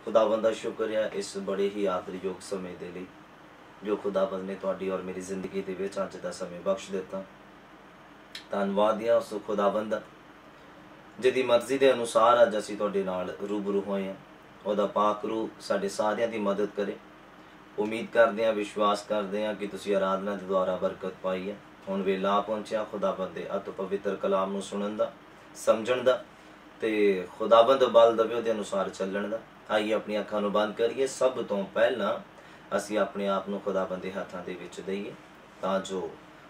खुदाबंद दा शुक्र है इस बड़े ही आदरयोग समय दे लई जो खुदाबंद ने तुहाडी और मेरी जिंदगी दे विच अज दा समय बख्श दिता। धन्नवाद है उस खुदाबंद दा जिहदी मर्जी के अनुसार अज असीं तुहाडे नाल रूबरू होए हैं। उहदा पाक रूह साडे सारियां दी मदद करे। उम्मीद करते हैं, विश्वास करते हैं कि तुसीं आराधना के द्वारा बरकत पाई है। हुण वेला पहुंचा खुदाबंद दे अत पवित्र कलाम नूं सुणन दा, समझण दा ते खुदाबंद बल दवे उहदे अनुसार चलण दा। आइए अपनी अखां नूं बंद करिए। सब तो पहला असीं अपने आप नूं खुदाबंद दे हत्थां दे विच दईए तां जो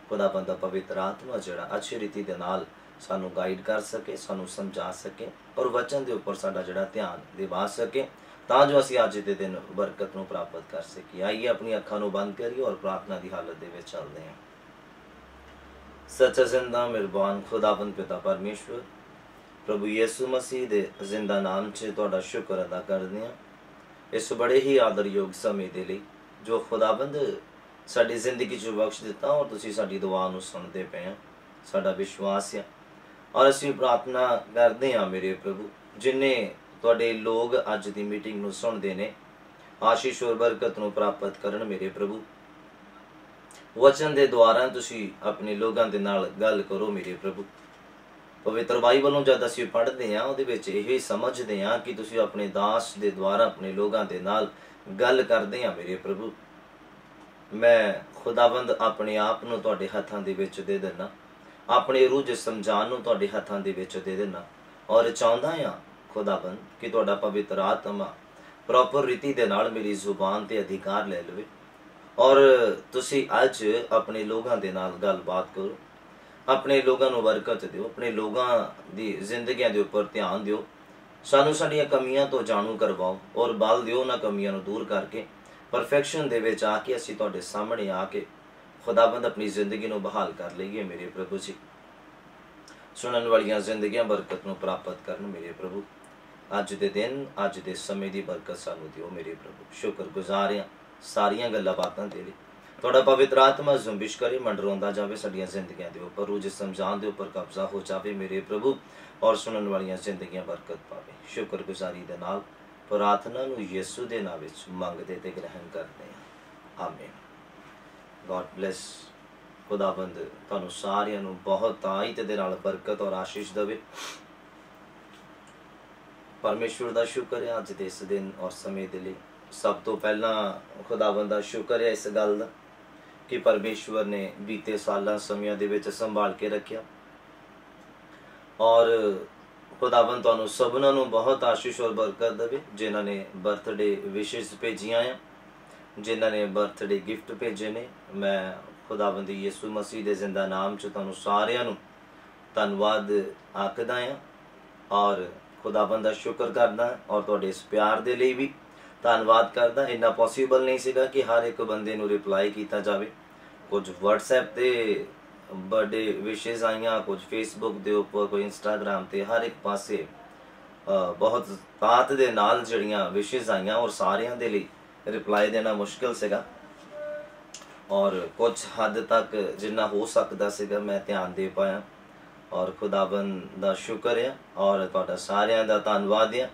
खुदाबंद दा पवित्र आत्मा जिहड़ा अच्छी रीति दे नाल सानू गाइड कर सके, सानू समझा सके और वचन के उपर साडा जिहड़ा ध्यान दिवा सके तां जो असीं अज दे दिन बरकत नूं प्राप्त कर सकीए। आइए अपनी अखां नूं बंद करिए और प्रार्थना की हालत दे विच चलदे हां। सच्चा जिंदा मेहरबान खुदाबंद पिता परमेश्वर प्रभु यीशु मसीह दे जिंदा नाम च तुहाडा शुक्र अदा करदे हां इस बड़े ही आदरयोग समय दे लई जो खुदाबंद साडी जिंदगी च बख्श दिता और तुसीं साडी दुआ नूं सुणदे पए हां। साडा विश्वास है और असीं प्रार्थना करते हाँ मेरे प्रभु जिन्ने तुहाडे लोग अज दी मीटिंग नूं सुणदे ने आशीष और बरकत नूं प्राप्त करन मेरे प्रभु। वचन दे द्वारा तुसीं अपने लोगां दे नाल गल करो मेरे प्रभु। पवित्र बाइबल जद असीं पढ़ते हैं उहदे विच यही समझते हैं कि तुसीं अपने दास दे द्वारा अपने लोगां दे नाल गल करदे हैं मेरे प्रभु। मैं खुदाबंद अपने आप नूं तुहाडे हत्थां दे विच दे दिना, अपने रूह च समझाण नूं तुहाडे हत्थां दे विच दे दिना और चाहुंदा हां खुदाबंद कि तुहाडा पवित्र आत्मा प्रॉपर रीति दे नाल मेरी जुबान ते अधिकार ले लवे और तुसीं अज अपने लोगां दे नाल गलबात करो। अपने लोगां नूं बरकत दिओ, अपने लोगां दी जिंदगियां दे उपर ध्यान दिओ। सानू साडीआं कमियां तो जाणू करवाओ और बल दिओ उन्हां कमियां नूं दूर करके परफेक्शन दे विच आके असीं तुहाडे सामणे आके खुदाबंद अपनी जिंदगी नूं बहाल कर लईए मेरे प्रभु जी। सुनन वालियां जिंदगियां बरकत नूं प्राप्त करन मेरे प्रभु। अज दे दिन अज दे समय दी बरकत सानू दिओ मेरे प्रभु। शुक्र गुजार हां सारियां गल्लां बातां दे लई। तुहाडा पवित्र आत्मा जुम्बिश करे, मंडराउंदा जावे साडीआं जिंदगियां दे उपर, रूह समझाण दे उपर कब्जा हो जावे मेरे प्रभु और सुनन वालियां जिंदगियां बरकत पावे। शुक्र गुजारी दे नाल प्रार्थना नूं यीशु दे नाम विच मंगदे ते ग्रहण करदे हां, आमीन। God bless. खुदाबंद तुहानूं सारिआं नूं बहुत ताईत दे नाल बरकत और आशीष देवे। परमेश्वर दा शुक्र है अज दे इस दिन और समय दे लई। सब तो पहला खुदाबंद दा शुक्र है इस गल दा कि परमेश्वर ने बीते सालां समयां दे विच संभाल के रखिया और खुदाबंद तुहानूं सबनां नूं बहुत आशीष और बरकत देवे। जिन्हां ने बर्थडे विशेस भेजियां आ, जिन्हां ने बर्थडे गिफ्ट भेजे ने, मैं खुदाबंद यीशु मसीह दे जिंदा नाम च तुहानूं सारिआं नूं धन्नवाद आखदा हां और खुदाबंद दा शुक्र करदा और तुहाडे इस प्यार दे लई भी धन्नवाद करदा। इन्ना पॉसीबल नहीं सीगा कि हर एक बंदे नूं रिप्लाई कीता जावे। कुछ WhatsApp ते बर्थडे विशेज़ आईयां, कुछ फेसबुक दे उपर, कोई इंस्टाग्राम ते, हर एक पासे बहुत तात दे नाल जड़ियां विशेज़ आईयां और सारियां दे लई रिप्लाई देना मुश्किल सीगा और कुछ हद तक जिन्ना हो सकदा सीगा मैं ध्यान दे पाया और खुदाबंद दा शुक्र है और तुहाडा सारियां दा धन्नवाद है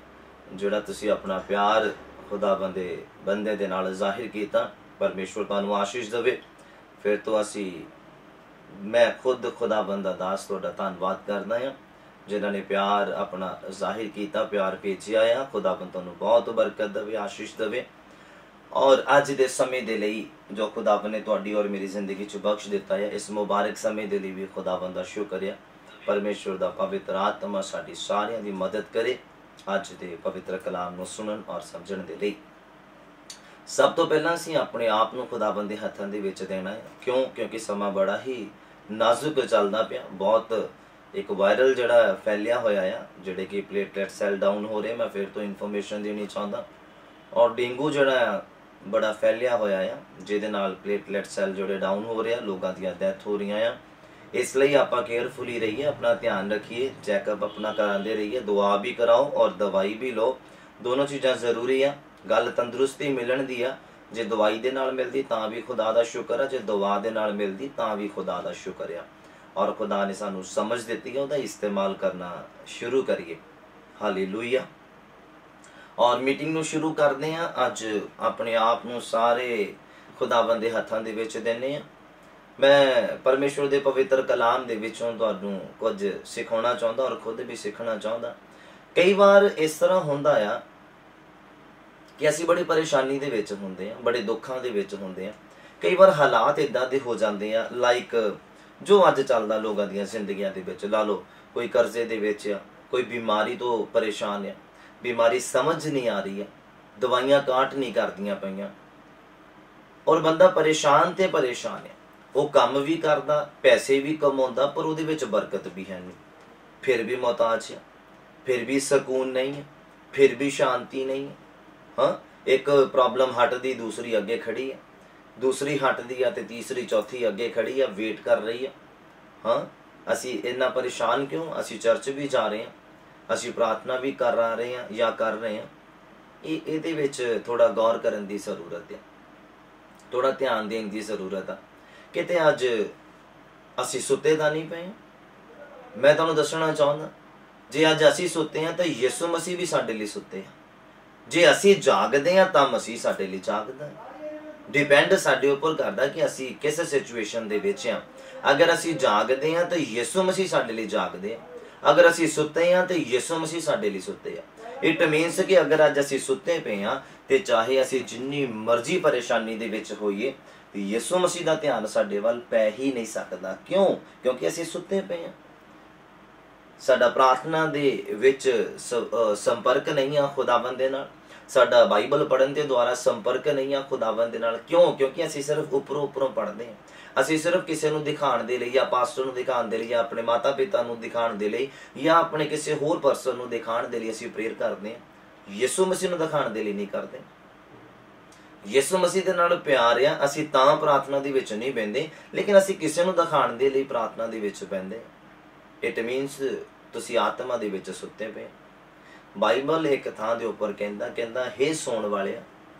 जिहड़ा तुसीं अपना प्यार खुदाबंद दे बंदे दे नाल जाहिर कीता। परमेश्वर तुहानूं आशीष देवे। फिर तो असीं मैं खुद खुदाबंद दा दास तुहाडा धन्नवाद करदा हां जिन्हां ने प्यार अपना जाहिर कीता, प्यार भेजिया आ। खुदाबंद तुहानूं बहुत बरकत देवे, आशीष देवे और अज दे समय दे लई जो खुदाबंद ने तुहाडी और मेरी जिंदगी च बख्श दिता है इस मुबारक समय दे लई भी खुदाबंद दा शुक्र है। परमेश्वर दा पवित्र आत्मा साडी सारियां दी मदद करे अज दे पवित्र कलाम नूं सुनन और समझण दे लई। सब तो पहला असीं अपने आप नूं खुदाबंद दे हत्थां दे विच देना है। क्यों? क्योंकि समा बड़ा ही नाजुक चलदा पिया। बहुत एक वायरल जिहड़ा फैलिया होया आ जिहड़े कि प्लेटलेट सैल डाउन हो रहे। मैं फिर तो इन्फॉर्मेशन देनी चाहुंदा और डेंगू जिहड़ा बड़ा फैलिया होया आ जिहदे नाल प्लेटलेट सैल जिहड़े डाउन हो रहे, लोगों दी डेथ हो रही आ। इसलिए आपां केयरफुली रहिए, अपना ध्यान रखिए, चैकअप अपना करांदे रहिए, दुआ भी कराओ और दवाई भी लो। दोनों चीज़ां जरूरी आ। गल तंदुरुस्ती मिलण दी आ, जे दवाई दे नाल मिलदी तां भी खुदा दा शुक्र है, जे दुआ दे नाल मिलदी तां भी खुदा दा शुक्र है। और खुदा ने सानू समझ दी है, उसका इस्तेमाल करना शुरू करिए। हालेलुया। और मीटिंग ਨੂੰ ਸ਼ੁਰੂ ਕਰਦੇ ਹਾਂ। ਅੱਜ ਆਪਣੇ ਆਪ ਨੂੰ ਸਾਰੇ ਖੁਦਾਵੰਦ ਦੇ ਹੱਥਾਂ ਦੇ ਵਿੱਚ ਦਿੰਦੇ ਹਾਂ। ਮੈਂ ਪਰਮੇਸ਼ਵਰ ਦੇ ਪਵਿੱਤਰ ਕਲਾਮ ਦੇ ਵਿੱਚੋਂ ਤੁਹਾਨੂੰ ਕੁਝ ਸਿਖਾਉਣਾ ਚਾਹੁੰਦਾ ਔਰ ਖੁਦ ਵੀ ਸਿੱਖਣਾ ਚਾਹੁੰਦਾ। ਕਈ ਵਾਰ ਇਸ ਤਰ੍ਹਾਂ ਹੁੰਦਾ ਆ ਕਿ ਅਸੀਂ ਬੜੀ ਪਰੇਸ਼ਾਨੀ ਦੇ ਵਿੱਚ ਹੁੰਦੇ ਹਾਂ, ਬੜੇ ਦੁੱਖਾਂ ਦੇ ਵਿੱਚ ਹੁੰਦੇ ਹਾਂ। ਕਈ ਵਾਰ ਹਾਲਾਤ ਇੱਦਾਂ ਦੇ ਹੋ ਜਾਂਦੇ ਆ, ਲਾਈਕ ਜੋ ਅੱਜ ਚੱਲਦਾ ਲੋਕਾਂ ਦੀਆਂ ਜ਼ਿੰਦਗੀਆਂ ਦੇ ਵਿੱਚ। ਲਾ ਲਓ ਕੋਈ ਕਰਜ਼ੇ ਦੇ ਵਿੱਚ ਆ, ਕੋਈ ਬਿਮਾਰੀ ਤੋਂ ਪਰੇਸ਼ਾਨ ਆ, ਬਿਮਾਰੀ ਸਮਝ ਨਹੀਂ ਆ ਰਹੀ ਆ, ਦਵਾਈਆਂ ਕਾਟ ਨਹੀਂ ਕਰਦੀਆਂ ਪਈਆਂ ਔਰ ਬੰਦਾ ਪਰੇਸ਼ਾਨ ਤੇ ਪਰੇਸ਼ਾਨ ਆ। ਉਹ ਕੰਮ ਵੀ ਕਰਦਾ, ਪੈਸੇ ਵੀ ਕਮਾਉਂਦਾ, ਪਰ ਉਹਦੇ ਵਿੱਚ ਬਰਕਤ ਵੀ ਹੈ ਨਹੀਂ। ਫਿਰ ਵੀ ਮੁਹਤਾਜ ਆ, ਫਿਰ ਵੀ ਸਕੂਨ ਨਹੀਂ ਹੈ, ਫਿਰ ਵੀ ਸ਼ਾਂਤੀ ਨਹੀਂ ਹੈ। ਹਾਂ, ਇੱਕ ਪ੍ਰੋਬਲਮ ਹਟਦੀ ਦੂਸਰੀ ਅੱਗੇ ਖੜੀ ਹੈ, ਦੂਸਰੀ ਹਟਦੀ ਆ ਤੇ ਤੀਸਰੀ ਚੌਥੀ ਅੱਗੇ ਖੜੀ ਆ, ਵੇਟ ਕਰ ਰਹੀ ਆ। ਹਾਂ, ਅਸੀਂ ਇੰਨਾ ਪਰੇਸ਼ਾਨ ਕਿਉਂ? ਅਸੀਂ ਚਰਚ ਵੀ ਜਾ ਰਹੇ ਹਾਂ, ਅਸੀਂ ਪ੍ਰਾਰਥਨਾ ਵੀ ਕਰ ਰਹੇ ਹਾਂ ਜਾਂ ਕਰ ਰਹੇ ਹਾਂ। ਇਹਦੇ ਵਿੱਚ ਥੋੜਾ ਗੌਰ ਕਰਨ ਦੀ ਜ਼ਰੂਰਤ ਹੈ, ਥੋੜਾ ਧਿਆਨ ਦੇਣ ਦੀ ਜ਼ਰੂਰਤ ਆ। ਕਿਤੇ ਅੱਜ ਅਸੀਂ ਸੁੱਤੇ ਤਾਂ ਨਹੀਂ ਪਏ। ਮੈਂ ਤੁਹਾਨੂੰ ਦੱਸਣਾ ਚਾਹੁੰਦਾ, ਜੇ ਅੱਜ ਅਸੀਂ ਸੁੱਤੇ ਹਾਂ ਤਾਂ ਯਿਸੂ ਮਸੀਹ ਵੀ ਸਾਡੇ ਲਈ ਸੁੱਤੇ ਆ। ਜੇ ਅਸੀਂ ਜਾਗਦੇ ਹਾਂ ਤਾਂ ਮਸੀਹ ਸਾਡੇ ਲਈ ਜਾਗਦਾ। ਡਿਪੈਂਡ ਸਾਡੇ ਉੱਪਰ ਕਰਦਾ ਕਿ ਅਸੀਂ ਕਿਸ ਸਿਚੁਏਸ਼ਨ ਦੇ ਵਿੱਚ ਹਾਂ। ਅਗਰ ਅਸੀਂ ਜਾਗਦੇ ਹਾਂ ਤਾਂ ਯਿਸੂ ਮਸੀਹ ਸਾਡੇ ਲਈ ਜਾਗਦੇ ਆ। ਅਗਰ ਅਸੀਂ ਸੁੱਤੇ ਹਾਂ ਤਾਂ ਯਿਸੂ ਮਸੀਹ ਸਾਡੇ ਲਈ ਸੁੱਤੇ ਆ। ਇਟ ਮੀਨਸ ਕਿ ਅਗਰ ਅੱਜ ਅਸੀਂ ਸੁੱਤੇ ਪਏ ਹਾਂ ਤੇ ਚਾਹੇ ਅਸੀਂ ਜਿੰਨੀ ਮਰਜ਼ੀ ਪਰੇਸ਼ਾਨੀ ਦੇ ਵਿੱਚ ਹੋਈਏ, ਯਿਸੂ ਮਸੀਹ ਦਾ ਧਿਆਨ ਸਾਡੇ ਵੱਲ ਪੈ ਹੀ ਨਹੀਂ ਸਕਦਾ। ਕਿਉਂ? ਕਿਉਂਕਿ ਅਸੀਂ ਸੁੱਤੇ ਪਏ ਹਾਂ। ਸਾਡਾ ਪ੍ਰਾਰਥਨਾ ਦੇ ਵਿੱਚ ਸੰਪਰਕ ਨਹੀਂ ਆ ਖੁਦਾਵੰਦ ਦੇ ਨਾਲ। ਸਾਡਾ ਬਾਈਬਲ ਪੜ੍ਹਨ ਦੇ ਦੁਆਰਾ ਸੰਪਰਕ ਨਹੀਂ ਆ ਖੁਦਾਵੰਦ ਦੇ ਨਾਲ। ਕਿਉਂ? ਕਿਉਂਕਿ ਅਸੀਂ ਸਿਰਫ ਉੱਪਰੋਂ ਪੜ੍ਹਦੇ ਹਾਂ। ਅਸੀਂ ਸਿਰਫ ਕਿਸੇ ਨੂੰ ਦਿਖਾਉਣ ਦੇ ਲਈ, ਜਾਂ ਪਾਸਟਰ ਨੂੰ ਦਿਖਾਉਣ ਦੇ ਲਈ, ਜਾਂ ਆਪਣੇ ਮਾਤਾ ਪਿਤਾ ਨੂੰ ਦਿਖਾਉਣ ਦੇ ਲਈ, ਜਾਂ ਆਪਣੇ ਕਿਸੇ ਹੋਰ ਪਰਸਨ ਨੂੰ ਦਿਖਾਉਣ ਦੇ ਲਈ ਅਸੀਂ ਪ੍ਰੇਅਰ ਕਰਦੇ ਹਾਂ। ਯਿਸੂ ਮਸੀਹ ਨੂੰ ਦਿਖਾਉਣ ਦੇ ਲਈ ਨਹੀਂ ਕਰਦੇ। ਯਿਸੂ ਮਸੀਹ ਦੇ ਨਾਲ ਪਿਆਰ ਆ, ਅਸੀਂ ਤਾਂ ਪ੍ਰਾਰਥਨਾ ਦੇ ਵਿੱਚ ਨਹੀਂ ਬਹਿੰਦੇ, ਲੇਕਿਨ ਅਸੀਂ ਕਿਸੇ ਨੂੰ ਦਿਖਾਉਣ ਦੇ ਲਈ ਪ੍ਰਾਰਥਨਾ ਦੇ ਵਿੱਚ ਬਹਿੰਦੇ। ਇਟ ਮੀਨਸ ਤੁਸੀਂ ਆਤਮਾ ਦੇ ਵਿੱਚ ਸੁੱਤੇ ਪਏ। ਬਾਈਬਲ ਇੱਕ ਥਾਂ ਦੇ ਉੱਪਰ ਕਹਿੰਦਾ ਹੇ ਸੌਣ ਵਾਲਿਆ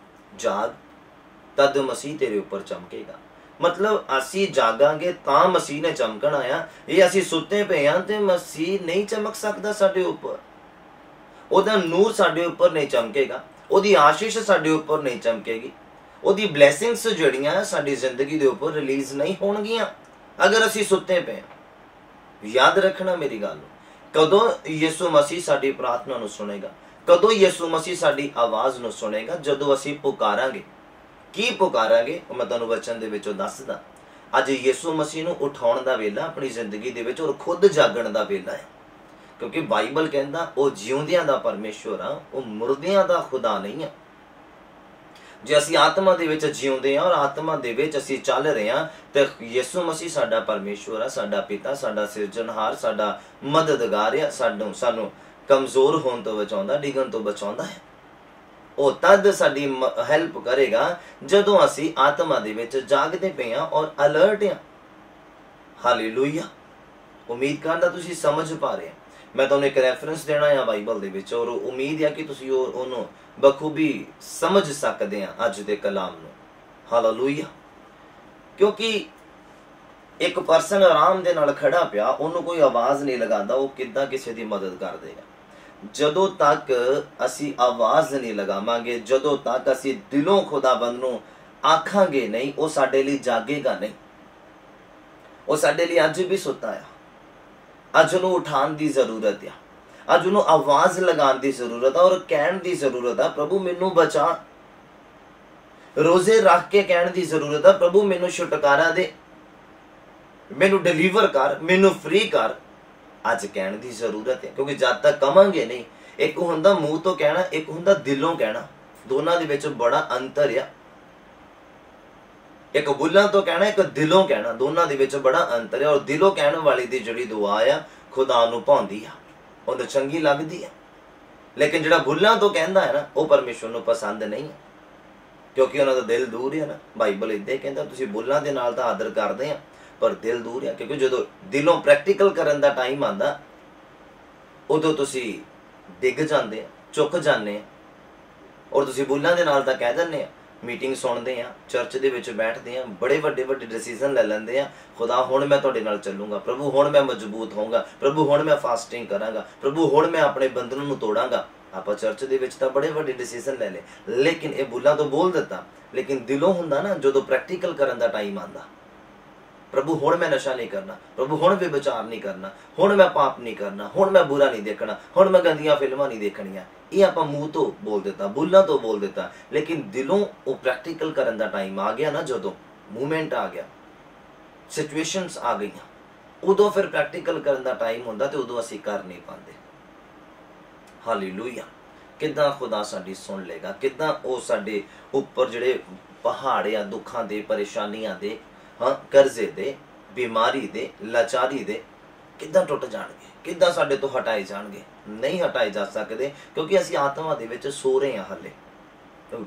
ਜਾਗ, ਤਦ ਮਸੀਹ ਤੇਰੇ ਉੱਪਰ ਚਮਕੇਗਾ। ਮਤਲਬ ਅਸੀਂ ਜਾਗਾਂਗੇ ਤਾਂ ਮਸੀਹ ਨੇ ਚਮਕਣਾ ਆ। ਇਹ ਅਸੀਂ ਸੁੱਤੇ ਪਏ ਹਾਂ ਤੇ ਮਸੀਹ ਨਹੀਂ ਚਮਕ ਸਕਦਾ ਸਾਡੇ ਉੱਪਰ। ਉਹਦਾ ਨੂਰ ਸਾਡੇ ਉੱਪਰ ਨਹੀਂ ਚਮਕੇਗਾ, ਉਹਦੀ ਆਸ਼ੀਸ਼ ਸਾਡੇ ਉੱਪਰ ਨਹੀਂ ਚਮਕੇਗੀ, ਉਹਦੀ ਬਲੇਸਿੰਗਸ ਜਿਹੜੀਆਂ ਸਾਡੀ ਜ਼ਿੰਦਗੀ ਦੇ ਉੱਪਰ ਰਿਲੀਜ਼ ਨਹੀਂ ਹੋਣਗੀਆਂ ਅਗਰ ਅਸੀਂ ਸੁੱਤੇ ਪਏ ਹਾਂ। ਯਾਦ ਰੱਖਣਾ ਮੇਰੀ ਗੱਲ ਨੂੰ। ਕਦੋਂ ਯਿਸੂ ਮਸੀਹ ਸਾਡੀ ਪ੍ਰਾਰਥਨਾ ਨੂੰ ਸੁਣੇਗਾ? ਕਦੋਂ ਯਿਸੂ ਮਸੀਹ ਸਾਡੀ ਆਵਾਜ਼ ਨੂੰ ਸੁਣੇਗਾ? ਜਦੋਂ ਅਸੀਂ ਪੁਕਾਰਾਂਗੇ। ਕੀ ਪੁਕਾਰਾਂਗੇ? ਉਹ ਮੈਂ ਤੁਹਾਨੂੰ ਵਚਨ ਦੇ ਵਿੱਚੋਂ ਦੱਸਦਾ। ਅੱਜ ਯਿਸੂ ਮਸੀਹ ਨੂੰ ਉਠਾਉਣ ਦਾ ਵੇਲਾ ਆਪਣੀ ਜ਼ਿੰਦਗੀ ਦੇ ਵਿੱਚ, ਔਰ ਖੁਦ ਜਾਗਣ ਦਾ ਵੇਲਾ ਹੈ। ਕਿਉਂਕਿ ਬਾਈਬਲ ਕਹਿੰਦਾ ਉਹ ਜਿਉਂਦਿਆਂ ਦਾ ਪਰਮੇਸ਼ਵਰ ਆ, ਉਹ ਮੁਰਦਿਆਂ ਦਾ ਖੁਦਾ ਨਹੀਂ ਆ। ਜੇ ਅਸੀਂ ਆਤਮਾ ਦੇ ਵਿੱਚ ਜਿਉਂਦੇ ਹਾਂ ਔਰ ਆਤਮਾ ਦੇ ਵਿੱਚ ਅਸੀਂ ਚੱਲ ਰਹੇ ਹਾਂ ਤੇ ਯਿਸੂ ਮਸੀਹ ਸਾਡਾ ਪਰਮੇਸ਼ਵਰ ਆ, ਸਾਡਾ ਪਿਤਾ, ਸਾਡਾ ਸਿਰਜਣਹਾਰ, ਸਾਡਾ ਮਦਦਗਾਰ ਆ। ਸਾਨੂੰ ਕਮਜ਼ੋਰ ਹੋਣ ਤੋਂ ਬਚਾਉਂਦਾ, ਡਿੱਗਣ ਤੋਂ ਬਚਾਉਂਦਾ ਹੈ। ਉਹ ਤਦ ਸਾਡੀ ਹੈਲਪ ਕਰੇਗਾ ਜਦੋਂ ਅਸੀਂ ਆਤਮਾ ਦੇ ਵਿੱਚ ਜਾਗਦੇ ਪਏ ਹਾਂ ਔਰ ਅਲਰਟ ਹਾਂ। ਹਾਲੇਲੂਇਆ। ਉਮੀਦ ਕਰਦਾ ਤੁਸੀਂ ਸਮਝ ਪਾ ਰਹੇ। ਮੈਂ ਤੁਹਾਨੂੰ ਇੱਕ ਰੈਫਰੈਂਸ ਦੇਣਾ ਆ ਬਾਈਬਲ ਦੇ ਵਿੱਚ, ਔਰ ਉਮੀਦ ਹੈ ਕਿ ਤੁਸੀਂ ਉਹਨੂੰ ਬਖੂਬੀ ਸਮਝ ਸਕਦੇ ਆ ਅੱਜ ਦੇ ਕਲਾਮ ਨੂੰ। ਹਾਲੇਲੂਇਆ। ਕਿਉਂਕਿ ਇੱਕ ਪਰਸਨ ਆਰਾਮ ਦੇ ਨਾਲ ਖੜਾ ਪਿਆ, ਉਹਨੂੰ ਕੋਈ ਆਵਾਜ਼ ਨਹੀਂ ਲਗਾਉਂਦਾ, ਉਹ ਕਿੱਦਾਂ ਕਿਸੇ ਦੀ ਮਦਦ ਕਰ ਦੇਗਾ? ਜਦੋਂ ਤੱਕ ਅਸੀਂ ਆਵਾਜ਼ ਨਹੀਂ ਲਗਾਵਾਂਗੇ, ਜਦੋਂ ਤੱਕ ਅਸੀਂ ਦਿਲੋਂ ਖੁਦਾਵੰਦ ਨੂੰ ਆਖਾਂਗੇ ਨਹੀਂ, ਉਹ ਸਾਡੇ ਲਈ ਜਾਗੇਗਾ ਨਹੀਂ। ਉਹ ਸਾਡੇ ਲਈ ਅੱਜ ਵੀ ਸੁੱਤਾ ਆ। ਅੱਜ ਉਹਨੂੰ ਉਠਾਉਣ ਦੀ ਜ਼ਰੂਰਤ ਆ। ਅੱਜ ਉਹਨੂੰ ਆਵਾਜ਼ ਲਗਾਉਣ ਦੀ ਜ਼ਰੂਰਤ ਆ ਔਰ ਕਹਿਣ ਦੀ ਜ਼ਰੂਰਤ ਆ, ਪ੍ਰਭੂ ਮੈਨੂੰ ਬਚਾ। ਰੋਜ਼ੇ ਰੱਖ ਕੇ ਕਹਿਣ ਦੀ ਜ਼ਰੂਰਤ ਆ, ਪ੍ਰਭੂ ਮੈਨੂੰ ਛੁਟਕਾਰਾ ਦੇ, ਮੈਨੂੰ ਡਿਲੀਵਰ ਕਰ, ਮੈਨੂੰ ਫ੍ਰੀ ਕਰ। ਅੱਜ ਕਹਿਣ ਦੀ ਜ਼ਰੂਰਤ ਹੈ। ਕਿਉਂਕਿ ਜਦ ਤੱਕ ਕਵਾਂਗੇ ਨਹੀਂ, ਇੱਕ ਹੁੰਦਾ ਮੂੰਹ ਤੋਂ ਕਹਿਣਾ, ਇੱਕ ਹੁੰਦਾ ਦਿਲੋਂ ਕਹਿਣਾ। ਦੋਨਾਂ ਦੇ ਵਿੱਚ ਬੜਾ ਅੰਤਰ ਆ। ਇੱਕ ਬੁੱਲਾਂ ਤੋਂ ਕਹਿਣਾ, ਇੱਕ ਦਿਲੋਂ ਕਹਿਣਾ, ਦੋਨਾਂ ਦੇ ਵਿੱਚ ਬੜਾ ਅੰਤਰ ਹੈ। ਔਰ ਦਿਲੋਂ ਕਹਿਣ ਵਾਲੀ ਦੀ ਜਿਹੜੀ ਦੁਆ ਆ ਖੁਦਾ ਨੂੰ ਭਾਉਂਦੀ ਆ, ਉਹਨੂੰ ਚੰਗੀ ਲੱਗਦੀ ਆ। ਲੇਕਿਨ ਜਿਹੜਾ ਬੁੱਲਾਂ ਤੋਂ ਕਹਿੰਦਾ ਹੈ ਨਾ, ਉਹ ਪਰਮੇਸ਼ਵਰ ਨੂੰ ਪਸੰਦ ਨਹੀਂ ਹੈ, ਕਿਉਂਕਿ ਉਹਨਾਂ ਦਾ ਦਿਲ ਦੂਰ ਹੈ ਨਾ। ਬਾਈਬਲ ਇੱਦਾਂ ਹੀ ਕਹਿੰਦਾ, ਤੁਸੀਂ ਬੁੱਲਾਂ ਦੇ ਨਾਲ ਤਾਂ ਆਦਰ ਕਰਦੇ ਆ ਪਰ ਦਿਲ ਦੂਰ ਆ। ਕਿਉਂਕਿ ਜਦੋਂ ਦਿਲੋਂ ਪ੍ਰੈਕਟੀਕਲ ਕਰਨ ਦਾ ਟਾਈਮ ਆਉਂਦਾ, ਉਦੋਂ ਤੁਸੀਂ ਡਿੱਗ ਜਾਂਦੇ ਆ, ਚੁੱਕ ਜਾਂਦੇ ਆ। ਔਰ ਤੁਸੀਂ ਬੁੱਲਾਂ ਦੇ ਨਾਲ ਤਾਂ ਕਹਿ ਦਿੰਦੇ ਆ, ਮੀਟਿੰਗ ਸੁਣਦੇ ਆ, ਚਰਚ ਦੇ ਵਿੱਚ ਬੈਠਦੇ ਆ, ਬੜੇ ਵੱਡੇ ਡਿਸੀਜ਼ਨ ਲੈ ਲੈਂਦੇ ਆ। ਖੁਦਾ ਹੁਣ ਮੈਂ ਤੁਹਾਡੇ ਨਾਲ ਚੱਲੂੰਗਾ, ਪ੍ਰਭੂ ਹੁਣ ਮੈਂ ਮਜ਼ਬੂਤ ਹੋਊਂਗਾ, ਪ੍ਰਭੂ ਹੁਣ ਮੈਂ ਫਾਸਟਿੰਗ ਕਰਾਂਗਾ, ਪ੍ਰਭੂ ਹੁਣ ਮੈਂ ਆਪਣੇ ਬੰਧਨ ਨੂੰ ਤੋੜਾਂਗਾ। ਆਪਾਂ ਚਰਚ ਦੇ ਵਿੱਚ ਤਾਂ ਬੜੇ ਵੱਡੇ ਡਿਸੀਜਨ ਲੈ ਲਏ, ਲੇਕਿਨ ਇਹ ਬੁੱਲਾਂ ਤੋਂ ਬੋਲ ਦਿੱਤਾ, ਲੇਕਿਨ ਦਿਲੋਂ ਹੁੰਦਾ ਨਾ ਜਦੋਂ ਪ੍ਰੈਕਟੀਕਲ ਕਰਨ ਦਾ ਟਾਈਮ ਆਂਦਾ, ਪ੍ਰਭੂ ਹੁਣ ਮੈਂ ਨਸ਼ਾ ਨਹੀਂ ਕਰਨਾ, ਪ੍ਰਭੂ ਹੁਣ ਵਿਚਾਰ ਨਹੀਂ ਕਰਨਾ, ਹੁਣ ਮੈਂ ਪਾਪ ਨਹੀਂ ਕਰਨਾ, ਹੁਣ ਮੈਂ ਬੁਰਾ ਨਹੀਂ ਦੇਖਣਾ, ਹੁਣ ਮੈਂ ਗੰਦੀਆਂ ਫਿਲਮਾਂ ਨਹੀਂ ਦੇਖਣੀਆਂ। ਇਹ ਆਪਾਂ ਮੂੰਹ ਤੋਂ ਬੋਲ ਦਿੱਤਾ, ਬੁੱਲਾਂ ਤੋਂ ਬੋਲ ਦਿੱਤਾ, ਲੇਕਿਨ ਦਿਲੋਂ ਉਹ ਪ੍ਰੈਕਟੀਕਲ ਕਰਨ ਦਾ ਟਾਈਮ ਆ ਗਿਆ ਨਾ, ਜਦੋਂ ਮੂਵਮੈਂਟ ਆ ਗਿਆ, ਸਿਚੁਏਸ਼ਨਸ ਆ ਗਈਆਂ, ਉਦੋਂ ਫਿਰ ਪ੍ਰੈਕਟੀਕਲ ਕਰਨ ਦਾ ਟਾਈਮ ਹੁੰਦਾ ਤੇ ਉਦੋਂ ਅਸੀਂ ਕਰ ਨਹੀਂ ਪਾਉਂਦੇ। ਹਾਲੇਲੂਇਆ। ਕਿੱਦਾਂ ਖੁਦਾ ਸਾਡੀ ਸੁਣ ਲੇਗਾ, ਕਿੱਦਾਂ ਉਹ ਸਾਡੇ ਉੱਪਰ ਜਿਹੜੇ ਪਹਾੜ ਆ ਦੁੱਖਾਂ ਦੇ, ਪਰੇਸ਼ਾਨੀਆਂ ਦੇ, ਕਰਜ਼ੇ ਦੇ, ਬਿਮਾਰੀ ਦੇ, ਲਾਚਾਰੀ ਦੇ, ਕਿੱਦਾਂ ਟੁੱਟ ਜਾਣਗੇ, ਕਿੱਦਾਂ ਸਾਡੇ ਤੋਂ ਹਟਾਏ ਜਾਣਗੇ? ਨਹੀਂ ਹਟਾਏ ਜਾ ਸਕਦੇ, ਕਿਉਂਕਿ ਅਸੀਂ ਆਤਮਾ ਦੇ ਵਿੱਚ ਸੋ ਰਹੇ ਹਾਂ ਹਾਲੇ।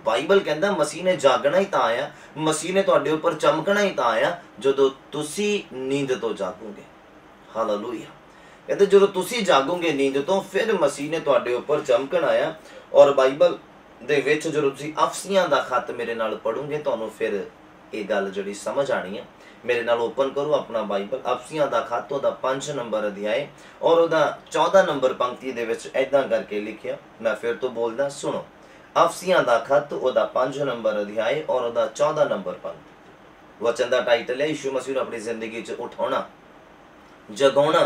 ਬਾਈਬਲ ਕਹਿੰਦਾ ਮਸੀਹ ਨੇ ਜਾਗਣਾ ਹੀ ਤਾਂ ਆਇਆ, ਮਸੀਹ ਨੇ ਤੁਹਾਡੇ ਉੱਪਰ ਚਮਕਣਾ ਹੀ ਤਾਂ ਆਇਆ ਜਦੋਂ ਤੁਸੀਂ ਨੀਂਦ ਤੋਂ ਜਾਗੋਗੇ। ਹਾਲੇਲੂਇਆ। ਕਹਿੰਦੇ ਜਦੋਂ ਤੁਸੀਂ ਜਾਗੋਗੇ ਨੀਂਦ ਤੋਂ, ਫਿਰ ਮਸੀਹ ਨੇ ਤੁਹਾਡੇ ਉੱਪਰ ਚਮਕਣ ਆਇਆ। ਔਰ ਬਾਈਬਲ ਦੇ ਵਿੱਚ ਜਦੋਂ ਤੁਸੀਂ ਅਫਸੀਆਂ ਦਾ ਖੱਤ ਮੇਰੇ ਨਾਲ ਪੜੋਗੇ, ਤੁਹਾਨੂੰ ਫਿਰ ਇਹ ਗੱਲ ਜਿਹੜੀ ਸਮਝ ਆਣੀ ਹੈ। ਮੇਰੇ ਨਾਲ ਓਪਨ ਕਰੋ ਆਪਣਾ ਬਾਈਬਲ, ਅਫਸੀਆਂ ਦਾ ਖੱਤ, ਉਹਦਾ 5 ਨੰਬਰ ਅਧਿਆਏ ਔਰ ਉਹਦਾ 14 ਨੰਬਰ ਪੰਕਤੀ ਦੇ ਵਿੱਚ ਏਦਾਂ ਕਰਕੇ ਲਿਖਿਆ। ਮੈਂ ਫਿਰ ਤੋਂ ਬੋਲਦਾ, ਸੁਣੋ। ਅਫਸੀਆਂ ਦਾ ਖੱਤ, ਉਹਦਾ 5 ਨੰਬਰ ਅਧਿਆਏ ਔਰ ਉਹਦਾ 14 ਨੰਬਰ ਪੰਕਤੀ। ਵਚਨ ਦਾ ਟਾਈਟਲ ਹੈ ਯਿਸੂ ਮਸੀਹ ਨੂੰ ਆਪਣੀ ਜ਼ਿੰਦਗੀ 'ਚ ਉਠਾਉਣਾ, ਜਗਾਉਣਾ।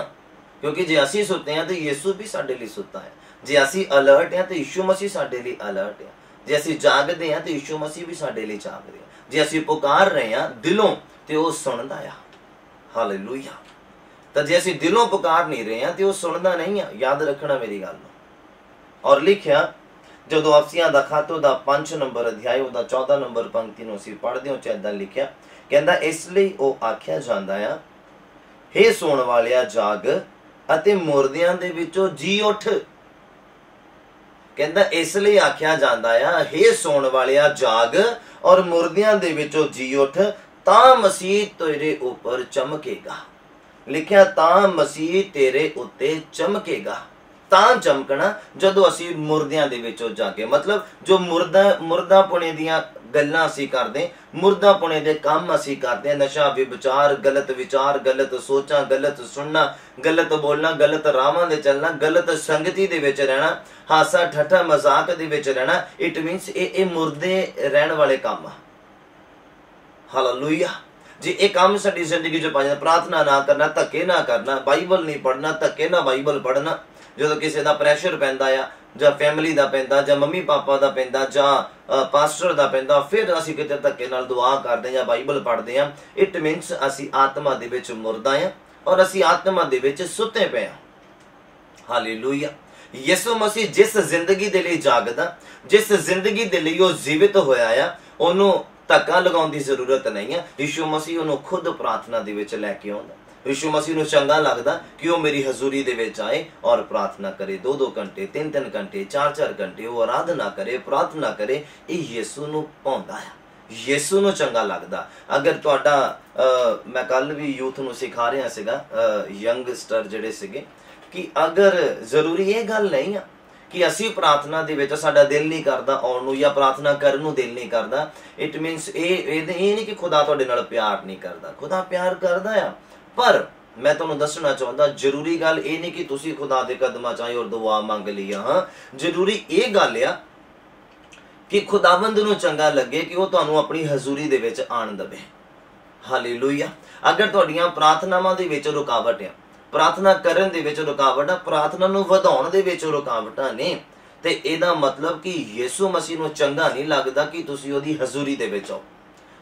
ਕਿਉਂਕਿ ਜੇ ਅਸੀਂ ਸੁੱਤੇ ਹਾਂ ਤੇ ਯਿਸੂ ਵੀ ਸਾਡੇ ਲਈ ਸੁੱਤਾ ਹੈ, ਜੇ ਅਸੀਂ ਅਲਰਟ ਹਾਂ ਤੇ ਯਿਸੂ ਮਸੀਹ ਸਾਡੇ ਲਈ ਅਲਰਟ ਹੈ, ਜੇ ਅਸੀਂ ਜਾਗਦੇ ਹਾਂ ਤੇ ਯਿਸੂ ਮਸੀਹ ਵੀ ਸਾਡੇ ਲਈ ਜਾਗ ਰਿਹਾ, ਜੇ ਅਸੀਂ ਪੁਕਾਰ ਰਹੇ ਹਾਂ ਦਿਲੋਂ ਤੇ ਉਹ ਸੁਣਦਾ ਆ। ਹਾਲੇਲੂਇਆ। ਤਾਂ ਜੇ ਅਸੀਂ ਦਿਲੋਂ ਪੁਕਾਰ ਨਹੀਂ ਰਹੇ ਹਾਂ ਤੇ ਉਹ ਸੁਣਦਾ ਨਹੀਂ ਆ। ਯਾਦ ਰੱਖਣਾ ਮੇਰੀ ਗੱਲ ਨੂੰ। ਔਰ ਲਿਖਿਆ ਜਦੋਂ ਅਫਸੀਆਂ ਦਾ ਖੱਤ, ਉਹਦਾ 5 ਨੰਬਰ ਅਧਿਆਇ, ਉਹਦਾ 14 ਨੰਬਰ ਪੰਕਤੀ ਨੂੰ ਅਸੀਂ ਪੜ੍ਹਦੇ ਹਾਂ, ਏਦਾਂ ਲਿਖਿਆ, ਕਹਿੰਦਾ ਇਸ ਲਈ ਉਹ ਆਖਿਆ ਜਾਂਦਾ ਆ, ਹੇ ਸੌਣ ਵਾਲਿਆ ਜਾਗ ਅਤੇ ਮੁਰਦਿਆਂ ਦੇ ਵਿੱਚੋਂ ਜੀ ਉੱਠ। ਕਹਿੰਦਾ ਇਸ ਲਈ ਆਖਿਆ ਜਾਂਦਾ ਆ, ਹੇ ਸੌਣ ਵਾਲਿਆ ਜਾਗ ਔਰ ਮੁਰਦਿਆਂ ਦੇ ਵਿੱਚੋਂ ਜੀ ਉੱਠ, ਤਾਂ ਮਸੀਹ ਤੇਰੇ ਉੱਪਰ ਚਮਕੇਗਾ। ਲਿਖਿਆ ਤਾਂ ਮਸੀਹ ਤੇਰੇ ਉੱਤੇ ਚਮਕੇਗਾ। ਤਾਂ ਚਮਕਣਾ ਜਦੋਂ ਅਸੀਂ ਮੁਰਦਿਆਂ ਦੇ ਵਿੱਚੋਂ ਜਾਗੇ। ਮਤਲਬ ਜੋ ਮੁਰਦਾਪੁਣੇ ਦੀਆਂ ਗੱਲਾਂ ਅਸੀਂ ਕਰਦੇ, ਮੁਰਦਾਪੁਣੇ ਦੇ ਕੰਮ ਅਸੀਂ ਕਰਦੇ, ਨਸ਼ਾ, ਵਿਚਾਰ, ਗਲਤ ਵਿਚਾਰ, ਗਲਤ ਸੋਚਾਂ, ਗਲਤ ਸੁਣਨਾ, ਗਲਤ ਬੋਲਣਾ, ਗਲਤ ਰਾਹਾਂ ਦੇ ਚੱਲਣਾ, ਗਲਤ ਸੰਗਤੀ ਦੇ ਵਿੱਚ ਰਹਿਣਾ, ਹਾਸਾ ਠੱਠਾ ਮਜ਼ਾਕ ਦੇ ਵਿੱਚ ਰਹਿਣਾ, ਇਟ ਮੀਨਸ ਇਹ ਮੁਰਦੇ ਰਹਿਣ ਵਾਲੇ ਕੰਮ ਆ। ਹਾਲੇਲੂਇਆ। ਜੇ ਇਹ ਕੰਮ ਸਾਡੀ ਜ਼ਿੰਦਗੀ 'ਚ ਪਾਇਆ, ਪ੍ਰਾਰਥਨਾ ਨਾ ਕਰਨਾ, ਧੱਕੇ ਨਾ ਕਰਨਾ, ਬਾਈਬਲ ਨਹੀਂ ਪੜ੍ਹਨਾ, ਧੱਕੇ ਨਾ ਬਾਈਬਲ ਪੜ੍ਹਨਾ, ਜਦੋਂ ਕਿਸੇ ਦਾ ਪ੍ਰੈਸ਼ਰ ਪੈਂਦਾ ਆ, ਜਾਂ ਫੈਮਿਲੀ ਦਾ ਪੈਂਦਾ, ਜਾਂ ਮੰਮੀ ਪਾਪਾ ਦਾ ਪੈਂਦਾ, ਜਾਂ ਪਾਸਟਰ ਦਾ ਪੈਂਦਾ, ਫਿਰ ਅਸੀਂ ਕਿਤੇ ਧੱਕੇ ਨਾਲ ਦੁਆ ਕਰਦੇ ਜਾਂ ਬਾਈਬਲ ਪੜ੍ਹਦੇ ਹਾਂ, ਇਟ ਮੀਨਸ ਅਸੀਂ ਆਤਮਾ ਦੇ ਵਿੱਚ ਮੁਰਦਾ ਹਾਂ ਔਰ ਅਸੀਂ ਆਤਮਾ ਦੇ ਵਿੱਚ ਸੁੱਤੇ ਪਏ ਹਾਂ। ਹਾਲੇਲੂਇਆ। ਯਿਸੂ ਮਸੀਹ ਜਿਸ ਜ਼ਿੰਦਗੀ ਦੇ ਲਈ ਜਾਗਦਾ, ਜਿਸ ਜ਼ਿੰਦਗੀ ਦੇ ਲਈ ਉਹ ਜੀਵਿਤ ਹੋਇਆ ਆ, ਉਹਨੂੰ ਧੱਕਾ ਲਗਾਉਣ ਦੀ ਜ਼ਰੂਰਤ ਨਹੀਂ ਹੈ। ਯਿਸੂ ਮਸੀਹ ਉਹਨੂੰ ਖੁਦ ਪ੍ਰਾਰਥਨਾ ਦੇ ਵਿੱਚ ਲੈ ਕੇ ਆਉਂਦਾ। ਯਿਸੂ ਮਸੀਹ ਨੂੰ ਚੰਗਾ ਲੱਗਦਾ ਕਿ ਉਹ ਮੇਰੀ ਹਜ਼ੂਰੀ ਦੇ ਵਿੱਚ ਆਏ ਔਰ ਪ੍ਰਾਰਥਨਾ ਕਰੇ, 2-2 ਘੰਟੇ, 3-3 ਘੰਟੇ, 4-4 ਘੰਟੇ ਉਹ ਆਰਾਧਨਾ ਕਰੇ, ਪ੍ਰਾਰਥਨਾ ਕਰੇ। ਇਹ ਯਿਸੂ ਨੂੰ ਭਾਉਂਦਾ ਆ, ਯਿਸੂ ਨੂੰ ਚੰਗਾ ਲੱਗਦਾ। ਅਗਰ ਤੁਹਾਡਾ ਮੈਂ ਕੱਲ ਵੀ ਯੂਥ ਨੂੰ ਸਿਖਾ ਰਿਹਾ ਸੀਗਾ, ਯੰਗਸਟਰ ਜਿਹੜੇ ਸੀਗੇ, ਕਿ ਅਗਰ ਜ਼ਰੂਰੀ ਇਹ ਗੱਲ ਨਹੀਂ ਆ ਕਿ ਅਸੀਂ ਪ੍ਰਾਰਥਨਾ ਦੇ ਵਿੱਚ ਸਾਡਾ ਦਿਲ ਨਹੀਂ ਕਰਦਾ ਆਉਣ ਨੂੰ, ਜਾਂ ਪ੍ਰਾਰਥਨਾ ਕਰਨ ਨੂੰ ਦਿਲ ਨਹੀਂ ਕਰਦਾ। ਇਟ ਮੀਨਸ ਇਹ ਨਹੀਂ ਕਿ ਖੁਦਾ ਤੁਹਾਡੇ ਨਾਲ ਪਿਆਰ ਨਹੀਂ ਕਰਦਾ, ਖੁਦਾ ਪਿਆਰ ਕਰਦਾ ਆ। ਪਰ ਮੈਂ ਤੁਹਾਨੂੰ ਦੱਸਣਾ ਚਾਹੁੰਦਾ, ਜ਼ਰੂਰੀ ਗੱਲ ਇਹ ਨਹੀਂ ਕਿ ਤੁਸੀਂ ਖੁਦਾ ਦੇ ਕਦਮਾਂ 'ਚ ਆਏ ਔਰ ਦੁਆ ਮੰਗ ਲਈ ਆ। ਹਾਂ, ਜ਼ਰੂਰੀ ਇਹ ਗੱਲ ਆ ਕਿ ਖੁਦਾਵੰਦ ਨੂੰ ਚੰਗਾ ਲੱਗੇ ਕਿ ਉਹ ਤੁਹਾਨੂੰ ਆਪਣੀ ਹਜ਼ੂਰੀ ਦੇ ਵਿੱਚ ਆਣ ਦੇਵੇ। ਹਾਲੇਲੂਇਆ। ਅਗਰ ਤੁਹਾਡੀਆਂ ਪ੍ਰਾਰਥਨਾਵਾਂ ਦੇ ਵਿੱਚ ਰੁਕਾਵਟ ਆ, ਪ੍ਰਾਰਥਨਾ ਕਰਨ ਦੇ ਵਿੱਚ ਰੁਕਾਵਟ ਆ, ਪ੍ਰਾਰਥਨਾ ਨੂੰ ਵਧਾਉਣ ਦੇ ਵਿੱਚ ਰੁਕਾਵਟਾਂ ਨੇ, ਤੇ ਇਹਦਾ ਮਤਲਬ ਕਿ ਯਿਸੂ ਮਸੀਹ ਨੂੰ ਚੰਗਾ ਨਹੀਂ ਲੱਗਦਾ ਕਿ ਤੁਸੀਂ ਉਹਦੀ ਹਜ਼ੂਰੀ ਦੇ ਵਿੱਚ ਆਓ,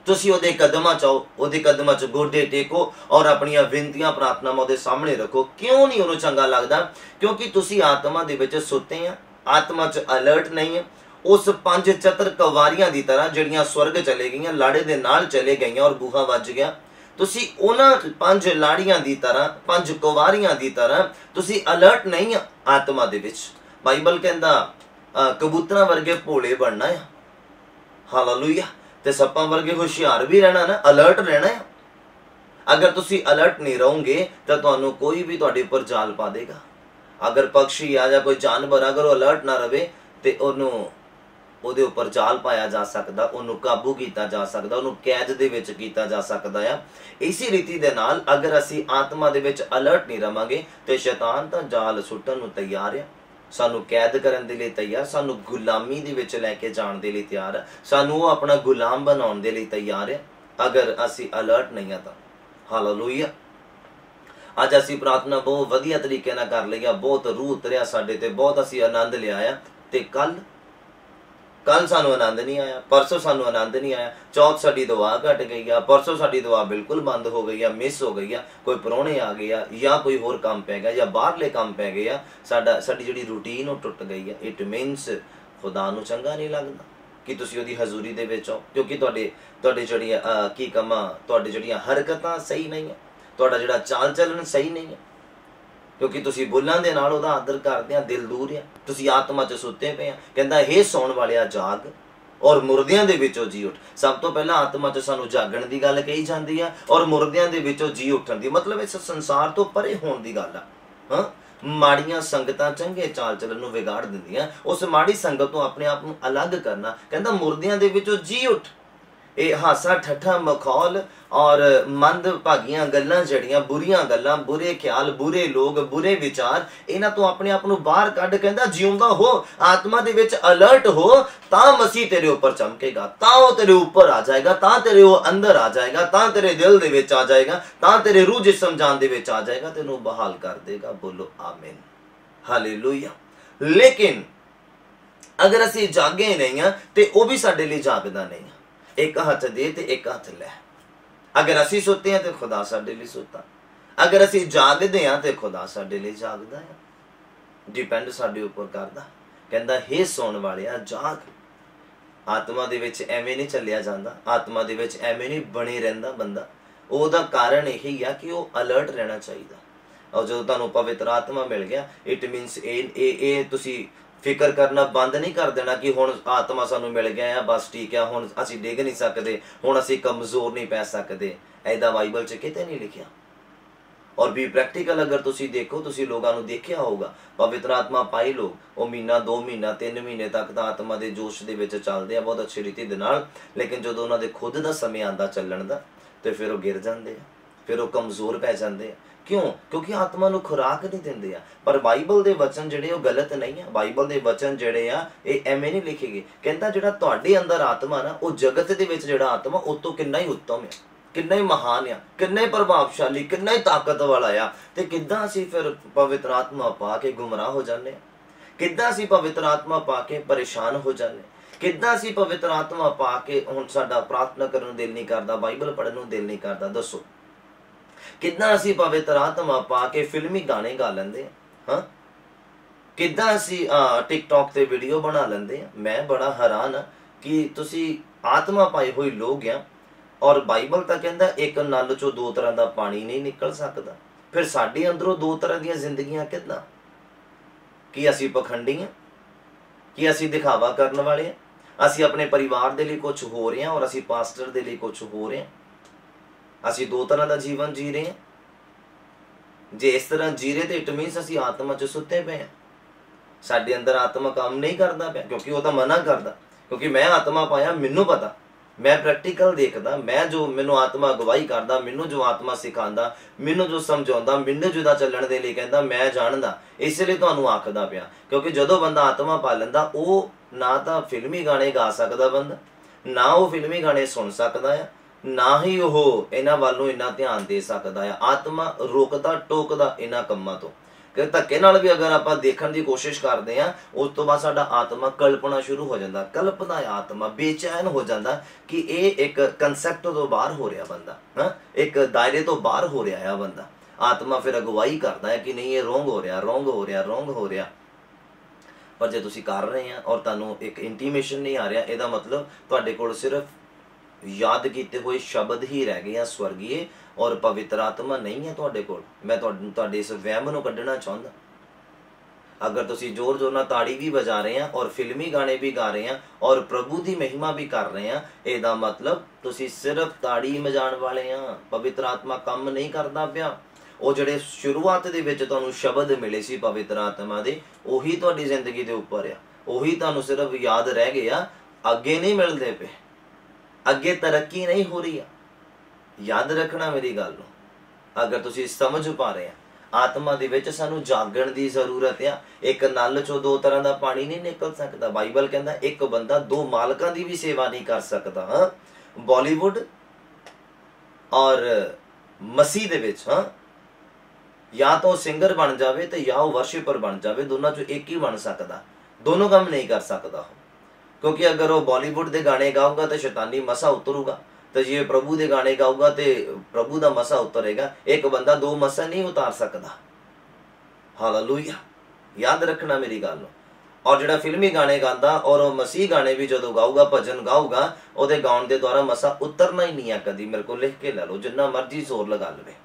ਤੁਸੀਂ ਉਹਦੇ ਕਦਮਾਂ 'ਚ ਆਓ, ਉਹਦੇ ਕਦਮਾਂ 'ਚ ਗੋਡੇ ਟੇਕੋ ਔਰ ਆਪਣੀਆਂ ਬੇਨਤੀਆਂ ਪ੍ਰਾਰਥਨਾਵਾਂ ਉਹਦੇ ਸਾਹਮਣੇ ਰੱਖੋ। ਕਿਉਂ ਨਹੀਂ ਉਹਨੂੰ ਚੰਗਾ ਲੱਗਦਾ? ਕਿਉਂਕਿ ਤੁਸੀਂ ਆਤਮਾ ਦੇ ਵਿੱਚ ਸੁੱਤੇ ਆ, ਆਤਮਾ 'ਚ ਅਲਰਟ ਨਹੀਂ ਹੈ। ਉਸ 5 ਚਤਰ ਕਵਾਰੀਆਂ ਦੀ ਤਰ੍ਹਾਂ ਜਿਹੜੀਆਂ ਸਵਰਗ ਚਲੇ ਗਈਆਂ, ਲਾੜੇ ਦੇ ਨਾਲ ਚਲੇ ਗਈਆਂ ਔਰ ਬੂਹਾ ਵੱਜ ਗਿਆ, ਤੁਸੀਂ ਉਹਨਾਂ 5 ਲਾੜੀਆਂ ਦੀ ਤਰ੍ਹਾਂ, 5 ਕੁਵਾਰੀਆਂ ਦੀ ਤਰ੍ਹਾਂ ਤੁਸੀਂ ਅਲਰਟ ਨਹੀਂ ਆ ਆਤਮਾ ਦੇ ਵਿੱਚ। ਬਾਈਬਲ ਕਹਿੰਦਾ ਕਬੂਤਰਾਂ ਵਰਗੇ ਭੋਲੇ ਬਣਨਾ ਆ। ਹਾਲੇਲੂਇਆ। ਤੇ ਸੱਪਾਂ ਵਰਗੇ ਹੁਸ਼ਿਆਰ ਵੀ ਰਹਿਣਾ ਨਾ, ਅਲਰਟ ਰਹਿਣਾ ਆ। ਅਗਰ ਤੁਸੀਂ ਅਲਰਟ ਨਹੀਂ ਰਹੋਗੇ ਤਾਂ ਤੁਹਾਨੂੰ ਕੋਈ ਵੀ ਤੁਹਾਡੇ ਉੱਪਰ ਜਾਲ ਪਾ ਦੇਗਾ। ਅਗਰ ਪੰਛੀ ਆ ਜਾਂ ਕੋਈ ਜਾਨਵਰ ਅਗਰ ਉਹ ਅਲਰਟ ਨਾ ਰਵੇ ਤੇ ਉਹਦੇ ਉੱਪਰ ਜਾਲ ਪਾਇਆ ਜਾ ਸਕਦਾ, ਉਹਨੂੰ ਕਾਬੂ ਕੀਤਾ ਜਾ ਸਕਦਾ, ਉਹਨੂੰ ਕੈਦ ਦੇ ਵਿੱਚ ਕੀਤਾ ਜਾ ਸਕਦਾ ਆ। ਇਸੇ ਰੀਤੀ ਦੇ ਨਾਲ ਅਗਰ ਅਸੀਂ ਆਤਮਾ ਦੇ ਵਿੱਚ ਅਲਰਟ ਨਹੀਂ ਰਵਾਂਗੇ ਤੇ ਸ਼ੈਤਾਨ ਤਾਂ ਜਾਲ ਸੁੱਟਣ ਨੂੰ ਤਿਆਰ ਆ। सानू कैद करन दे लई तैयार, सानू गुलामी दे विच लैके जाण दे लई तैयार है, सानू वो अपना गुलाम बनाउण दे लई तैयार है अगर असी अलर्ट नहीं है तां। हालेलुया। अज असी प्रार्थना बहुत वधिया तरीके नाल कर लई, बहुत रूह उतरिया साडे ते, बहुत असी आनंद लिया ते कल सानू आनंद नहीं आया, परसों सानू आनंद नहीं आया, चौथ साडी दुआ घट गई है, परसों साडी दुआ बिल्कुल बंद हो गई है, मिस हो गई है, कोई परौणे आ गया या कोई होर काम पै गया या बाहरले काम पै गए, साडी जिहड़ी रूटीन वो टुट गई है। इट मीनस खुदा नू चंगा नहीं लगता कि तुसीं उहदी हजूरी दे विच आओ, क्योंकि तुहाडे जिहड़ियां की कमां, तुहाडे जिहड़ियां हरकतां सही नहीं है, तुहाडा जिहड़ा चाल चलन सही नहीं है, क्योंकि तुसीं बुल्लां दे नाल उहदा आदर करदे आ, दिल दूर आ, तुसीं आत्मा च सुत्ते पे आ। कहंदा हे सौण वालिया जाग और मुर्दियां दे विचों जी उठ। सब तो पहला आत्मा च सानू जागण दी गल कही जांदी है और मुर्दियां दे विचों जी उठण दी, मतलब इस संसार तो परे होण दी गल आ। हां, माड़ियां संगतां चंगे चाल चलन नूं विगाड़ दिंदियां, उस माड़ी संगत तो अपने आप नूं अलग करना। कहंदा मुर्दियां दे विचों जी उठ। ये हासा ठट्ठा मखौल और मंद भागियां गल्लां, जड़ियां बुरियां गल्लां, बुरे ख्याल, बुरे लोग, बुरे विचार, इन्हां तो अपने आप नूं बाहर कढ। कहंदा जिउंदा हो, आत्मा दे विच अलर्ट हो, तां मसीह तेरे ऊपर चमकेगा, तां वो तेरे ऊपर आ जाएगा, तां तेरे वो अंदर आ जाएगा, तां तेरे दिल दे विच आ जाएगा, तां तेरे रूह जिस्म जान दे विच आ जाएगा, तेनू बहाल कर देगा। बोलो आमीन, हालेलुया। लेकिन अगर असीं जागे नहीं हां ते वो भी साडे लई जागदा नहीं। एक हथ दे ते एक हथ लै। अगर असी सुते हैं तो खुदा साडे लई सुता, अगर असी जागदे हैं तो खुदा साडे लई जागदा है। डिपेंड साडे उपर करदा। कहंदा हे सौण वालिया जाग। आत्मा दे विच एवें नहीं चलिया जांदा, आत्मा दे विच एवें नहीं बने रहिंदा बंदा। ओहदा कारण यही है कि वो अलर्ट रहना चाहिए। और जो तुहानूं पवित्र आत्मा मिल गया, इट मीनस ए तुसीं फिकर करना बंद नहीं कर देना कि हुण आत्मा सानू मिल गया है, बस ठीक है, हुण असीं डिग नहीं सकते, हुण असीं कमजोर नहीं पै सकते। ऐदा बाइबल च किते नहीं लिखिया। और भी प्रैक्टिकल अगर तुसीं देखो, तुसीं लोगां नूं देखिया होगा, पवित्र आत्मा पाई लोग वो महीना 2 महीना 3 महीने तक तां आत्मा दे जोश दे विच चलदे आ बहुत अच्छी रीति दे नाल, लेकिन जदों उन्हां दे खुद दा समय आंदा चलण दा ते फिर वो गिर जांदे आ, फिर वो कमजोर पै जांदे आ। क्यों? क्योंकि आत्मा नूं खुराक नहीं दिंदे आ। पर बाइबल दे वचन जिहड़े वो गलत नहीं है। बाइबल दे वचन जिहड़े आ ये एवें नहीं लिखे गए। कहंदा जिहड़ा तुहाडे अंदर आत्मा ना, वो जगत दे विच जिहड़ा आत्मा उस तों कितना ही उत्तम है, कितना ही महान आ, कितना ही प्रभावशाली, कितना ही ताकत वाला आ। ते किद्दां असीं फिर पवित्र आत्मा पा के गुमराह हो जाने, किद्दां असीं पवित्र आत्मा पा के परेशान हो जाने, किद्दां असीं पवित्र आत्मा पा के हुण साडा प्रार्थना करन नूं दिल नहीं करदा, बाइबल पढ़न नूं दिल नहीं करदा। दसो किद्दां असीं पवित्र आत्मा पा के फिल्मी गाने गा लैंदे हां, किद्दां असीं टिकटॉक ते वीडियो बना लैंदे। मैं बड़ा हैरान हां कि तुसीं आत्मा पाई हुई लोग आ और बाइबल तां कहंदा एक नल चों 2 तरह दा पानी नहीं निकल सकदा। फिर साडे अंदरों 2 तरह दीयां जिंदगियां किद्दां? कि असीं पखंडी हां, कि असीं दिखावा करन वाले हां, असीं अपने परिवार दे लई कुछ हो रहे हां और असीं पास्टर दे लई कुछ हो रहे हां। असीं 2 तरह का जीवन जी रहे हैं। जे इस तरह जी रहे तो इट मीनस असीं आत्मा च सुते पे हैं, साडे अंदर आत्मा काम नहीं करता पाया, क्योंकि वो तो मना करदा। क्योंकि मैं आत्मा पाया, मैनू पता, मैं प्रैक्टिकल देखदा, मैं जो मैनू आत्मा अगवाई करदा, मैनू जो आत्मा सिखांदा, मैनू जो समझाउंदा, मैनू जुदा चलण दे लई कहंदा, मैं जानदा। इसलिए तुहानूं आखदा पिया, क्योंकि जदों बंदा आत्मा पा लैंदा वो ना तां फिल्मी गाने गा सकदा बंदा, ना वो फिल्मी गाने सुन सकदा है, ना ही वो इन्हां वालों इन्ना ध्यान दे सकदा है। आत्मा रोकदा टोकदा इन्हां कम्मां तो कि धक्के नाल भी अगर आपां देखण दी कोशिश करदे आ, उस तो बाद साडा आत्मा कल्पना शुरू हो जांदा, कल्पदा आत्मा बेचैन हो जांदा कि ये एक कंसैप्ट तो बाहर हो रहा बंदा, हां एक दायरे तो बाहर हो रहा है बंदा। आत्मा फिर अगवाई करदा है कि नहीं ये रोंग हो रहा, रोंग हो रहा, रोंग हो रहा। पर जे तुसीं कर रहे हैं और तुहानूं एक इंटीमेशन नहीं आ रहा, इहदा मतलब तुहाडे कोल सिर्फ याद किए हुए शब्द ही रह गए हैं स्वर्गीय, और पवित्र आत्मा नहीं है तुहाडे कोल। मैं तुहाडे इस वहम नूं कढना चाहुंदा। अगर तुसीं जोर जोर नाल ताड़ी भी बजा रहे हैं और फिल्मी गाने भी गा रहे हैं और प्रभु की महिमा भी कर रहे हैं, इहदा मतलब तुसीं सिर्फ ताड़ी बजाण वाले हैं, पवित्र आत्मा काम नहीं करदा पिया। ਉਹ ਜਿਹੜੇ शुरुआत ਦੇ ਵਿੱਚ ਤੁਹਾਨੂੰ शब्द मिले सी पवित्र आत्मा ਦੇ, ਉਹੀ ਤੁਹਾਡੀ ਜ਼ਿੰਦਗੀ ਦੇ ਉੱਪਰ ਆ, ਉਹੀ ਤੁਹਾਨੂੰ सिर्फ याद रह गए आ, ਅੱਗੇ नहीं मिलते पे, ਅੱਗੇ तरक्की नहीं हो रही है। याद रखना मेरी गल नूं, अगर तुसीं समझ पा रहे हैं, आत्मा दे विच सानू जागण दी जरूरत आ। एक नल चों दो तरह दा पानी नहीं निकल सकता। बाइबल कहंदा एक बंदा दो मालकां दी भी सेवा नहीं कर सकता। हाँ, बॉलीवुड और मसीह दे विच, हाँ, या तो सिंगर बन जावे ते या वर्शिपर बन जावे, दोनों चों एक ही बन सकता। दोनों काम नहीं कर सकता, क्योंकि अगर वो बॉलीवुड दे गाने गाऊगा तो शैतानी मसा उतरूगा, तो जे प्रभु दे गाने गाऊगा तो प्रभु दा मसा उतरेगा। एक बंदा दो मसा नहीं उतार सकता। हालेलुया, याद रखना मेरी गल। और जिहड़ा फिल्मी गाने गांदा और मसीह गाने भी जदों गाऊगा, भजन गाऊगा, उहदे गाउण दे द्वारा मसा उतरना ही नहीं है कदी। मेरे को लिख के लै लो, जिन्ना मर्जी जोर लगा लवे,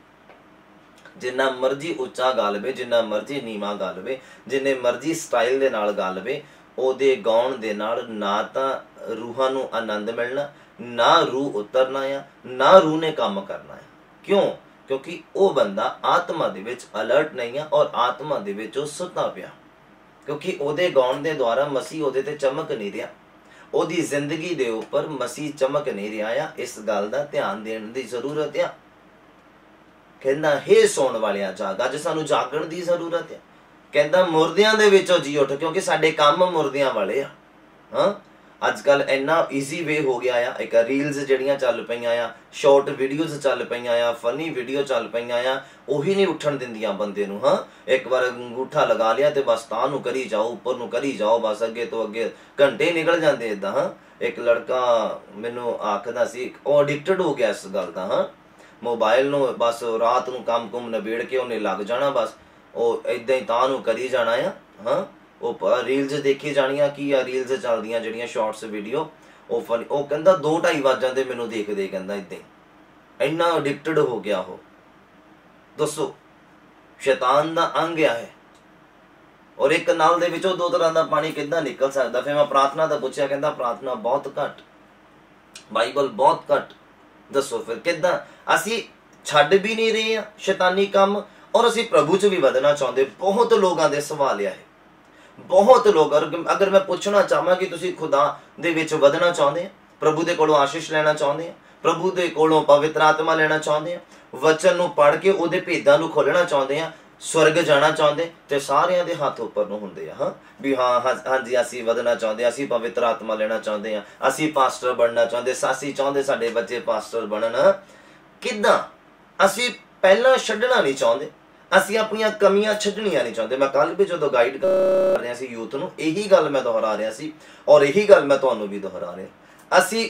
जिन्ना मर्जी उच्चा गा लवे, जिन्ना मर्जी नीवा गा लवे, जिन्ने मर्जी स्टाइल दे नाल गा लवे, ਉਹਦੇ ਗਾਉਣ ਦੇ ਨਾਲ ਨਾ ਤਾਂ ਰੂਹਾਂ ਨੂੰ ਆਨੰਦ ਮਿਲਣਾ, ਨਾ रूह उतरना ਆ, ਨਾ रूह ने काम करना है। क्यों? क्योंकि ਉਹ ਬੰਦਾ ਆਤਮਾ ਦੇ ਵਿੱਚ अलर्ट नहीं है और आत्मा ਦੇ ਵਿੱਚ ਉਹ ਸੁੱਤਾ ਪਿਆ, क्योंकि ਉਹਦੇ ਗਾਉਣ ਦੇ ਦੁਆਰਾ ਮਸੀਹ ਉਹਦੇ ਤੇ ਚਮਕ नहीं ਰਿਹਾ, ਉਹਦੀ ਜ਼ਿੰਦਗੀ ਦੇ ਉੱਪਰ ਮਸੀਹ ਚਮਕ नहीं ਰਿਹਾ ਆ। ਇਸ ਗੱਲ ਦਾ ਧਿਆਨ ਦੇਣ ਦੀ ਜ਼ਰੂਰਤ ਆ। ਕਹਿੰਦਾ हे ਸੌਣ ਵਾਲਿਆ ਜਾਗ, ਅੱਜ ਸਾਨੂੰ ਜਾਗਣ ਦੀ ਜ਼ਰੂਰਤ ਹੈ। कहता मुर्दियां दे विचों जी उठ, क्योंकि साडे काम मुर्दियां वाले आ। हाँ, अजकल इन्ना ईजी वे हो गया आ। एक रील्स जड़ियां चल पईयां आ, शॉर्ट वीडियोज चल पईयां आ, फनी वीडियो चल पईयां आ, उही नहीं उठण दिंदियां बंदे नूं। हाँ, एक बार अंगूठा लगा लिया तो बस तां नूं करी जाओ, उपर नूं करी जाओ, बस अगे तो अगे घंटे निकल जाते इदां। हाँ, एक लड़का मैनूं आखदा सी, वो एडिक्टेड हो गया इस गल दा। हाँ, मोबाइल नूं बस रात नूं काम कुम निबेड़ के उन्हें लग जाना, बस इदा ही तां नूं करी जाना आ। हाँ, वो रील्स देखी जानियां की आ, रील्स चलदियां जड़ियां शॉर्ट्स वीडियो, वो फनी। वो कहंदा 2-2.5 वज जांदे मैनूं देखदे, कहंदा इदां ही इन्ना एडिक्टेड हो गया। हो दसो, शैतान दा अंग आ है। और एक नल दे विचों दो तरह दा पानी किद्दां निकल सकदा? फिर मैं प्रार्थना दा पुछया, कहंदा प्रार्थना बहुत घट, बाइबल बहुत घट। दसो फिर किद्दां? असीं छड्ड भी नहीं रहे हैं शैतानी काम, और असी प्रभु च भी वधना चाहते। बहुत लोगों के सवाल है, बहुत लोग। अगर मैं पूछना चाहवां कि तुसी खुदा दे विच वधना चाहते हैं, प्रभु दे कोलों आशीष लेना चाहते हैं, प्रभु दे कोलों पवित्र आत्मा लेना चाहते हैं, वचन नूं पढ़ के उहदे भेदां नूं खोलना चाहते हैं, स्वर्ग जाना चाहते, तो सारियां दे हाथ उपर नूं हुंदे आ। हाँ भी हाँ जी, असी वधना चाहते, असी पवित्र आत्मा लेना चाहते हैं, असी पास्टर बनना चाहते, असी चाहते साडे बच्चे पास्टर बनन। किद्दां? असी पहला छड्डना नहीं चाहते, असी अपनियां कमियां छड्डणियां नहीं चाहते। मैं कल भी जो गाइड कर रहा सी यूथ नूं, यही गल मैं दोहरा रहा सी, और यही गल मैं तुहानूं भी दोहरा रहा। असी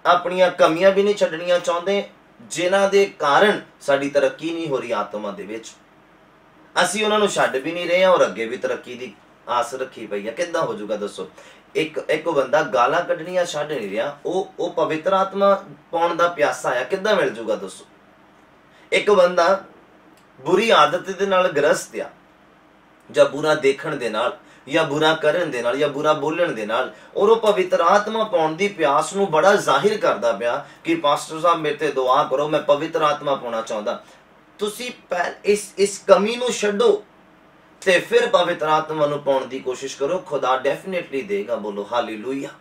अपनियां कमियां भी नहीं छड्डणियां चाहते, जिन्हां दे कारण साडी तरक्की नहीं हो रही आत्मा दे विच। असी उन्हां नूं छड्ड भी नहीं रहे और अगे भी तरक्की दी आस रखी पई है। किद्दां हो जाऊगा दसो? एक बंदा गालां कड्ढणियां छड्ड नहीं रहा, वो पवित्र आत्मा पाउण दा प्यासा आ, किद्दां मिल जाऊगा दसो? एक बंदा बुरी आदत दे नाल ग्रस्त आ, ਜਾਂ बुरा देखण दे नाल, या बुरा करन दे नाल, या बुरा बोलण दे नाल, और वो पवित्र आत्मा पाउण दी प्यास नूं बड़ा जाहिर करदा पिया कि पास्टर साहब मेरे ते दुआ करो, मैं पवित्र आत्मा पाउणा चाहुंदा। तुसीं इस कमी नूं छड्डो ते फिर पवित्र आत्मा नूं पाउण दी कोशिश करो, खुदा डेफिनेटली देगा। बोलो हालेलुया।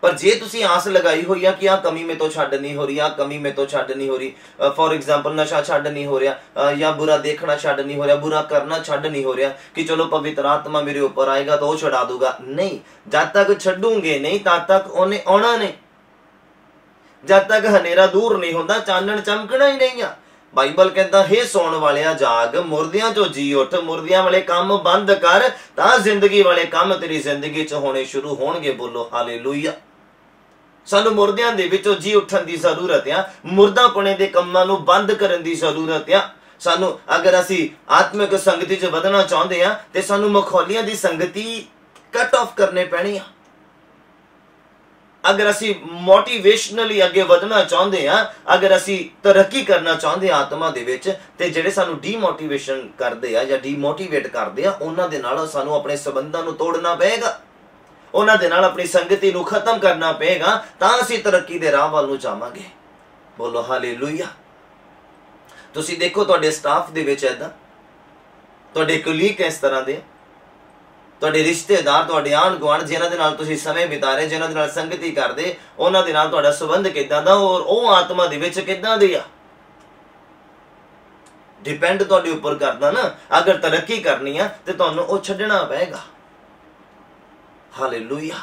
पर जे तुसी आस लगाई हुई है कि आ कमी में तो छड्ड नहीं हो रही, आ कमी में तो छड्ड नहीं हो रही, फॉर एग्जाम्पल नशा छड्ड नहीं हो रहा, या बुरा देखना छड्ड नहीं हो रहा, बुरा करना छड्ड नहीं हो रहा, कि चलो पवित्र आत्मा मेरे ऊपर आएगा तो वो छड़ा दूंगा। नहीं, जब तक छड्डूंगे नहीं तब तक उन्हें आना नहीं। जब तक हनेरा दूर नहीं होता, चानण चमकना ही नहीं है। बाइबल कहता हे सौण वालिया जाग, मुर्दियां चो जी उठ, मुर्दियां वाले काम बंद कर, तां जिंदगी वाले काम तेरी जिंदगी च होने शुरू होणगे। बोलो हालेलुया। सानू मुर्दियां दे विचों जी उठण दी जरूरत आ, मुर्दापणे दे कम्मां नूं बंद करन दी जरूरत आ। सानू अगर असी आत्मिक संगति च वधना चाहुंदे आ ते सानू मखौलियां दी संगति कट ऑफ करने पैणी आ। अगर असी मोटिवेशनली अगे वधना चाहते हैं, अगर असी तरक्की करना चाहते हैं आत्मा दे विच, ते जिहड़े सानू डीमोटिवेशन करदे आ या डीमोटिवेट करदे आ, उन्हां दे नाल सानू अपने संबंधां नूं तोड़ना पएगा, उन्हां दे नाल अपनी संगति नूं खत्म करना पएगा, तां असी तरक्की दे राह वल नूं जावांगे। बोलो हालेलुया। तुसीं देखो तुहाडे स्टाफ दे विच इदां, तुहाडे कुलीग इस तरह दे, तुहाडे रिश्तेदार, तुहाडे आंढ गुआंढ जिन्हां दे नाल तुसीं समय बिता रहे, जिन्हां दे नाल संगति करदे, उन्हां दे नाल तुहाडा संबंध किदां दा और ओह आत्मा दे विच किदां दी आ। डिपेंड तुहाडे उपर करदा ना। अगर तरक्की करनी है तो तुहानूं वो छड्डना पेगा। हालेलुया।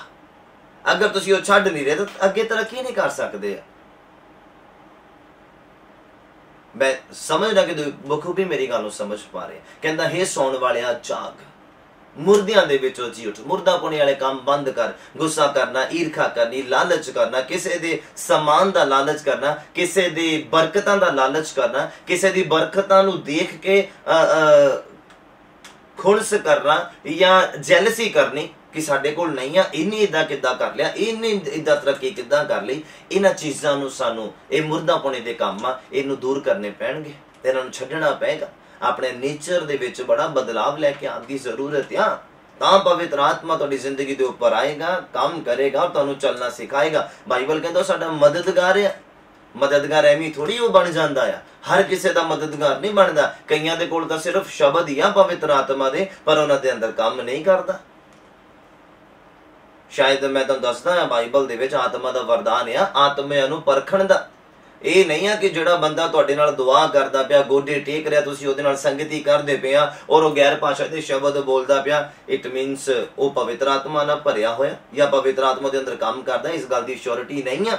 अगर तुसीं वो छड्ड नहीं रहे तो अगे तरक्की नहीं कर सकते। मैं समझ रहा कि बखूबी मेरी गल समझ पा रहे। कहता हे सौण वालिया जाग, मुर्दियां दे विचों जी उठ, मुर्दापणे वाले काम बंद कर। गुस्सा करना, ईर्खा करनी, लालच करना, किसी दे समान दा लालच करना, किसी दे बरकतां दा लालच करना, किसी दी बरकतां नूं देख के खुणस करना या जैलसी करनी कि साडे कोल नहीं आ, इन्हें इदा किद्दां कर लिया, इन्हें इदा तरक्की किद्दां कर ली। इन्हां चीज़ां नूं सानूं ये मुर्दापणे दे काम आ, इहनूं दूर करने पैणगे, इन्हां नूं छड्डना पेगा। अपने नेचर दे विच बड़ा बदलाव लैके आउण दी जरूरत आ। तां पवित्र आत्मा तुहाडी जिंदगी दे उपर आएगा, काम करेगा और तुहानूं चलना सिखाएगा। बाइबल कहंदा साडा मददगार है। मददगार एवं थोड़ी वो बन जाता है, हर किसी का मददगार नहीं बनता। कईयां दे कोल तां सिर्फ शब्द ही आ पवित्र आत्मा दे, पर उन्हां दे अंदर काम नहीं करता। शायद मैं तुहानूं दसदा हां बाइबल दे विच आत्मा दा वरदान है आत्मा नूं परखण दा। ਇਹ नहीं है कि ਜਿਹੜਾ ਬੰਦਾ ਤੁਹਾਡੇ ਨਾਲ ਦੁਆ ਕਰਦਾ ਪਿਆ, ਗੋਡੇ ਟੇਕ ਰਿਹਾ, ਤੁਸੀਂ ਉਹਦੇ ਨਾਲ ਸੰਗਤੀ ਕਰਦੇ ਪਿਆ ਔਰ ਉਹ ਗੈਰ ਭਾਸ਼ਾ ਦੇ ਸ਼ਬਦ ਬੋਲਦਾ ਪਿਆ, ਇਟ ਮੀਨਸ ਉਹ ਪਵਿੱਤਰ ਆਤਮਾ ਨਾਲ ਭਰਿਆ ਹੋਇਆ ਜਾਂ ਪਵਿੱਤਰ ਆਤਮਾ ਦੇ ਅੰਦਰ ਕੰਮ ਕਰਦਾ। ਇਸ ਗੱਲ ਦੀ ਸ਼ੋਰਿਟੀ ਨਹੀਂ ਆ।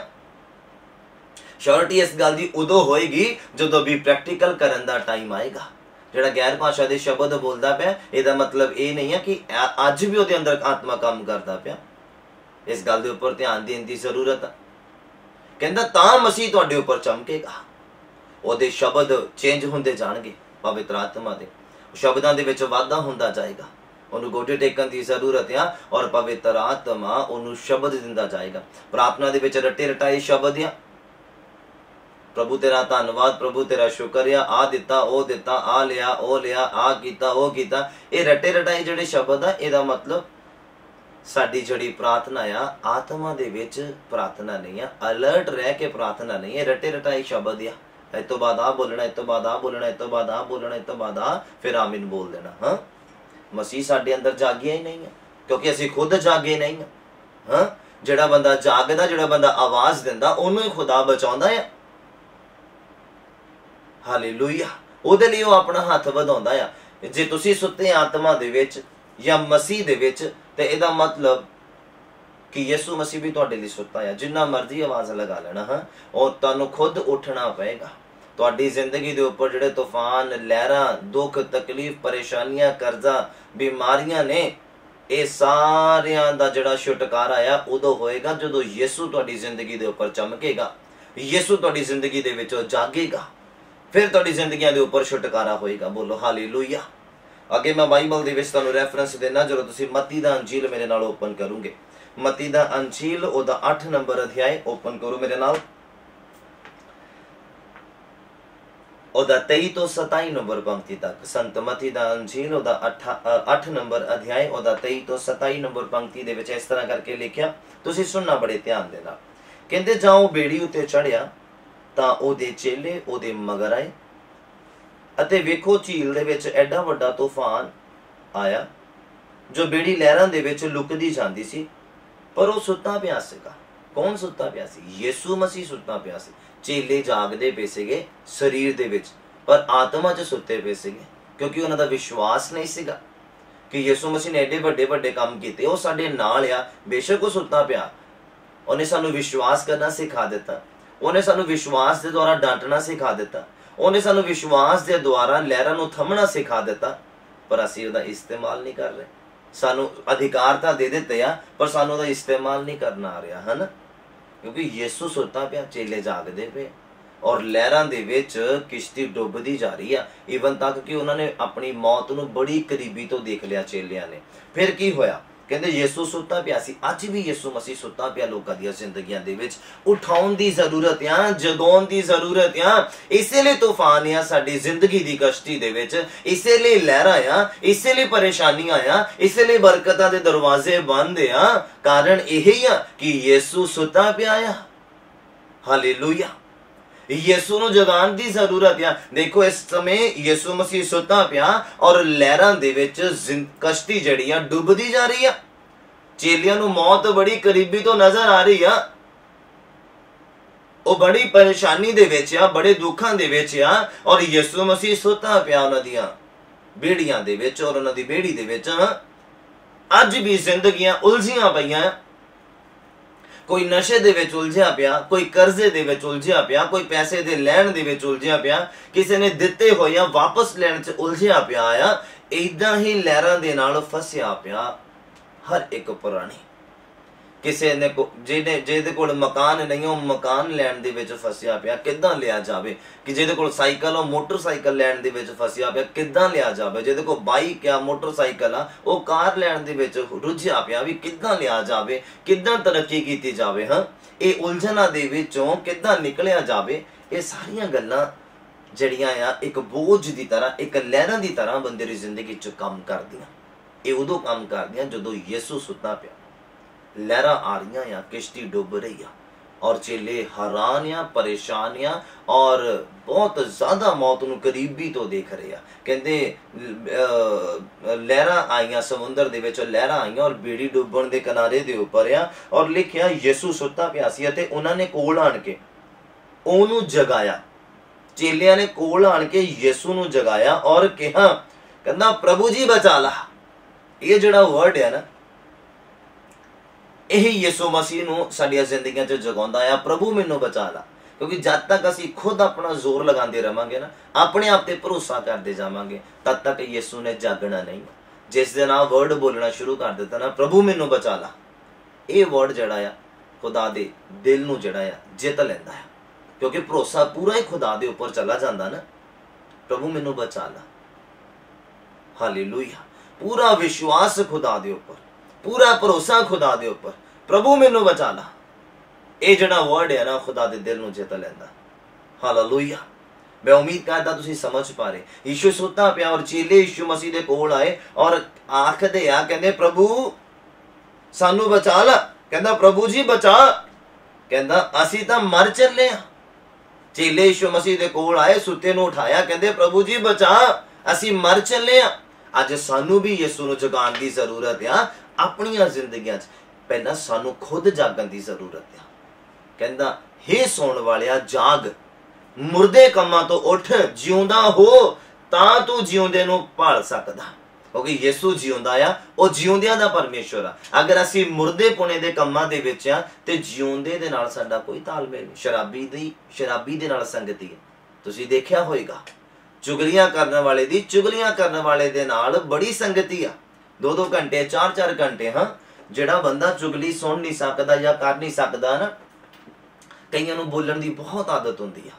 ਸ਼ੋਰਿਟੀ ਇਸ ਗੱਲ ਦੀ ਉਦੋਂ ਹੋਏਗੀ ਜਦੋਂ ਵੀ ਪ੍ਰੈਕਟੀਕਲ ਕਰਨ ਦਾ ਟਾਈਮ ਆਏਗਾ। ਜਿਹੜਾ ਗੈਰ ਭਾਸ਼ਾ ਦੇ ਸ਼ਬਦ ਬੋਲਦਾ ਪਿਆ, ਇਹਦਾ ਮਤਲਬ ਇਹ ਨਹੀਂ ਹੈ ਕਿ ਅੱਜ ਵੀ ਉਹਦੇ ਅੰਦਰ ਆਤਮਾ ਕੰਮ ਕਰਦਾ ਪਿਆ। ਇਸ ਗੱਲ ਦੇ ਉੱਪਰ ਧਿਆਨ ਦੇਣ ਦੀ ਜ਼ਰੂਰਤ ਹੈ। कहता तां मसीह तुहाडे उपर चमकेगा, ਉਹਦੇ शब्द चेंज होंदे जाणगे, पवित्र आत्मा दे शब्दां दे विच वाधा हुंदा जाएगा। ਉਹਨੂੰ ਗੋਡੇ ਟੇਕਣ ਦੀ ਜ਼ਰੂਰਤ ਆ ਔਰ ਪਵਿੱਤਰ ਆਤਮਾ ਉਹਨੂੰ ਸ਼ਬਦ ਦਿੰਦਾ ਜਾਏਗਾ। ਪ੍ਰਾਰਥਨਾ ਦੇ ਵਿੱਚ ਰੱਟੇ ਰਟਾਏ ਸ਼ਬਦ ਆ, प्रभु तेरा धन्नवाद, प्रभु तेरा शुक्र आ, आ दिता ओ दिता, आ लिया ओ लिया, आ कीता ओ कीता। ये रटे रटाए जिहड़े शब्द आ, ਇਹਦਾ मतलब साडी जिहड़ी प्रार्थना आ आत्मा दे विच प्रार्थना नहीं आ, अलर्ट रह के प्रार्थना नहीं है, रटे रटाई शब्द आ। इस तो बाद आ बोलना, इस तो बाद आ बोलना, इस तो बाद आ बोलना, इस तो बाद आ फिर आमीन बोल देना। हाँ, मसीह साडे अंदर जागिया ही नहीं है क्योंकि असीं खुद जागे नहीं है। हाँ, जिहड़ा बंदा जागदा, जिहड़ा बंदा आवाज़ दिंदा, उहनूं ही खुदा बचाउंदा है। हालेलुया। ਉਹਦੇ ਲਈ ਉਹ ਆਪਣਾ ਹੱਥ ਵਧਾਉਂਦਾ ਆ। ਜੇ ਤੁਸੀਂ ਸੁੱਤੇ ਆਤਮਾ ਦੇ ਵਿੱਚ ਜਾਂ ਮਸੀਹ ਦੇ ਵਿੱਚ ਤੇ ਇਹਦਾ ਮਤਲਬ ਕਿ ਯਿਸੂ ਮਸੀਹ ਵੀ ਤੁਹਾਡੇ ਲਈ ਸੁੱਤਾ ਆ। ਜਿੰਨਾ ਮਰਜ਼ੀ ਆਵਾਜ਼ ਲਗਾ ਲੈਣਾ, ਹਾਂ, ਉਹ ਤੁਹਾਨੂੰ ਖੁਦ ਉੱਠਣਾ ਪਏਗਾ। ਤੁਹਾਡੀ ਜ਼ਿੰਦਗੀ ਦੇ ਉੱਪਰ ਜਿਹੜੇ ਤੂਫਾਨ, ਲਹਿਰਾਂ, ਦੁੱਖ, ਤਕਲੀਫ, ਪਰੇਸ਼ਾਨੀਆਂ, ਕਰਜ਼ਾ, ਬਿਮਾਰੀਆਂ ਨੇ, ਇਹ ਸਾਰਿਆਂ ਦਾ ਜਿਹੜਾ ਛੁਟਕਾਰਾ ਆ ਉਦੋਂ ਹੋਏਗਾ ਜਦੋਂ ਯਿਸੂ ਤੁਹਾਡੀ ਜ਼ਿੰਦਗੀ ਦੇ ਉੱਪਰ ਚਮਕੇਗਾ, ਯਿਸੂ ਤੁਹਾਡੀ ਜ਼ਿੰਦਗੀ ਦੇ ਵਿੱਚੋਂ ਜਾਗੇਗਾ, फिर तुहाडी जिंदगियां दे उपर छुटकारा होएगा। बोलो हालेलुया। अगे मैं बाइबल दे विच तुहानूं रेफरेंस देना, जदों तुसीं मत्ती दा अंजील मेरे नाल ओपन करोगे, मत्ती दा अंजील ओदा 8 नंबर अध्याय ओपन करो मेरे नाल, ओदा 23 तो 27 नंबर पंक्ति तक। संत मत्ती दा अंजील ओदा 8 नंबर अध्याय ओदा 23 तो 27 नंबर पंक्ति दे विच इस तरह करके लिखिया, तुसीं सुनना बड़े ध्यान दे नाल। कहंदे जाओ बेड़ी उत्ते चढ़िया ਤਾਂ ਉਹਦੇ ਚੇਲੇ ਉਹਦੇ ਮਗਰ ਆਏ ਅਤੇ ਵੇਖੋ ਝੀਲ ਦੇ ਵਿੱਚ ਐਡਾ ਵੱਡਾ ਤੂਫਾਨ ਆਇਆ ਜੋ ਬੇੜੀ ਲਹਿਰਾਂ ਦੇ ਵਿੱਚ ਲੁਕਦੀ ਜਾਂਦੀ ਸੀ, ਪਰ ਉਹ ਸੁੱਤਾ ਪਿਆ ਸੀਗਾ। ਕੌਣ ਸੁੱਤਾ ਪਿਆ ਸੀ? ਯਿਸੂ ਮਸੀਹ ਸੁੱਤਾ ਪਿਆ ਸੀ। ਚੇਲੇ ਜਾਗਦੇ ਪਏ ਸੀਗੇ ਸਰੀਰ ਦੇ ਵਿੱਚ, ਪਰ ਆਤਮਾ 'ਚ ਸੁੱਤੇ ਪਏ ਸੀਗੇ ਕਿਉਂਕਿ ਉਹਨਾਂ ਦਾ ਵਿਸ਼ਵਾਸ ਨਹੀਂ ਸੀਗਾ ਕਿ ਯਿਸੂ ਮਸੀਹ ਨੇ ਐਡੇ ਵੱਡੇ ਵੱਡੇ ਕੰਮ ਕੀਤੇ। ਉਹ ਸਾਡੇ ਨਾਲ ਆ, ਬੇਸ਼ੱਕ ਉਹ ਸੁੱਤਾ ਪਿਆ, ਉਹਨੇ ਸਾਨੂੰ ਵਿਸ਼ਵਾਸ ਕਰਨਾ ਸਿਖਾ ਦਿੱਤਾ, ਉਹਨੇ ਸਾਨੂੰ ਵਿਸ਼ਵਾਸ ਦੇ ਦੁਆਰਾ ਡਾਂਟਣਾ ਸਿਖਾ ਦਿੱਤਾ, ਉਹਨੇ ਸਾਨੂੰ ਵਿਸ਼ਵਾਸ ਦੇ ਦੁਆਰਾ ਲਹਿਰਾਂ ਨੂੰ ਥੰਮਣਾ ਸਿਖਾ ਦਿੱਤਾ, ਪਰ ਅਸੀਂ ਉਹਦਾ ਇਸਤੇਮਾਲ ਨਹੀਂ ਕਰ ਰਹੇ। ਸਾਨੂੰ ਅਧਿਕਾਰ ਤਾਂ ਦੇ ਦਿੱਤੇ ਆ, ਪਰ ਸਾਨੂੰ ਉਹਦਾ ਇਸਤੇਮਾਲ ਨਹੀਂ ਕਰਨਾ ਆ ਰਿਹਾ, ਹੈ ਨਾ, ਕਿਉਂਕਿ ਯਿਸੂ ਸੁੱਤਾ ਪਿਆ, ਚੇਲੇ ਜਾਗਦੇ ਪਏ ਔਰ ਲਹਿਰਾਂ ਦੇ ਵਿੱਚ ਕਿਸ਼ਤੀ ਡੁੱਬਦੀ ਜਾ ਰਹੀ ਆ, ਈਵਨ ਤੱਕ ਕਿ ਉਹਨਾਂ ਨੇ ਆਪਣੀ ਮੌਤ ਨੂੰ ਬੜੀ ਕਰੀਬੀ ਤੋਂ ਦੇਖ ਲਿਆ ਚੇਲਿਆਂ ਨੇ। ਫਿਰ ਕੀ ਹੋਇਆ? ਕਹਿੰਦੇ ਯਿਸੂ ਸੁੱਤਾ ਪਿਆ ਸੀ। ਅੱਜ ਵੀ ਯਿਸੂ ਮਸੀਹ ਸੁੱਤਾ ਪਿਆ ਲੋਕਾਂ ਦੀਆਂ ਜ਼ਿੰਦਗੀਆਂ ਦੇ ਵਿੱਚ। ਉਠਾਉਣ ਦੀ ਜ਼ਰੂਰਤ ਆ, ਜਗਾਉਣ ਦੀ ਜ਼ਰੂਰਤ ਆ। ਇਸੇ ਲਈ ਤੂਫਾਨ ਆ ਸਾਡੀ ਜ਼ਿੰਦਗੀ ਦੀ ਕਸ਼ਤੀ ਦੇ ਵਿੱਚ, ਇਸੇ ਲਈ ਲਹਿਰਾਂ ਆ, ਇਸੇ ਲਈ ਪਰੇਸ਼ਾਨੀਆਂ ਆ, ਇਸੇ ਲਈ ਬਰਕਤਾਂ ਦੇ ਦਰਵਾਜ਼ੇ ਬੰਦ ਆ। ਕਾਰਨ ਇਹ ਆ ਕਿ ਯਿਸੂ ਸੁੱਤਾ ਪਿਆ ਆ। ਹਾਲੇਲੂਇਆ। ਯਿਸੂ ਨੂੰ ਜਗਾਉਣ ਦੀ ਜ਼ਰੂਰਤ ਆ। ਦੇਖੋ ਇਸ ਸਮੇਂ ਯਿਸੂ ਮਸੀਹ ਸੁੱਤਾ ਪਿਆ ਔਰ ਲਹਿਰਾਂ ਦੇ ਵਿੱਚ ਕਸ਼ਤੀ ਜਿਹੜੀ ਆ ਡੁੱਬਦੀ ਜਾ ਰਹੀ ਆ। ਚੇਲਿਆਂ ਨੂੰ ਮੌਤ ਬੜੀ ਕਰੀਬੀ ਤੋਂ ਨਜ਼ਰ ਆ ਰਹੀ ਆ। ਉਹ ਬੜੀ ਪਰੇਸ਼ਾਨੀ ਦੇ ਵਿੱਚ ਆ, ਬੜੇ ਦੁੱਖਾਂ ਦੇ ਵਿੱਚ ਆ, ਔਰ ਯਿਸੂ ਮਸੀਹ ਸੁੱਤਾ ਪਿਆ ਉਹਨਾਂ ਦੀਆਂ ਬੇੜੀਆਂ ਦੇ ਵਿੱਚ, ਔਰ ਉਹਨਾਂ ਦੀ ਬੇੜੀ ਦੇ ਵਿੱਚ ਅੱਜ ਵੀ ਜ਼ਿੰਦਗੀਆਂ ਉਲਝੀਆਂ ਪਈਆਂ। ਕੋਈ ਨਸ਼ੇ ਦੇ ਵਿੱਚ ਉਲਝਿਆ ਪਿਆ, ਕੋਈ ਕਰਜ਼ੇ ਦੇ ਵਿੱਚ ਉਲਝਿਆ ਪਿਆ, ਕੋਈ ਪੈਸੇ ਦੇ ਲੈਣ ਦੇ ਵਿੱਚ ਉਲਝਿਆ ਪਿਆ, ਕਿਸੇ ਨੇ ਦਿੱਤੇ ਹੋਇਆ ਵਾਪਸ ਲੈਣ 'ਚ ਉਲਝਿਆ ਪਿਆ ਆ। ਏਦਾਂ ਹੀ ਲਹਿਰਾਂ ਦੇ ਨਾਲ ਫਸਿਆ ਪਿਆ ਹਰ ਇੱਕ ਪ੍ਰਾਣੀ। ਕਿਸੇ ਨੇ ਜਿਹਦੇ ਕੋਲ ਮਕਾਨ ਨਹੀਂ, ਉਹ ਮਕਾਨ ਲੈਣ ਦੇ ਵਿੱਚ ਫਸਿਆ ਪਿਆ, ਕਿੱਦਾਂ ਲਿਆ ਜਾਵੇ। ਕਿ ਜਿਹਦੇ ਕੋਲ ਸਾਈਕਲ, ਉਹ ਮੋਟਰਸਾਈਕਲ ਲੈਣ ਦੇ ਵਿੱਚ ਫਸਿਆ ਪਿਆ, ਕਿੱਦਾਂ ਲਿਆ ਜਾਵੇ। ਜਿਹਦੇ ਕੋਲ ਬਾਈਕ ਆ, ਮੋਟਰਸਾਈਕਲ ਆ, ਉਹ ਕਾਰ ਲੈਣ ਦੇ ਵਿੱਚ ਰੁੱਝਿਆ ਪਿਆ ਵੀ ਕਿੱਦਾਂ ਲਿਆ ਜਾਵੇ, ਕਿੱਦਾਂ ਤਰੱਕੀ ਕੀਤੀ ਜਾਵੇ। ਇਹ ਉਲਝਣਾਂ ਦੇ ਵਿੱਚੋਂ ਕਿੱਦਾਂ ਨਿਕਲਿਆ ਜਾਵੇ। ਇਹ ਸਾਰੀਆਂ ਗੱਲਾਂ ਜਿਹੜੀਆਂ ਆ ਇੱਕ ਬੋਝ ਦੀ ਤਰ੍ਹਾਂ, ਇੱਕ ਲਹਿਰਾਂ ਦੀ ਤਰ੍ਹਾਂ ਬੰਦੇ ਦੀ ਜ਼ਿੰਦਗੀ 'ਚ ਕੰਮ ਕਰਦੀਆਂ। ਇਹ ਉਦੋਂ ਕੰਮ ਕਰਦੀਆਂ ਜਦੋਂ ਯਿਸੂ ਸੁੱਤਾ ਪਿਆ। ਲਹਿਰਾਂ ਆ ਰਹੀਆਂ ਆ, ਕਿਸ਼ਤੀ ਡੁੱਬ ਰਹੀ ਆ, ਔਰ ਚੇਲੇ ਹੈਰਾਨ ਆ, ਪਰੇਸ਼ਾਨ ਆ, ਔਰ ਬਹੁਤ ਜ਼ਿਆਦਾ ਮੌਤ ਨੂੰ ਕਰੀਬੀ ਤੋਂ ਦੇਖ ਰਹੇ ਆ। ਕਹਿੰਦੇ ਲਹਿਰਾਂ ਆਈਆਂ ਸਮੁੰਦਰ ਦੇ ਵਿੱਚ, ਲਹਿਰਾਂ ਆਈਆਂ ਔਰ ਬੇੜੀ ਡੁੱਬਣ ਦੇ ਕਿਨਾਰੇ ਦੇ ਉੱਪਰ ਆ, ਔਰ ਲਿਖਿਆ ਯਿਸੂ ਸੁੱਤਾ ਪਿਆ ਸੀ ਅਤੇ ਉਹਨਾਂ ਨੇ ਕੋਲ ਆਣ ਕੇ ਉਹਨੂੰ ਜਗਾਇਆ। ਚੇਲਿਆਂ ਨੇ ਕੋਲ ਆਣ ਕੇ ਯਿਸੂ ਨੂੰ ਜਗਾਇਆ ਔਰ ਕਿਹਾ, ਕਹਿੰਦਾ ਪ੍ਰਭੂ ਜੀ ਬਚਾ ਲਾ। ਇਹ ਜਿਹੜਾ ਵਰਡ ਹੈ ਨਾ, ਇਹ ਯਿਸੂ ਮਸੀਹ ਨੂੰ ਸਾਡੀਆਂ ਜ਼ਿੰਦਗੀਆਂ 'ਚ ਜਗਾਉਂਦਾ ਆ, ਪ੍ਰਭੂ ਮੈਨੂੰ ਬਚਾ ਲਾ। ਕਿਉਂਕਿ ਜਦ ਤੱਕ ਅਸੀਂ ਖੁਦ ਆਪਣਾ ਜ਼ੋਰ ਲਗਾਉਂਦੇ ਰਵਾਂਗੇ ਨਾ, ਆਪਣੇ ਆਪ ਤੇ ਭਰੋਸਾ ਕਰਦੇ ਜਾਵਾਂਗੇ, ਤਦ ਤੱਕ ਯਿਸੂ ਨੇ ਜਾਗਣਾ ਨਹੀਂ। ਜਿਸ ਦਿਨ ਆ ਵਰਡ ਬੋਲਣਾ ਸ਼ੁਰੂ ਕਰ ਦਿੱਤਾ ਨਾ, ਪ੍ਰਭੂ ਮੈਨੂੰ ਬਚਾ ਲਾ, ਇਹ ਵਰਡ ਜਿਹੜਾ ਆ ਖੁਦਾ ਦੇ ਦਿਲ ਨੂੰ ਜਿਹੜਾ ਆ ਜਿੱਤ ਲੈਂਦਾ ਹੈ। ਕਿਉਂਕਿ ਭਰੋਸਾ ਪੂਰਾ ਹੀ ਖੁਦਾ ਦੇ ਉੱਪਰ ਚਲਾ ਜਾਂਦਾ ਨਾ। ਪ੍ਰਭੂ ਮੈਨੂੰ ਬਚਾ ਲਾ, ਹਾਲੇਲੂਇਆ। ਪੂਰਾ ਵਿਸ਼ਵਾਸ ਖੁਦਾ ਦੇ ਉੱਪਰ, ਪੂਰਾ ਭਰੋਸਾ ਖੁਦਾ ਦੇ ਉੱਪਰ, ਪ੍ਰਭੂ ਮੈਨੂੰ ਬਚਾ ਲਾ। ਇਹ ਜਿਹੜਾ ਵਰਡ ਹੈ ਨਾ, ਖੁਦਾ ਦੇ ਦਿਲ ਨੂੰ ਜਿੱਤ ਲੈਂਦਾ। ਹਾਲੇਲੂਇਆ। ਮੈਂ ਉਮੀਦ ਕਰਦਾ ਤੁਸੀਂ ਸਮਝ ਪਾ ਰਹੇ। ਯਿਸੂ ਸੁੱਤਾ ਪਿਆ ਔਰ ਚੇਲੇ ਯਿਸੂ ਮਸੀਹ ਦੇ ਕੋਲ ਆਏ ਔਰ ਆਖਦੇ ਆ, ਕਹਿੰਦੇ ਪ੍ਰਭੂ ਸਾਨੂੰ ਬਚਾ ਲਾ। ਕਹਿੰਦਾ ਪ੍ਰਭੂ ਜੀ ਬਚਾ। ਕਹਿੰਦਾ ਅਸੀਂ ਤਾਂ ਮਰ ਚੱਲੇ ਆ। ਚੇਲੇ ਯਿਸੂ ਮਸੀਹ ਦੇ ਕੋਲ ਆਏ, ਸੁੱਤੇ ਨੂੰ ਉਠਾਇਆ, ਕਹਿੰਦੇ ਪ੍ਰਭੂ ਜੀ ਬਚਾ, ਅਸੀਂ ਮਰ ਚੱਲੇ ਆ। ਅੱਜ ਸਾਨੂੰ ਵੀ ਯਿਸੂ ਨੂੰ ਜਗਾਉਣ ਦੀ ਜ਼ਰੂਰਤ ਆ। ਆਪਣੀਆਂ ਜ਼ਿੰਦਗੀਆਂ 'ਚ ਪਹਿਲਾਂ ਸਾਨੂੰ ਖੁਦ ਜਾਗਣ ਦੀ ਜ਼ਰੂਰਤ ਆ। ਕਹਿੰਦਾ ਹੇ ਸੌਣ ਵਾਲਿਆ ਜਾਗ, ਮੁਰਦੇ ਕੰਮਾਂ ਤੋਂ ਉੱਠ, ਜਿਉਂਦਾ ਹੋ ਤਾਂ ਤੂੰ ਜਿਉਂਦੇ ਨੂੰ ਭਾਲ ਸਕਦਾ। ਕਿਉਂਕਿ ਯਿਸੂ ਜਿਉਂਦਾ ਆ, ਉਹ ਜਿਉਂਦਿਆਂ ਦਾ ਪਰਮੇਸ਼ਵਰ ਆ। ਅਗਰ ਅਸੀਂ ਮੁਰਦੇ ਪੁਣੇ ਦੇ ਕੰਮਾਂ ਦੇ ਵਿੱਚ ਆ ਤੇ ਜਿਉਂਦੇ ਦੇ ਨਾਲ ਸਾਡਾ ਕੋਈ ਤਾਲਮੇਲ ਨਹੀਂ। ਸ਼ਰਾਬੀ ਦੇ ਨਾਲ ਸੰਗਤੀ ਹੈ। ਤੁਸੀਂ ਦੇਖਿਆ ਹੋਏਗਾ, ਚੁਗਲੀਆਂ ਕਰਨ ਵਾਲੇ ਦੀ ਚੁਗਲੀਆਂ ਕਰਨ ਵਾਲੇ ਦੇ ਨਾਲ ਬੜੀ ਸੰਗਤੀ ਆ। 2-2 ਘੰਟੇ 4-4 ਘੰਟੇ ਜਿਹੜਾ ਬੰਦਾ ਚੁਗਲੀ ਸੁਣ ਨਹੀਂ ਸਕਦਾ ਜਾਂ ਕਰ ਨਹੀਂ ਸਕਦਾ ਨਾ, ਕਈਆਂ ਨੂੰ ਬੋਲਣ ਦੀ ਬਹੁਤ ਆਦਤ ਹੁੰਦੀ ਆ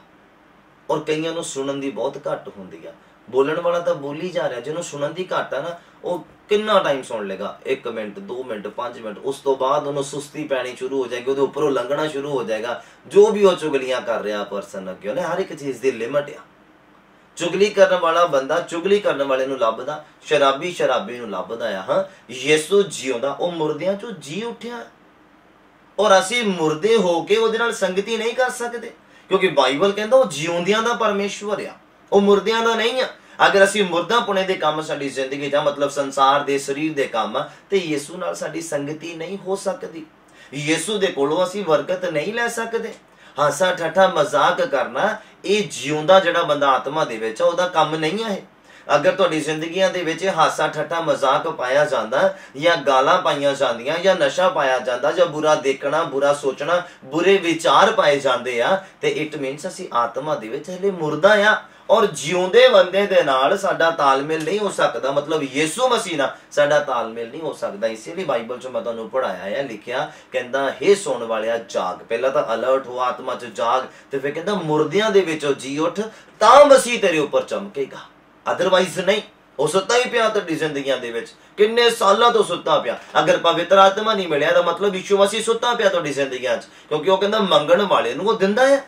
ਔਰ ਕਈਆਂ ਨੂੰ ਸੁਣਨ ਦੀ ਬਹੁਤ ਘੱਟ ਹੁੰਦੀ ਆ। ਬੋਲਣ ਵਾਲਾ ਤਾਂ ਬੋਲੀ ਜਾ ਰਿਹਾ, ਜਿਹਨੂੰ ਸੁਣਨ ਦੀ ਘੱਟ ਆ ਨਾ, ਉਹ ਕਿੰਨਾ ਟਾਈਮ ਸੁਣ ਲੇਗਾ? 1 ਮਿੰਟ, 2 ਮਿੰਟ, 5 ਮਿੰਟ। ਉਸ ਤੋਂ ਬਾਅਦ ਉਹਨੂੰ ਸੁਸਤੀ ਪੈਣੀ ਸ਼ੁਰੂ ਹੋ ਜਾਏਗੀ, ਉਹਦੇ ਉੱਪਰੋਂ ਲੰਘਣਾ ਸ਼ੁਰੂ ਹੋ ਜਾਏਗਾ। ਜੋ ਵੀ ਉਹ ਚੁਗਲੀਆਂ ਕਰ ਰਿਹਾ ਪਰਸਨ ਅੱਗੇ, ਉਹਨੇ ਹਰ ਇੱਕ ਚੀਜ਼ ਦੀ ਲਿਮਟ ਆ। ਚੁਗਲੀ ਕਰਨ ਵਾਲਾ ਬੰਦਾ ਚੁਗਲੀ ਕਰਨ ਵਾਲੇ ਨੂੰ ਲੱਭਦਾ, ਸ਼ਰਾਬੀ ਨੂੰ ਲੱਭਦਾ ਆ। ਯਿਸੂ ਜਿਉਂਦਾ, ਉਹ ਮੁਰਦਿਆਂ ਚੋਂ ਜੀ ਉੱਠਿਆ ਔਰ ਅਸੀਂ ਮੁਰਦੇ ਹੋ ਕੇ ਉਹਦੇ ਨਾਲ ਸੰਗਤੀ ਨਹੀਂ ਕਰ ਸਕਦੇ। ਕਿਉਂਕਿ ਬਾਈਬਲ ਕਹਿੰਦਾ ਉਹ ਜਿਉਂਦਿਆਂ ਦਾ ਪਰਮੇਸ਼ਵਰ ਆ, ਉਹ ਮੁਰਦਿਆਂ ਦਾ ਨਹੀਂ ਆ। ਅਗਰ ਅਸੀਂ ਮੁਰਦਾ ਪੁਣੇ ਦੇ ਕੰਮ ਸਾਡੀ ਜ਼ਿੰਦਗੀ ਦਾ ਮਤਲਬ ਸੰਸਾਰ ਦੇ ਸਰੀਰ ਦੇ ਕੰਮ ਤੇ ਯਿਸੂ ਨਾਲ ਸਾਡੀ ਸੰਗਤੀ ਨਹੀਂ ਹੋ ਸਕਦੀ। ਯਿਸੂ ਦੇ ਕੋਲੋਂ ਅਸੀਂ ਬਰਕਤ ਨਹੀਂ ਲੈ ਸਕਦੇ। ਹਾਸਾ ਠੱਠਾ ਮਜ਼ਾਕ ਕਰਨਾ, ਇਹ ਜਿਉਂਦਾ ਜਿਹੜਾ ਬੰਦਾ ਆਤਮਾ ਦੇ ਵਿੱਚ ਆ, ਉਹਦਾ ਕੰਮ ਨਹੀਂ ਹੈ। ਅਗਰ ਤੁਹਾਡੀ ਜ਼ਿੰਦਗੀਆਂ ਦੇ ਵਿੱਚ ਹਾਸਾ ਠੱਠਾ ਮਜ਼ਾਕ ਪਾਇਆ ਜਾਂਦਾ, ਜਾਂ ਗਾਲਾਂ ਪਾਈਆਂ ਜਾਂਦੀਆਂ, ਜਾਂ ਨਸ਼ਾ ਪਾਇਆ ਜਾਂਦਾ, ਜਾਂ ਬੁਰਾ ਦੇਖਣਾ, ਬੁਰਾ ਸੋਚਣਾ, ਬੁਰੇ ਵਿਚਾਰ ਪਾਏ ਜਾਂਦੇ ਆ, ਤੇ ਇਟ ਮੀਨਸ ਅਸੀਂ ਆਤਮਾ ਦੇ ਵਿੱਚ ਹਲੇ ਮੁਰਦਾ ਆ ਔਰ ਜਿਉਂਦੇ ਬੰਦੇ ਦੇ ਨਾਲ ਸਾਡਾ ਤਾਲਮੇਲ ਨਹੀਂ ਹੋ ਸਕਦਾ। ਮਤਲਬ ਯਿਸੂ ਮਸੀਹ ਨਾਲ ਸਾਡਾ ਤਾਲਮੇਲ ਨਹੀਂ ਹੋ ਸਕਦਾ। ਇਸੇ ਲਈ ਬਾਈਬਲ 'ਚ ਮੈਂ ਤੁਹਾਨੂੰ ਪੜ੍ਹਾਇਆ ਹੈ, ਲਿਖਿਆ, ਕਹਿੰਦਾ ਹੇ ਸੁਣਨ ਵਾਲਿਆ ਜਾਗ। ਪਹਿਲਾਂ ਤਾਂ ਅਲਰਟ ਹੋ, ਆਤਮਾ 'ਚ ਜਾਗ, ਤੇ ਫਿਰ ਕਹਿੰਦਾ ਮੁਰਦਿਆਂ ਦੇ ਵਿੱਚੋਂ ਜੀ ਉੱਠ ਤਾਂ ਮਸੀਹ ਤੇਰੇ ਉੱਪਰ ਚਮਕੇਗਾ, ਅਦਰਵਾਈਜ਼ ਨਹੀਂ। ਉਹ ਸੁੱਤਾ ਹੀ ਪਿਆ ਤੁਹਾਡੀ ਜ਼ਿੰਦਗੀਆਂ ਦੇ ਵਿੱਚ, ਕਿੰਨੇ ਸਾਲਾਂ ਤੋਂ ਸੁੱਤਾ ਪਿਆ। ਅਗਰ ਪਵਿੱਤਰ ਆਤਮਾ ਨਹੀਂ ਮਿਲਿਆ ਤਾਂ ਮਤਲਬ ਯਿਸੂ ਮਸੀਹ ਸੁੱਤਾ ਪਿਆ ਤੁਹਾਡੀ ਜ਼ਿੰਦਗੀਆਂ 'ਚ। ਕਿਉਂਕਿ ਉਹ ਕਹਿੰਦਾ ਮੰਗਣ ਵਾਲੇ ਨੂੰ ਉਹ ਦਿੰਦਾ ਹੈ,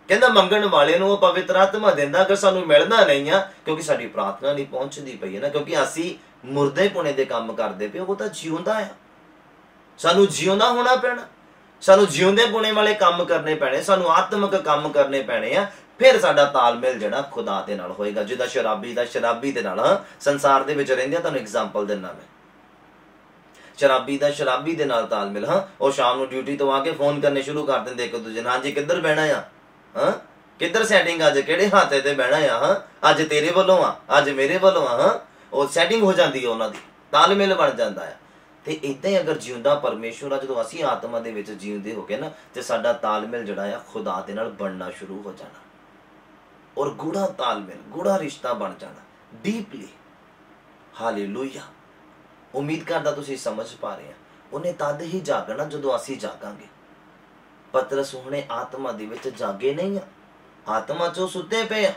ਕਹਿੰਦਾ ਮੰਗਣ ਵਾਲੇ ਨੂੰ ਉਹ ਪਵਿੱਤਰ ਆਤਮਾ ਦਿੰਦਾ। ਅਗਰ ਸਾਨੂੰ ਮਿਲਦਾ ਨਹੀਂ ਆ ਕਿਉਂਕਿ ਸਾਡੀ ਪ੍ਰਾਰਥਨਾ ਨਹੀਂ ਪਹੁੰਚਦੀ ਪਈ ਹੈ ਨਾ, ਕਿਉਂਕਿ ਅਸੀਂ ਮੁਰਦੇ ਪੁਣੇ ਦੇ ਕੰਮ ਕਰਦੇ ਪਏ। ਉਹ ਤਾਂ ਜਿਉਂਦਾ ਆ, ਸਾਨੂੰ ਜਿਉਂਦਾ ਹੋਣਾ ਪੈਣਾ, ਸਾਨੂੰ ਜਿਉਂਦੇ ਪੁਣੇ ਵਾਲੇ ਕੰਮ ਕਰਨੇ ਪੈਣੇ, ਸਾਨੂੰ ਆਤਮਿਕ ਕੰਮ ਕਰਨੇ ਪੈਣੇ ਆ। ਫਿਰ ਸਾਡਾ ਤਾਲਮੇਲ ਜਿਹੜਾ ਖੁਦਾ ਦੇ ਨਾਲ ਹੋਏਗਾ। ਜਿੱਦਾਂ ਸ਼ਰਾਬੀ ਦੇ ਨਾਲ ਸੰਸਾਰ ਦੇ ਵਿੱਚ ਰਹਿੰਦੇ ਆ। ਤੁਹਾਨੂੰ ਐਗਜ਼ਾਮਪਲ ਦਿੰਦਾ ਮੈਂ, शराबी का शराबी दे नाल तालमेल। हाँ, और शाम को ड्यूटी तो आके फोन करने शुरू कर देंगे एक दूजे। हाँ जी, किधर बहना आ, हाँ किधर सैटिंग, अज किहड़े हाथे ते बहना आ, हाँ अज तेरे वालों आ, अज मेरे वालों आ। हाँ, वो सैटिंग हो जाती है उन्होंने, तालमेल बन जाता है। तो इदा ही अगर जिउंदा परमेश्वर आ, जो असीं आत्मा दे विच जीउंदे हो गए ना, तो साडा तालमेल जिहड़ा आ खुदा दे नाल बनना शुरू हो जाना, और गूढ़ा तालमेल, गूढ़ा रिश्ता बन जाना, डीपली। हालेलुया। उम्मीद करदा तुसीं समझ पा रहे हैं। उन्हें तद ही जागना जदों असीं जागांगे। पतरस हुणे आत्मा दे विच जागे नहीं आ, आत्मा चों सुते पे आ।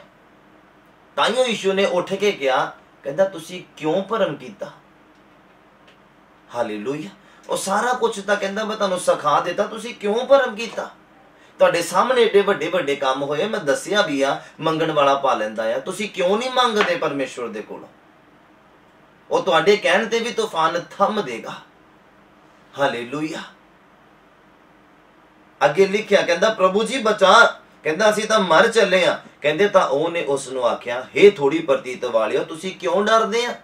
ताइयों यीशु ने उठ के कहा, कहंदा तुसीं क्यों भरम कीता। हालेलुया। और सारा कुछ तां कहंदा मैं तुहानूं सिखा दिता, तुसीं क्यों भरम कीता। तुहाडे सामने एडे वड्डे वड्डे काम होए, मैं दस्सिया भी आ, मंगण वाला पा लैंदा आ, तुसीं क्यों नहीं मंगदे परमेश्वर दे कोलों। ਉਹ ਤੁਹਾਡੇ ਕਹਿਣ ਤੇ ਵੀ ਤੂਫਾਨ ਥੰਮ ਦੇਗਾ। ਹਾਲੇਲੂਇਆ। ਅੱਗੇ ਲਿਖਿਆ, ਕਹਿੰਦਾ ਪ੍ਰਭੂ ਜੀ ਬਚਾ, ਕਹਿੰਦਾ ਅਸੀਂ ਤਾਂ ਮਰ ਚੱਲੇ ਆ। ਕਹਿੰਦੇ ਤਾਂ ਉਹਨੇ ਉਸ ਨੂੰ ਆਖਿਆ, ਹੇ ਥੋੜੀ ਪ੍ਰਤੀਤ ਵਾਲਿਓ, ਤੁਸੀਂ ਕਿਉਂ ਡਰਦੇ ਆ,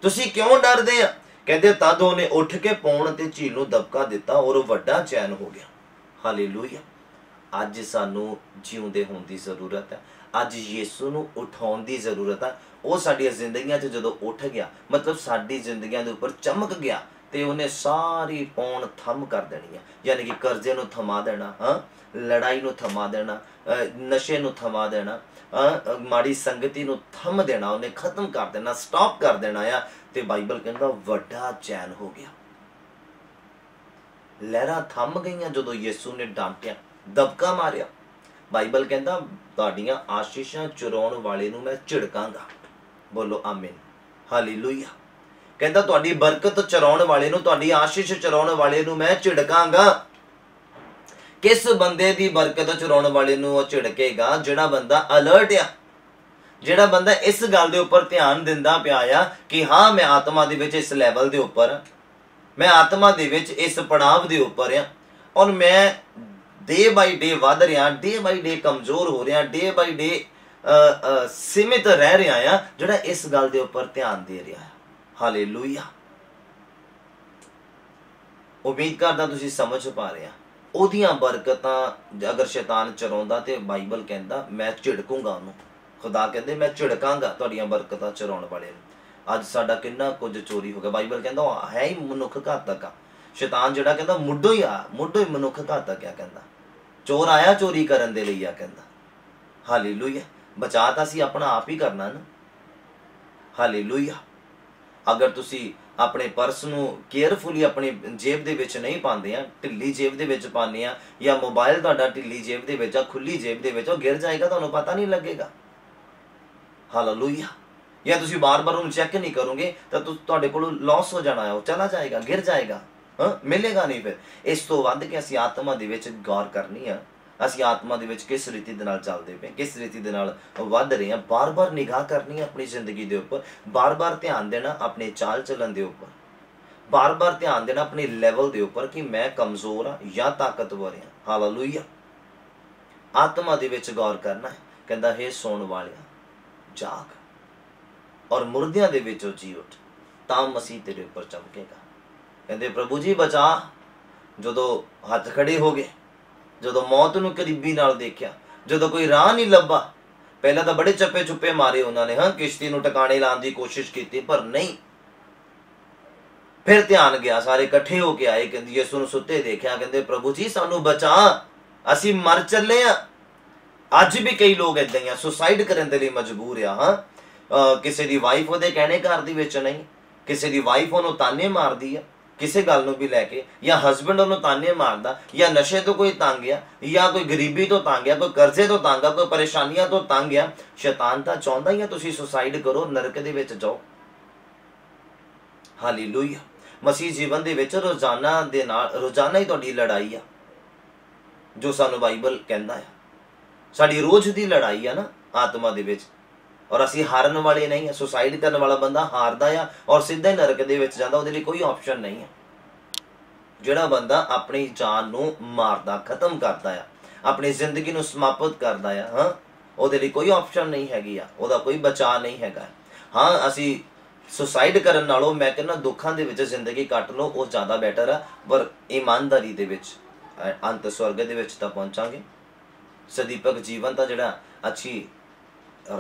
ਤੁਸੀਂ ਕਿਉਂ ਡਰਦੇ ਆ। ਕਹਿੰਦੇ ਤਦ ਉਹਨੇ ਉੱਠ ਕੇ ਪੌਣ ਤੇ ਝੀਲ ਨੂੰ ਦਬਕਾ ਦਿੱਤਾ, ਔਰ ਵੱਡਾ ਚੈਨ ਹੋ ਗਿਆ। ਹਾਲੇਲੂਇਆ। ਅੱਜ ਸਾਨੂੰ ਜਿਉਂਦੇ ਹੋਣ ਦੀ ਜ਼ਰੂਰਤ ਹੈ। ਅੱਜ ਯीशु ਨੂੰ ਉਠਾਉਣ ਦੀ ਜ਼ਰੂਰਤ ਹੈ। ਉਹ ਸਾਡੀਆਂ ਜ਼ਿੰਦਗੀਆਂ 'ਚ ਜਦੋਂ ਉੱਠ ਗਿਆ, ਮਤਲਬ ਸਾਡੀ ਜ਼ਿੰਦਗੀਆਂ ਦੇ ਉੱਪਰ ਚਮਕ ਗਿਆ, ਤੇ ਉਹਨੇ ਸਾਰੀ ਪੌਣ ਥੰਮ ਕਰ ਦੇਣੀ ਹੈ। ਯਾਨੀ ਕਿ ਕਰਜ਼ੇ ਨੂੰ ਥਮਾ ਦੇਣਾ, ਹਾਂ ਲੜਾਈ ਨੂੰ ਥਮਾ ਦੇਣਾ, ਨਸ਼ੇ ਨੂੰ ਥਮਾ ਦੇਣਾ, ਮਾੜੀ ਸੰਗਤੀ ਨੂੰ ਥੰਮ ਦੇਣਾ, ਉਹਨੇ ਖਤਮ ਕਰ ਦੇਣਾ, ਸਟਾਪ ਕਰ ਦੇਣਾ ਆ। ਤੇ ਬਾਈਬਲ ਕਹਿੰਦਾ ਵੱਡਾ ਚੈਨ ਹੋ ਗਿਆ। ਲਹਿਰਾਂ ਥੰਮ ਗਈਆਂ ਜਦੋਂ ਯीशु ਨੇ ਡਾਂਟਿਆ, ਦਬਕਾ ਮਾਰਿਆ। ਬਾਈਬਲ ਕਹਿੰਦਾ ਤੁਹਾਡੀਆਂ ਆਸ਼ੀਸ਼ਾਂ ਚੁਰਾਉਣ ਵਾਲੇ ਨੂੰ ਮੈਂ ਝਿੜਕਾਂਗਾ। ਬੋਲੋ ਆਮੀਨ। ਹਾਲੇਲੂਇਆ। ਕਹਿੰਦਾ ਤੁਹਾਡੀ ਬਰਕਤ ਚੁਰਾਉਣ ਵਾਲੇ ਨੂੰ, ਤੁਹਾਡੀ ਆਸ਼ੀਸ਼ ਚੁਰਾਉਣ ਵਾਲੇ ਨੂੰ ਮੈਂ ਝਿੜਕਾਂਗਾ। ਕਿਸ ਬੰਦੇ ਦੀ ਬਰਕਤ ਚੁਰਾਉਣ ਵਾਲੇ ਨੂੰ ਉਹ ਝਿੜਕੇਗਾ? ਜਿਹੜਾ ਬੰਦਾ ਅਲਰਟ ਆ, ਜਿਹੜਾ ਬੰਦਾ ਇਸ ਗੱਲ ਦੇ ਉੱਪਰ ਧਿਆਨ ਦਿੰਦਾ ਪਿਆ ਆ ਕਿ ਹਾਂ ਮੈਂ ਆਤਮਾ ਦੇ ਵਿੱਚ ਇਸ ਲੈਵਲ ਦੇ ਉੱਪਰ, ਮੈਂ ਆਤਮਾ ਦੇ ਵਿੱਚ ਇਸ ਪੜਾਵ ਦੇ ਉੱਪਰ ਆ, ਔਰ ਮੈਂ ਡੇ ਬਾਈ ਡੇ ਵੱਧ ਰਿਹਾ, ਡੇ ਬਾਈ ਡੇ ਕਮਜ਼ੋਰ ਹੋ ਰਿਹਾ, ਡੇ ਬਾਈ ਡੇ ਸੀਮਿਤ ਰਹਿ ਰਿਹਾ ਆ, ਜਿਹੜਾ ਇਸ ਗੱਲ ਦੇ ਉੱਪਰ ਧਿਆਨ ਦੇ ਰਿਹਾ। ਹਾਲੇਲੂਇਆ। ਉਮੀਦ ਕਰਦਾ ਤੁਸੀਂ ਸਮਝ ਪਾ ਰਹੇ ਆ। ਉਹਦੀਆਂ ਬਰਕਤਾਂ ਅਗਰ ਸ਼ੈਤਾਨ ਚਰਾਉਂਦਾ ਤੇ ਬਾਈਬਲ ਕਹਿੰਦਾ ਮੈਂ ਝਿੜਕੂੰਗਾ ਉਹਨੂੰ। ਖੁਦਾ ਕਹਿੰਦੇ ਮੈਂ ਝਿੜਕਾਂਗਾ ਤੁਹਾਡੀਆਂ ਬਰਕਤਾਂ ਚਰਾਉਣ ਵਾਲੇ ਨੂੰ। ਅੱਜ ਸਾਡਾ ਕਿੰਨਾ ਕੁਝ ਚੋਰੀ ਹੋ ਗਿਆ। ਬਾਈਬਲ ਕਹਿੰਦਾ ਉਹ ਹੈ ਹੀ ਮਨੁੱਖ ਘਾਤਕ ਆ। ਸ਼ੈਤਾਨ ਜਿਹੜਾ ਕਹਿੰਦਾ ਮੁੱਢੋਂ ਹੀ ਮਨੁੱਖ ਘਾਤਕ ਆ। ਕਹਿੰਦਾ ਚੋਰ ਆਇਆ ਚੋਰੀ ਕਰਨ ਦੇ ਲਈ ਆ। ਕਹਿੰਦਾ ਹਾਲੇਲੂਇਆ। ਬਚਾ ਤਾਂ ਅਸੀਂ ਆਪਣਾ ਆਪ ਹੀ ਕਰਨਾ ਨਾ। ਹਾਲੇਲੂਇਆ। ਅਗਰ ਤੁਸੀਂ ਆਪਣੇ ਪਰਸ ਨੂੰ ਕੇਅਰਫੁਲੀ ਆਪਣੀ ਜੇਬ ਦੇ ਵਿੱਚ ਨਹੀਂ ਪਾਉਂਦੇ ਆ, ਢਿੱਲੀ ਜੇਬ ਦੇ ਵਿੱਚ ਪਾਉਂਦੇ ਆ, ਜਾਂ ਮੋਬਾਈਲ ਤੁਹਾਡਾ ਢਿੱਲੀ ਜੇਬ ਦੇ ਵਿੱਚ ਆ, ਖੁੱਲੀ ਜੇਬ ਦੇ ਵਿੱਚ, ਉਹ ਗਿਰ ਜਾਏਗਾ, ਤੁਹਾਨੂੰ ਪਤਾ ਨਹੀਂ ਲੱਗੇਗਾ। ਹਾਲੇਲੂਇਆ। ਜਾਂ ਤੁਸੀਂ ਬਾਰ-ਬਾਰ ਉਹਨੂੰ ਚੈੱਕ ਨਹੀਂ ਕਰੋਗੇ ਤਾਂ ਤੁਹਾਡੇ ਕੋਲੋਂ ਲਾਸ ਹੋ ਜਾਣਾ ਹੈ, ਉਹ ਚਲਾ ਜਾਏਗਾ, ਗਿਰ ਜਾਏਗਾ, ਮਿਲੇਗਾ ਨਹੀਂ। ਫਿਰ ਇਸ ਤੋਂ ਵੱਧ ਕੇ ਅਸੀਂ ਆਤਮਾ ਦੇ ਵਿੱਚ ਗੌਰ ਕਰਨੀ ਆ। ਅਸੀਂ ਆਤਮਾ ਦੇ ਵਿੱਚ ਕਿਸ ਰੀਤੀ ਦੇ ਨਾਲ ਚੱਲਦੇ ਪਏ, ਕਿਸ ਰੀਤੀ ਦੇ ਨਾਲ ਵੱਧ ਰਹੇ ਹਾਂ। ਬਾਰ-ਬਾਰ ਨਿਗਾਹ ਕਰਨੀ ਹੈ ਆਪਣੀ ਜ਼ਿੰਦਗੀ ਦੇ ਉੱਪਰ, ਬਾਰ-ਬਾਰ ਧਿਆਨ ਦੇਣਾ ਆਪਣੇ ਚਾਲ ਚੱਲਣ ਦੇ ਉੱਪਰ, ਬਾਰ-ਬਾਰ ਧਿਆਨ ਦੇਣਾ ਆਪਣੇ ਲੈਵਲ ਦੇ ਉੱਪਰ ਕਿ ਮੈਂ ਕਮਜ਼ੋਰ ਹਾਂ ਜਾਂ ਤਾਕਤਵਰ ਹਾਂ। ਹਾਲੇਲੂਇਆ। ਆਤਮਾ ਦੇ ਵਿੱਚ ਗੌਰ ਕਰਨਾ ਹੈ। ਕਹਿੰਦਾ ਹੇ ਸੌਣ ਵਾਲਿਆ ਜਾਗ, ਔਰ ਮੁਰਦਿਆਂ ਦੇ ਵਿੱਚੋਂ ਜੀ ਉੱਠ, ਤਾਂ ਮਸੀਹ ਤੇਰੇ ਉੱਪਰ ਚਮਕੇਗਾ। ਕਹਿੰਦੇ ਪ੍ਰਭੂ ਜੀ ਬਚਾ। ਜਦੋਂ ਹੱਥ ਖੜੇ ਹੋ ਗਏ, ਜਦੋਂ ਮੌਤ ਨੂੰ ਕਰੀਬੀ ਨਾਲ ਦੇਖਿਆ, ਜਦੋਂ ਕੋਈ ਰਾਹ ਨਹੀਂ ਲੱਭਾ, ਪਹਿਲਾਂ ਤਾਂ ਬੜੇ ਚੱਪੇ ਚੁੱਪੇ ਮਾਰੇ ਉਹਨਾਂ ਨੇ, ਕਿਸ਼ਤੀ ਨੂੰ ਟਿਕਾਣੇ ਲਾਉਣ ਦੀ ਕੋਸ਼ਿਸ਼ ਕੀਤੀ, ਪਰ ਨਹੀਂ। ਫਿਰ ਧਿਆਨ ਗਿਆ, ਸਾਰੇ ਇਕੱਠੇ ਹੋ ਕੇ ਆਏ, ਕਹਿੰਦੇ ਯਿਸੂ ਨੂੰ ਸੁੱਤੇ ਦੇਖਿਆ, ਕਹਿੰਦੇ ਪ੍ਰਭੂ ਜੀ ਸਾਨੂੰ ਬਚਾ, ਅਸੀਂ ਮਰ ਚੱਲੇ ਆ। ਅੱਜ ਵੀ ਕਈ ਲੋਕ ਏਦਾਂ ਹੀ ਆ, ਸੁਸਾਈਡ ਕਰਨ ਦੇ ਲਈ ਮਜਬੂਰ ਆ। ਕਿਸੇ ਦੀ ਵਾਈਫ ਉਹਦੇ ਕਹਿਣੇ ਘਰ ਦੇ ਵਿੱਚ ਨਹੀਂ, ਕਿਸੇ ਦੀ ਵਾਈਫ ਉਹਨੂੰ ਤਾਨੇ ਮਾਰਦੀ ਆ ਕਿਸੇ ਗੱਲ ਨੂੰ ਵੀ ਲੈ ਕੇ, ਜਾਂ ਹਸਬੈਂਡ ਉਹਨੂੰ ਤਾਨੇ ਮਾਰਦਾ, ਜਾਂ ਨਸ਼ੇ ਤੋਂ ਕੋਈ ਤੰਗ ਆ, ਜਾਂ ਕੋਈ ਗਰੀਬੀ ਤੋਂ ਤੰਗ ਆ, ਕੋਈ ਕਰਜ਼ੇ ਤੋਂ ਤੰਗ ਆ, ਕੋਈ ਪਰੇਸ਼ਾਨੀਆਂ ਤੋਂ ਤੰਗ ਆ। ਸ਼ੈਤਾਨ ਤਾਂ ਚਾਹੁੰਦਾ ਹੀ ਆ ਤੁਸੀਂ ਸੁਸਾਈਡ ਕਰੋ, ਨਰਕ ਦੇ ਵਿੱਚ ਜਾਓ। ਹਾਲੇਲੂਇਆ। ਮਸੀਹ ਜੀਵਨ ਦੇ ਵਿੱਚ ਰੋਜ਼ਾਨਾ ਦੇ ਨਾਲ ਰੋਜ਼ਾਨਾ ਹੀ ਤੁਹਾਡੀ ਲੜਾਈ ਆ, ਜੋ ਸਾਨੂੰ ਬਾਈਬਲ ਕਹਿੰਦਾ ਆ। ਸਾਡੀ ਰੋਜ਼ ਦੀ ਲੜਾਈ ਆ ਨਾ ਆਤਮਾ ਦੇ ਵਿੱਚ, ਔਰ ਅਸੀਂ ਹਾਰਨ ਵਾਲੇ ਨਹੀਂ ਆ। ਸੁਸਾਈਡ ਕਰਨ ਵਾਲਾ ਬੰਦਾ ਹਾਰਦਾ ਆ ਔਰ ਸਿੱਧਾ ਹੀ ਨਰਕ ਦੇ ਵਿੱਚ ਜਾਂਦਾ, ਉਹਦੇ ਲਈ ਕੋਈ ਆਪਸ਼ਨ ਨਹੀਂ ਆ। ਜਿਹੜਾ ਬੰਦਾ ਆਪਣੀ ਜਾਨ ਨੂੰ ਮਾਰਦਾ, ਖਤਮ ਕਰਦਾ ਆ, ਆਪਣੀ ਜ਼ਿੰਦਗੀ ਨੂੰ ਸਮਾਪਤ ਕਰਦਾ ਆ, ਉਹਦੇ ਲਈ ਕੋਈ ਆਪਸ਼ਨ ਨਹੀਂ ਹੈਗੀ ਆ, ਉਹਦਾ ਕੋਈ ਬਚਾਅ ਨਹੀਂ ਹੈਗਾ। ਅਸੀਂ ਸੁਸਾਈਡ ਕਰਨ ਨਾਲੋਂ ਮੈਂ ਕਹਿੰਦਾ ਦੁੱਖਾਂ ਦੇ ਵਿੱਚ ਜ਼ਿੰਦਗੀ ਕੱਟ ਲਓ, ਉਹ ਜ਼ਿਆਦਾ ਬੈਟਰ ਆ। ਪਰ ਇਮਾਨਦਾਰੀ ਦੇ ਵਿੱਚ ਅੰਤ ਸਵਰਗ ਦੇ ਵਿੱਚ ਤਾਂ ਪਹੁੰਚਾਂਗੇ। ਸਦੀਪਕ ਜੀਵਨ ਤਾਂ ਜਿਹੜਾ ਅੱਛੀ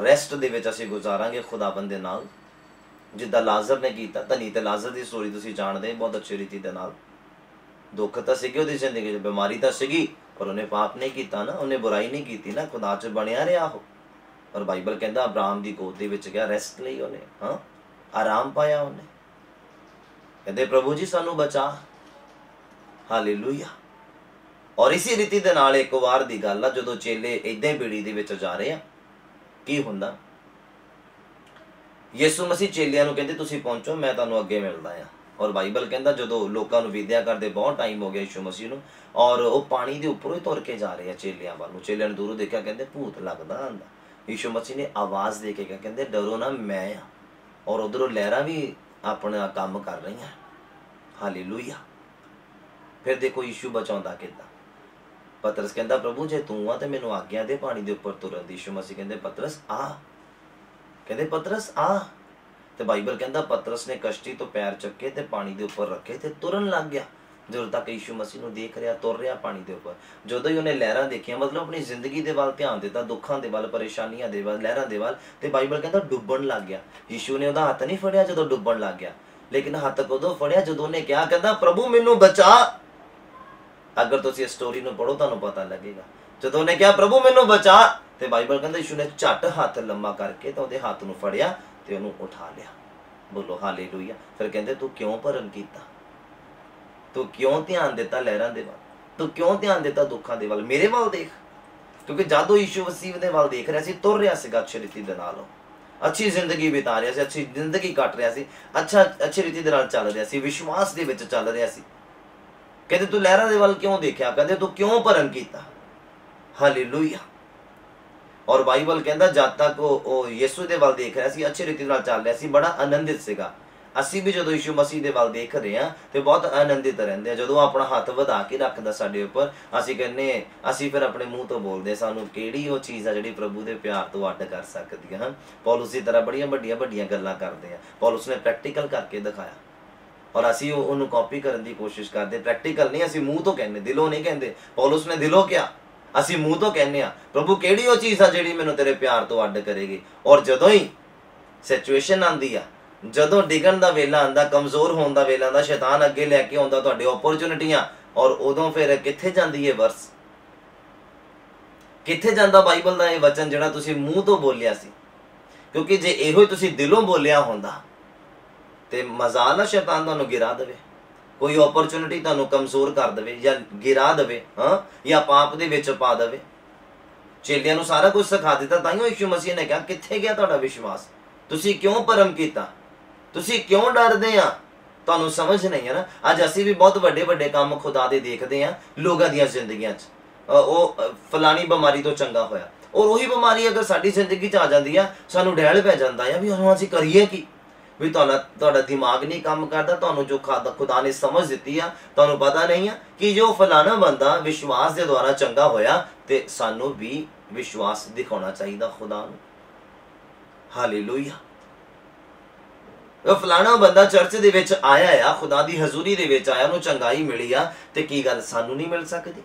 ਰੈਸਟ ਦੇ ਵਿੱਚ ਅਸੀਂ ਗੁਜ਼ਾਰਾਂਗੇ ਖੁਦਾਵੰਦ ਦੇ ਨਾਲ, ਜਿੱਦਾਂ ਲਾਜ਼ਰ ਨੇ ਕੀਤਾ। ਧਨੀ ਤੇ ਲਾਜ਼ਰ ਦੀ ਸਟੋਰੀ ਤੁਸੀਂ ਜਾਣਦੇ ਬਹੁਤ ਅੱਛੀ ਰੀਤੀ ਦੇ ਨਾਲ। ਦੁੱਖ ਤਾਂ ਸੀਗੇ ਉਹਦੀ ਜ਼ਿੰਦਗੀ 'ਚ, ਬਿਮਾਰੀ ਤਾਂ ਸੀਗੀ, ਪਰ ਉਹਨੇ ਪਾਪ ਨਹੀਂ ਕੀਤਾ ਨਾ, ਉਹਨੇ ਬੁਰਾਈ ਨਹੀਂ ਕੀਤੀ ਨਾ, ਖੁਦਾ 'ਚ ਬਣਿਆ ਰਿਹਾ ਉਹ। ਪਰ ਬਾਈਬਲ ਕਹਿੰਦਾ ਅਬਰਾਹਮ ਦੀ ਗੋਦ ਦੇ ਵਿੱਚ ਗਿਆ, ਰੈਸਟ ਲਈ ਉਹਨੇ, ਹਾਂ ਆਰਾਮ ਪਾਇਆ ਉਹਨੇ। ਕਹਿੰਦੇ ਪ੍ਰਭੂ ਜੀ ਸਾਨੂੰ ਬਚਾ, ਹਾਲੇਲੂਇਆ। ਔਰ ਇਸੇ ਰੀਤੀ ਦੇ ਨਾਲ ਇੱਕ ਵਾਰ ਦੀ ਗੱਲ ਆ, ਜਦੋਂ ਚੇਲੇ ਏਦਾਂ ਹੀ ਬੇੜੀ ਦੇ ਵਿੱਚ ਜਾ ਰਹੇ ਆ, ਕੀ ਹੁੰਦਾ, ਯਿਸੂ ਮਸੀਹ ਚੇਲਿਆਂ ਨੂੰ ਕਹਿੰਦੇ ਤੁਸੀਂ ਪਹੁੰਚੋ, ਮੈਂ ਤੁਹਾਨੂੰ ਅੱਗੇ ਮਿਲਦਾ ਆ। ਔਰ ਬਾਈਬਲ ਕਹਿੰਦਾ ਜਦੋਂ ਲੋਕਾਂ ਨੂੰ ਵਿਦਿਆ ਕਰਦੇ ਬਹੁਤ ਟਾਈਮ ਹੋ ਗਿਆ ਯਿਸੂ ਮਸੀਹ ਨੂੰ, ਔਰ ਉਹ ਪਾਣੀ ਦੇ ਉੱਪਰੋਂ ਹੀ ਤੁਰ ਕੇ ਜਾ ਰਹੇ ਆ ਚੇਲਿਆਂ ਵੱਲ ਨੂੰ। ਚੇਲਿਆਂ ਨੇ ਦੂਰੋਂ ਦੇਖਿਆ, ਕਹਿੰਦੇ ਭੂਤ ਲੱਗਦਾ ਆਂਦਾ। ਯਿਸੂ ਮਸੀਹ ਨੇ ਆਵਾਜ਼ ਦੇ ਕੇ ਕਿਹਾ, ਕਹਿੰਦੇ ਡਰੋ ਨਾ, ਮੈਂ ਆ। ਔਰ ਉਧਰੋਂ ਲਹਿਰਾਂ ਵੀ ਆਪਣਾ ਕੰਮ ਕਰ ਰਹੀਆਂ, ਹਾਲੇਲੂਇਆ। ਫਿਰ ਦੇਖੋ ਯਿਸੂ ਬਚਾਉਂਦਾ ਕਿੱਦਾਂ। ਪਤਰਸ ਕਹਿੰਦਾ ਪ੍ਰਭੂ ਜੇ ਤੂੰ ਆ ਤੇ ਮੈਨੂੰ ਆਗਿਆ ਦੇ ਪਾਣੀ ਦੇ ਉੱਪਰ ਤੁਰਨ ਦੀ। ਯਿਸੂ ਮਸੀਹ ਕਹਿੰਦੇ ਪਤਰਸ ਆ, ਕਹਿੰਦੇ ਪਤਰਸ ਆ। ਤੇ ਬਾਈਬਲ ਕਹਿੰਦਾ ਪਤਰਸ ਨੇ ਕਸ਼ਤੀ ਤੋਂ ਪੈਰ ਚੱਕੇ ਤੇ ਪਾਣੀ ਦੇ ਉੱਪਰ ਰੱਖੇ ਤੇ ਤੁਰਨ ਲੱਗ ਗਿਆ। ਜਦੋਂ ਤੱਕ ਯਿਸੂ ਮਸੀਹ ਨੂੰ ਦੇਖ ਰਿਹਾ, ਤੁਰ ਰਿਹਾ ਪਾਣੀ ਦੇ ਉੱਪਰ। ਜਦੋਂ ਹੀ ਉਹਨੇ ਲਹਿਰਾਂ ਦੇਖੀਆਂ, ਮਤਲਬ ਆਪਣੀ ਜ਼ਿੰਦਗੀ ਦੇ ਵੱਲ ਧਿਆਨ ਦਿੱਤਾ, ਦੁੱਖਾਂ ਦੇ ਵੱਲ, ਪਰੇਸ਼ਾਨੀਆਂ ਦੇ ਵੱਲ, ਲਹਿਰਾਂ ਦੇ ਵੱਲ, ਤੇ ਬਾਈਬਲ ਕਹਿੰਦਾ ਡੁੱਬਣ ਲੱਗ ਗਿਆ। ਯਿਸੂ ਨੇ ਉਹਦਾ ਹੱਥ ਨਹੀਂ ਫੜਿਆ ਜਦੋਂ ਡੁੱਬਣ ਲੱਗ ਗਿਆ, ਲੇਕਿਨ ਹੱਥ ਕਦੋਂ ਫੜਿਆ, ਜਦੋਂ ਉਹਨੇ ਕਿਹਾ, ਕਹਿੰਦਾ ਪ੍ਰਭੂ ਮੈਨੂੰ ਬਚਾ। ਅਗਰ ਤੁਸੀਂ ਇਸ ਸਟੋਰੀ ਨੂੰ ਪੜ੍ਹੋ ਤੁਹਾਨੂੰ ਪਤਾ ਲੱਗੇਗਾ। ਜਦੋਂ ਉਹਨੇ ਕਿਹਾ ਪ੍ਰਭੂ ਮੈਨੂੰ ਬਚਾ, ਤੇ ਬਾਈਬਲ ਕਹਿੰਦਾ ਯਿਸੂ ਨੇ ਝੱਟ ਹੱਥ ਲੰਮਾ ਕਰਕੇ ਤਾਂ ਉਹਦੇ ਹੱਥ ਨੂੰ ਫੜਿਆ ਤੇ ਉਹਨੂੰ ਉਠਾ ਲਿਆ। ਬੋਲੋ ਹਾਲੇਲੂਇਆ। ਫਿਰ ਕਹਿੰਦੇ ਤੂੰ ਕਿਉਂ ਭਰਮ ਕੀਤਾ, ਤੂੰ ਕਿਉਂ ਧਿਆਨ ਦਿੱਤਾ ਲਹਿਰਾਂ ਦੇ ਵੱਲ, ਤੂੰ ਕਿਉਂ ਧਿਆਨ ਦਿੱਤਾ ਦੁੱਖਾਂ ਦੇ ਵੱਲ, ਮੇਰੇ ਵੱਲ ਦੇਖ। ਕਿਉਂਕਿ ਜਦੋਂ ਯਿਸੂ ਮਸੀਹ ਦੇ ਵੱਲ ਦੇਖ ਰਿਹਾ ਸੀ, ਤੁਰ ਰਿਹਾ ਸੀਗਾ ਅੱਛੀ ਰੀਤੀ ਦੇ ਨਾਲ, ਅੱਛੀ ਜ਼ਿੰਦਗੀ ਬਿਤਾ ਰਿਹਾ ਸੀ, ਅੱਛੀ ਜ਼ਿੰਦਗੀ ਕੱਟ ਰਿਹਾ ਸੀ, ਅੱਛੀ ਰੀਤੀ ਦੇ ਨਾਲ ਚੱਲ ਰਿਹਾ ਸੀ, ਵਿਸ਼ਵਾਸ ਦੇ ਵਿੱਚ ਚੱਲ ਰਿਹਾ ਸੀ। ਕਹਿੰਦੇ ਤੂੰ ਲਹਿਰਾਂ ਦੇ ਵੱਲ ਕਿਉਂ ਦੇਖਿਆ, ਕਹਿੰਦੇ ਤੂੰ ਕਿਉਂ ਭਰਮ ਕੀਤਾ, ਹਾਲੇਲੂਇਆ। ਔਰ ਬਾਈਬਲ ਕਹਿੰਦਾ ਜਦ ਤੱਕ ਉਹ ਯਿਸੂ ਦੇ ਵੱਲ ਦੇਖ ਰਿਹਾ ਸੀ, ਅੱਛੀ ਰੀਤੀ ਨਾਲ ਚੱਲ ਰਿਹਾ ਸੀ, ਬੜਾ ਆਨੰਦਿਤ ਸੀਗਾ। ਅਸੀਂ ਵੀ ਜਦੋਂ ਯਿਸੂ ਮਸੀਹ ਦੇ ਵੱਲ ਦੇਖ ਰਹੇ ਹਾਂ ਤੇ ਬਹੁਤ ਆਨੰਦਿਤ ਰਹਿੰਦੇ ਹਾਂ। ਜਦੋਂ ਆਪਣਾ ਹੱਥ ਵਧਾ ਕੇ ਰੱਖਦਾ ਸਾਡੇ ਉੱਪਰ, ਅਸੀਂ ਕਹਿੰਦੇ, ਅਸੀਂ ਫਿਰ ਆਪਣੇ ਮੂੰਹ ਤੋਂ ਬੋਲਦੇ, ਸਾਨੂੰ ਕਿਹੜੀ ਉਹ ਚੀਜ਼ ਆ ਜਿਹੜੀ ਪ੍ਰਭੂ ਦੇ ਪਿਆਰ ਤੋਂ ਅੱਡ ਕਰ ਸਕਦੀ ਹੈ। ਪੌਲੁਸ ਦੀ ਤਰ੍ਹਾਂ ਬੜੀਆਂ ਵੱਡੀਆਂ ਗੱਲਾਂ ਕਰਦੇ ਆ। ਪੌਲੁਸ ਨੇ ਪ੍ਰੈਕਟੀਕਲ ਕਰਕੇ ਦਿਖਾਇਆ, ਔਰ ਅਸੀਂ ਉਹਨੂੰ ਕਾਪੀ ਕਰਨ ਦੀ ਕੋਸ਼ਿਸ਼ ਕਰਦੇ। ਪ੍ਰੈਕਟੀਕਲ ਨਹੀਂ, ਅਸੀਂ ਮੂੰਹ ਤੋਂ ਕਹਿੰਦੇ, ਦਿਲੋਂ ਨਹੀਂ ਕਹਿੰਦੇ। ਪੌਲੁਸ ਨੇ ਦਿਲੋਂ ਕਿਹਾ, ਅਸੀਂ ਮੂੰਹ ਤੋਂ ਕਹਿੰਦੇ ਆ, ਪ੍ਰਭੂ ਕਿਹੜੀ ਉਹ ਚੀਜ਼ ਆ ਜਿਹੜੀ ਮੈਨੂੰ ਤੇਰੇ ਪਿਆਰ ਤੋਂ ਅੱਡ ਕਰੇਗੀ। ਔਰ ਜਦੋਂ ਹੀ ਸਿਚੁਏਸ਼ਨ ਆਉਂਦੀ ਆ, ਜਦੋਂ ਡਿੱਗਣ ਦਾ ਵੇਲਾ ਆਉਂਦਾ, ਕਮਜ਼ੋਰ ਹੋਣ ਦਾ ਵੇਲਾ ਆਉਂਦਾ, ਸ਼ੈਤਾਨ ਅੱਗੇ ਲੈ ਕੇ ਆਉਂਦਾ ਤੁਹਾਡੇ ਓਪਰਚੁਨਿਟੀਆਂ, ਔਰ ਉਦੋਂ ਫਿਰ ਕਿੱਥੇ ਜਾਂਦੀ ਹੈ ਵਰਸ, ਕਿੱਥੇ ਜਾਂਦਾ ਬਾਈਬਲ ਦਾ ਇਹ ਵਚਨ ਜਿਹੜਾ ਤੁਸੀਂ ਮੂੰਹ ਤੋਂ ਬੋਲਿਆ ਸੀ। ਕਿਉਂਕਿ ਜੇ ਇਹੋ ਹੀ ਤੁਸੀਂ ਦਿਲੋਂ ਬੋਲਿਆ ਹੁੰਦਾ ਤੇ ਮਜ਼ਾਲ ਨਾ ਸ਼ੈਤਾਨ ਤੁਹਾਨੂੰ ਗਿਰਾ ਦੇਵੇ, ਕੋਈ ਓਪਰਚੁਨਿਟੀ ਤੁਹਾਨੂੰ ਕਮਜ਼ੋਰ ਕਰ ਦੇਵੇ ਜਾਂ ਗਿਰਾ ਦੇਵੇ, ਜਾਂ ਪਾਪ ਦੇ ਵਿੱਚ ਪਾ ਦੇਵੇ। ਚੇਲਿਆਂ ਨੂੰ ਸਾਰਾ ਕੁਝ ਸਿਖਾ ਦਿੱਤਾ, ਤਾਂ ਹੀ ਯਿਸੂ ਮਸੀਹ ਨੇ ਕਿਹਾ ਕਿੱਥੇ ਗਿਆ ਤੁਹਾਡਾ ਵਿਸ਼ਵਾਸ, ਤੁਸੀਂ ਕਿਉਂ ਭਰਮ ਕੀਤਾ, ਤੁਸੀਂ ਕਿਉਂ ਡਰਦੇ ਆ, ਤੁਹਾਨੂੰ ਸਮਝ ਨਹੀਂ ਹੈ ਨਾ। ਅੱਜ ਅਸੀਂ ਵੀ ਬਹੁਤ ਵੱਡੇ ਕੰਮ ਖੁਦਾ ਦੇ ਦੇਖਦੇ ਆ ਲੋਕਾਂ ਦੀਆਂ ਜ਼ਿੰਦਗੀਆਂ 'ਚ। ਉਹ ਫਲਾਣੀ ਬਿਮਾਰੀ ਤੋਂ ਚੰਗਾ ਹੋਇਆ, ਔਰ ਉਹੀ ਬਿਮਾਰੀ ਅਗਰ ਸਾਡੀ ਜ਼ਿੰਦਗੀ 'ਚ ਆ ਜਾਂਦੀ ਆ, ਸਾਨੂੰ ਡੈਲ ਪੈ ਜਾਂਦਾ ਆ ਵੀ ਹੁਣ ਅਸੀਂ ਕਰੀਏ ਕੀ। ਵੀ ਤੁਹਾਡਾ ਦਿਮਾਗ ਨਹੀਂ ਕੰਮ ਕਰਦਾ, ਤੁਹਾਨੂੰ ਜੋ ਖੁਦਾ ਨੇ ਸਮਝ ਦਿੱਤੀ ਆ, ਤੁਹਾਨੂੰ ਪਤਾ ਨਹੀਂ ਆ ਕਿ ਜੋ ਫਲਾਣਾ ਬੰਦਾ ਵਿਸ਼ਵਾਸ ਦੇ ਦੁਆਰਾ ਚੰਗਾ ਹੋਇਆ, ਤੇ ਸਾਨੂੰ ਵੀ ਵਿਸ਼ਵਾਸ ਦਿਖਾਉਣਾ ਚਾਹੀਦਾ ਖੁਦਾ ਨੂੰ, ਹਾਲੇਲੂਇਆ। ਉਹ ਫਲਾਣਾ ਬੰਦਾ ਚਰਚ ਦੇ ਵਿੱਚ ਆਇਆ ਆ, ਖੁਦਾ ਦੀ ਹਜ਼ੂਰੀ ਦੇ ਵਿੱਚ ਆਇਆ, ਉਹਨੂੰ ਚੰਗਾਈ ਮਿਲੀ ਆ, ਤੇ ਕੀ ਗੱਲ ਸਾਨੂੰ ਨਹੀਂ ਮਿਲ ਸਕਦੀ।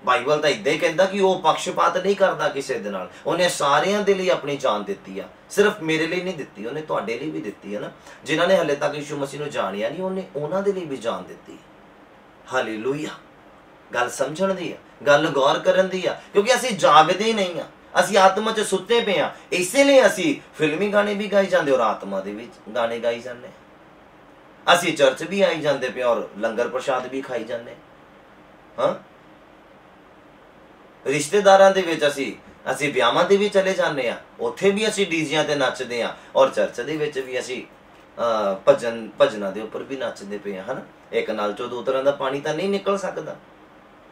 ਬਾਈਬਲ ਤਾਂ ਇਦਾਂ ਹੀ ਕਹਿੰਦਾ ਕਿ ਉਹ ਪਕਸ਼ਪਾਤ ਨਹੀਂ ਕਰਦਾ ਕਿਸੇ ਦੇ ਨਾਲ। ਉਹਨੇ ਸਾਰਿਆਂ ਦੇ ਲਈ ਆਪਣੀ ਜਾਨ ਦਿੱਤੀ ਆ, ਸਿਰਫ ਮੇਰੇ ਲਈ ਨਹੀਂ ਦਿੱਤੀ, ਉਹਨੇ ਤੁਹਾਡੇ ਲਈ ਵੀ ਦਿੱਤੀ ਹੈ ਨਾ। ਜਿਨ੍ਹਾਂ ਨੇ ਹਲੇ ਤੱਕ ਯਿਸੂ ਮਸੀਹ ਨੂੰ ਜਾਣਿਆ ਨਹੀਂ, ਉਹਨੇ ਉਹਨਾਂ ਦੇ ਲਈ ਵੀ ਜਾਨ ਦਿੱਤੀ, ਹਾਲੇਲੂਇਆ। ਗੱਲ ਸਮਝਣ ਦੀ ਆ, ਗੱਲ ਗੌਰ ਕਰਨ ਦੀ ਆ, ਕਿਉਂਕਿ ਅਸੀਂ ਜਾਗਦੇ ਹੀ ਨਹੀਂ ਆ, ਅਸੀਂ ਆਤਮਾ 'ਚ ਸੁੱਤੇ ਪਏ ਆ। ਇਸੇ ਲਈ ਅਸੀਂ ਫਿਲਮੀ ਗਾਣੇ ਵੀ ਗਾਈ ਜਾਂਦੇ ਔਰ ਆਤਮਾ ਦੇ ਵਿੱਚ ਗਾਣੇ ਗਾਈ ਜਾਂਦੇ। ਅਸੀਂ ਚਰਚ ਵੀ ਆਈ ਜਾਂਦੇ ਪਏ ਔਰ ਲੰਗਰ ਪ੍ਰਸ਼ਾਦ ਵੀ ਖਾਈ ਜਾਂਦੇ। ਰਿਸ਼ਤੇਦਾਰਾਂ ਦੇ ਵਿੱਚ ਅਸੀਂ ਵਿਆਹਾਂ ਤੇ ਵੀ ਚਲੇ ਜਾਂਦੇ ਆ, ਉੱਥੇ ਵੀ ਅਸੀਂ ਡੀਜਿਆਂ ਤੇ ਨੱਚਦੇ ਆ, ਔਰ ਚਰਚ ਦੇ ਵਿੱਚ ਵੀ ਅਸੀਂ ਭਜਨਾਂ ਦੇ ਉੱਪਰ ਵੀ ਨੱਚਦੇ ਪਏ ਆ, ਹਨਾ। ਇੱਕ ਨਾਲ 'ਚੋਂ ਦੋ ਤਰ੍ਹਾਂ ਦਾ ਪਾਣੀ ਤਾਂ ਨਹੀਂ ਨਿਕਲ ਸਕਦਾ।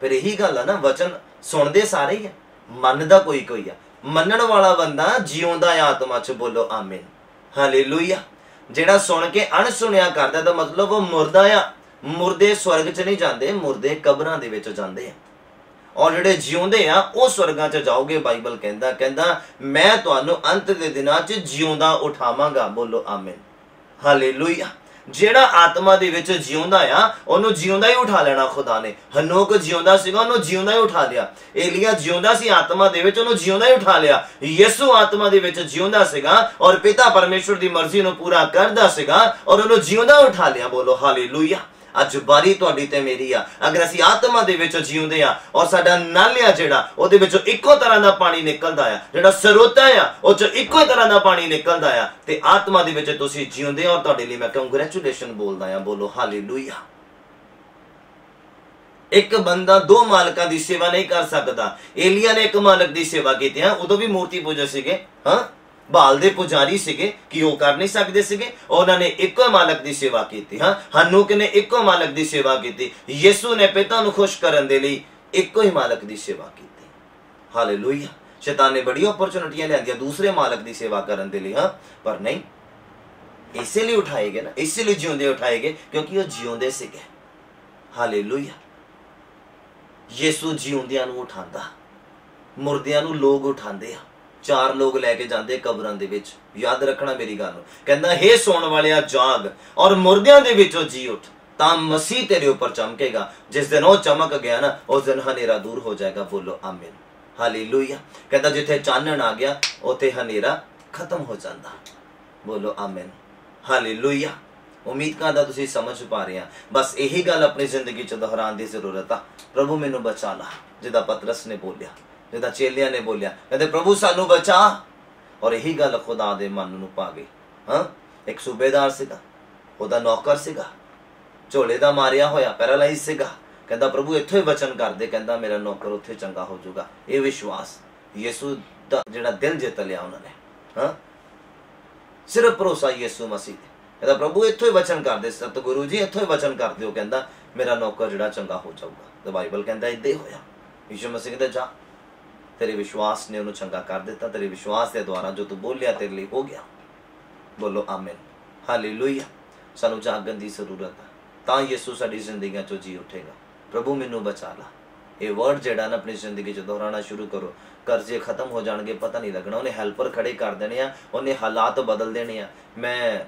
ਫਿਰ ਇਹੀ ਗੱਲ ਆ ਨਾ, ਵਚਨ ਸੁਣਦੇ ਸਾਰੇ ਹੀ ਆ, ਮੰਨਦਾ ਕੋਈ ਆ। ਮੰਨਣ ਵਾਲਾ ਬੰਦਾ ਜਿਉਂਦਾ ਆਤਮਾ 'ਚ, ਬੋਲੋ ਆਮੀਨ, ਹਾਲੇਲੂਇਆ। ਜਿਹੜਾ ਸੁਣ ਕੇ ਅਣਸੁਣਿਆ ਕਰਦਾ ਤਾਂ ਮਤਲਬ ਉਹ ਮੁਰਦਾ ਆ। ਮੁਰਦੇ ਸਵਰਗ 'ਚ ਨਹੀਂ ਜਾਂਦੇ, ਮੁਰਦੇ ਕਬਰਾਂ ਦੇ ਵਿੱਚ ਜਾਂਦੇ ਆ, ਔਰ ਜਿਹੜੇ ਜਿਉਂਦੇ ਆ ਉਹ ਸਵਰਗਾਂ 'ਚ ਜਾਓਗੇ। ਬਾਈਬਲ ਕਹਿੰਦਾ ਮੈਂ ਤੁਹਾਨੂੰ ਅੰਤ ਦੇ ਦਿਨਾਂ 'ਚ ਜਿਉਂਦਾ ਉਠਾਵਾਂਗਾ, ਬੋਲੋ ਆਮੀਨ, ਹਾਲੇਲੂਇਆ। ਜਿਹੜਾ ਆਤਮਾ ਦੇ ਵਿੱਚ ਜਿਉਂਦਾ ਆ ਉਹਨੂੰ ਜਿਉਂਦਾ ਹੀ ਉਠਾ ਲੈਣਾ ਖੁਦਾ ਨੇ। ਹਨੋਕ ਜਿਉਂਦਾ ਸੀਗਾ, ਉਹਨੂੰ ਜਿਉਂਦਾ ਹੀ ਉਠਾ ਲਿਆ। ਏਲੀਆ ਜਿਉਂਦਾ ਸੀ ਆਤਮਾ ਦੇ ਵਿੱਚ, ਉਹਨੂੰ ਜਿਉਂਦਾ ਹੀ ਉਠਾ ਲਿਆ। ਯਿਸੂ ਆਤਮਾ ਦੇ ਵਿੱਚ ਜਿਉਂਦਾ ਸੀਗਾ ਔਰ ਪਿਤਾ ਪਰਮੇਸ਼ਵਰ ਦੀ ਮਰਜ਼ੀ ਨੂੰ ਪੂਰਾ ਕਰਦਾ ਸੀਗਾ ਔਰ ਉਹਨੂੰ ਜਿਉਂਦਾ ਉਠਾ ਲਿਆ। ਬੋਲੋ ਹਾਲੇਲੂਇਆ। ਅੱਜ ਬਾਰੀ ਤੁਹਾਡੀ ਤੇ ਮੇਰੀ ਆ। ਅਗਰ ਅਸੀਂ ਆਤਮਾ ਦੇ ਵਿੱਚ ਜਿਉਂਦੇ ਆ ਔਰ ਸਾਡਾ ਨਲ ਆ ਜਿਹੜਾ ਉਹਦੇ ਵਿੱਚੋਂ ਇੱਕੋ ਤਰ੍ਹਾਂ ਦਾ ਪਾਣੀ ਨਿਕਲਦਾ ਆ, ਜਿਹੜਾ ਸਰੋਤਾ ਆ ਉਹ ਚ ਇੱਕੋ ਤਰ੍ਹਾਂ ਦਾ ਪਾਣੀ ਨਿਕਲਦਾ ਆ, ਤੇ ਆਤਮਾ ਦੇ ਵਿੱਚ ਤੁਸੀਂ ਜਿਉਂਦੇ ਆ ਔਰ ਤੁਹਾਡੇ ਲਈ ਮੈਂ ਕੰਗ੍ਰੈਚੁਲੇਸ਼ਨ ਬੋਲਦਾ ਆ। ਬੋਲੋ ਹਾਲੇਲੂਇਆ। ਇੱਕ ਬੰਦਾ ਦੋ ਮਾਲਕਾਂ ਦੀ ਸੇਵਾ ਨਹੀਂ ਕਰ ਸਕਦਾ। ਏਲੀਆ ਨੇ ਇੱਕ ਮਾਲਕ ਦੀ ਸੇਵਾ ਕੀਤੀ। ਉਦੋਂ ਵੀ ਮੂਰਤੀ ਪੂਜਾ ਸੀਗੇ, ਬਾਲ ਦੇ ਪੁਜਾਰੀ ਸੀਗੇ ਕਿ ਉਹ ਕਰ ਨਹੀਂ ਸਕਦੇ ਸੀਗੇ। ਉਹਨਾਂ ਨੇ ਇੱਕੋ ਮਾਲਕ ਦੀ ਸੇਵਾ ਕੀਤੀ। ਹਨੂਕ ਨੇ ਇੱਕੋ ਮਾਲਕ ਦੀ ਸੇਵਾ ਕੀਤੀ। ਯਿਸੂ ਨੇ ਪਿਤਾ ਨੂੰ ਖੁਸ਼ ਕਰਨ ਦੇ ਲਈ ਇੱਕੋ ਹੀ ਮਾਲਕ ਦੀ ਸੇਵਾ ਕੀਤੀ। ਹਾਲੇਲੂਇਆ। ਸ਼ੈਤਾਨ ਨੇ ਬੜੀ ਓਪਰਚੁਨਿਟੀਆਂ ਲਿਆਂਦੀਆਂ ਦੂਸਰੇ ਮਾਲਕ ਦੀ ਸੇਵਾ ਕਰਨ ਦੇ ਲਈ, ਪਰ ਨਹੀਂ, ਇਸੇ ਲਈ ਉਠਾਏ ਗਏ ਨਾ, ਇਸੇ ਲਈ ਜਿਉਂਦੇ ਉਠਾਏ ਗਏ ਕਿਉਂਕਿ ਉਹ ਜਿਉਂਦੇ ਸੀਗੇ। ਹਾਲੇਲੂਇਆ। ਯਿਸੂ ਜਿਉਂਦਿਆਂ ਨੂੰ ਉਠਾਉਂਦਾ, ਮੁਰਦਿਆਂ ਨੂੰ ਲੋਕ ਉਠਾਉਂਦੇ ਆ। 4 ਲੋਕ ਲੈ ਕੇ ਜਾਂਦੇ ਕਬਰਾਂ ਦੇ ਵਿੱਚ। ਯਾਦ ਰੱਖਣਾ ਮੇਰੀ ਗੱਲ ਨੂੰ। ਕਹਿੰਦਾ ਹੇ ਸੌਣ ਵਾਲਿਆ ਜਾਗ ਔਰ ਮੁਰਦਿਆਂ ਦੇ ਵਿੱਚੋਂ ਜੀ ਉੱਠ, ਤਾਂ ਮਸੀਹ ਤੇਰੇ ਉੱਪਰ ਚਮਕੇਗਾ। ਜਿਸ ਦਿਨ ਉਹ ਚਮਕ ਗਿਆ ਨਾ ਉਸ ਦਿਨ ਹਨੇਰਾ ਦੂਰ ਹੋ ਜਾਏਗਾ। ਬੋਲੋ ਆਮੀਨ। ਹਾਲੇਲੂਇਆ। ਕਹਿੰਦਾ ਜਿੱਥੇ ਚਾਨਣ ਆ ਗਿਆ ਉੱਥੇ ਹਨੇਰਾ ਖਤਮ ਹੋ ਜਾਂਦਾ। ਬੋਲੋ ਆਮੀਨ। ਹਾਲੇਲੂਇਆ। ਉਮੀਦ ਕਰਦਾ ਤੁਸੀਂ ਸਮਝ ਪਾ ਰਹੇ ਆ। ਬਸ ਇਹੀ ਗੱਲ ਆਪਣੀ ਜ਼ਿੰਦਗੀ ਚ ਦੁਹਰਾਉਣ ਦੀ ਜ਼ਰੂਰਤ ਆ। ਪ੍ਰਭੂ ਮੈਨੂੰ ਬਚਾ ਲਾ, ਜਿੱਦਾਂ ਪਤਰਸ ਨੇ ਬੋਲਿਆ, ਜਿੱਦਾਂ ਚੇਲਿਆਂ ਨੇ ਬੋਲਿਆ, ਕਹਿੰਦੇ ਪ੍ਰਭੂ ਸਾਨੂੰ ਬਚਾ। ਔਰ ਇਹੀ ਗੱਲ ਖੁਦਾ ਦੇ ਮਨ ਨੂੰ ਪਾ ਗਈ। ਇੱਕ ਸੂਬੇਦਾਰ ਸੀਗਾ, ਉਹਦਾ ਨੌਕਰ ਸੀਗਾ, ਝੋਲੇ ਦਾ ਮਾਰਿਆ ਹੋਇਆ, ਪੈਰਾਲਾਈਜ਼ ਸੀਗਾ। ਕਹਿੰਦਾ ਪ੍ਰਭੂ ਇੱਥੋਂ ਹੀ ਵਚਨ ਕਰਦੇ, ਕਹਿੰਦਾ ਮੇਰਾ ਨੌਕਰ ਉੱਥੇ ਚੰਗਾ ਹੋ ਜਾਊਗਾ। ਇਹ ਵਿਸ਼ਵਾਸ ਯਿਸੂ ਦਾ ਜਿਹੜਾ ਦਿਲ ਜਿੱਤ ਲਿਆ ਉਹਨਾਂ ਨੇ। ਸਿਰਫ ਭਰੋਸਾ ਯਿਸੂ ਮਸੀਹ ਤੇ। ਕਹਿੰਦਾ ਪ੍ਰਭੂ ਇੱਥੋਂ ਹੀ ਵਚਨ ਕਰਦੇ, ਸਤਿਗੁਰੂ ਜੀ ਇੱਥੋਂ ਹੀ ਵਚਨ ਕਰ ਦਿਓ, ਕਹਿੰਦਾ ਮੇਰਾ ਨੌਕਰ ਜਿਹੜਾ ਚੰਗਾ ਹੋ ਜਾਊਗਾ। ਤੇ ਬਾਈਬਲ ਕਹਿੰਦਾ ਏਦਾਂ ਹੀ ਹੋਇਆ। ਯਿਸੂ ਮਸੀਹ ਕਹਿੰਦਾ ਜਾ, ਤੇਰੇ ਵਿਸ਼ਵਾਸ ਨੇ ਉਹਨੂੰ ਚੰਗਾ ਕਰ ਦਿੱਤਾ। ਤੇਰੇ ਵਿਸ਼ਵਾਸ ਦੇ ਦੁਆਰਾ ਜੋ ਤੂੰ ਬੋਲਿਆ ਤੇਰੇ ਲਈ ਹੋ ਗਿਆ। ਬੋਲੋ ਆਮੀਨ। ਹਾਲੇਲੂਇਆ। ਸਾਨੂੰ ਜਾਗਣ ਦੀ ਜ਼ਰੂਰਤ ਹੈ, ਤਾਂ ਯਿਸੂ ਸਾਡੀ ਜ਼ਿੰਦਗੀਆਂ ਚੋਂ ਜੀ ਉੱਠੇਗਾ। ਪ੍ਰਭੂ ਮੈਨੂੰ ਬਚਾ ਲਾ। ਇਹ ਵਰਡ ਜਿਹੜਾ ਨਾ ਆਪਣੀ ਜ਼ਿੰਦਗੀ ਚ ਦੁਹਰਾਉਣਾ ਸ਼ੁਰੂ ਕਰੋ। ਕਰਜ਼ੇ ਖਤਮ ਹੋ ਜਾਣਗੇ, ਪਤਾ ਨਹੀਂ ਲੱਗਣਾ। ਉਹਨੇ ਹੈਲਪਰ ਖੜੇ ਕਰ ਦੇਣੇ ਆ, ਉਹਨੇ ਹਾਲਾਤ ਬਦਲ ਦੇਣੇ ਆ। ਮੈਂ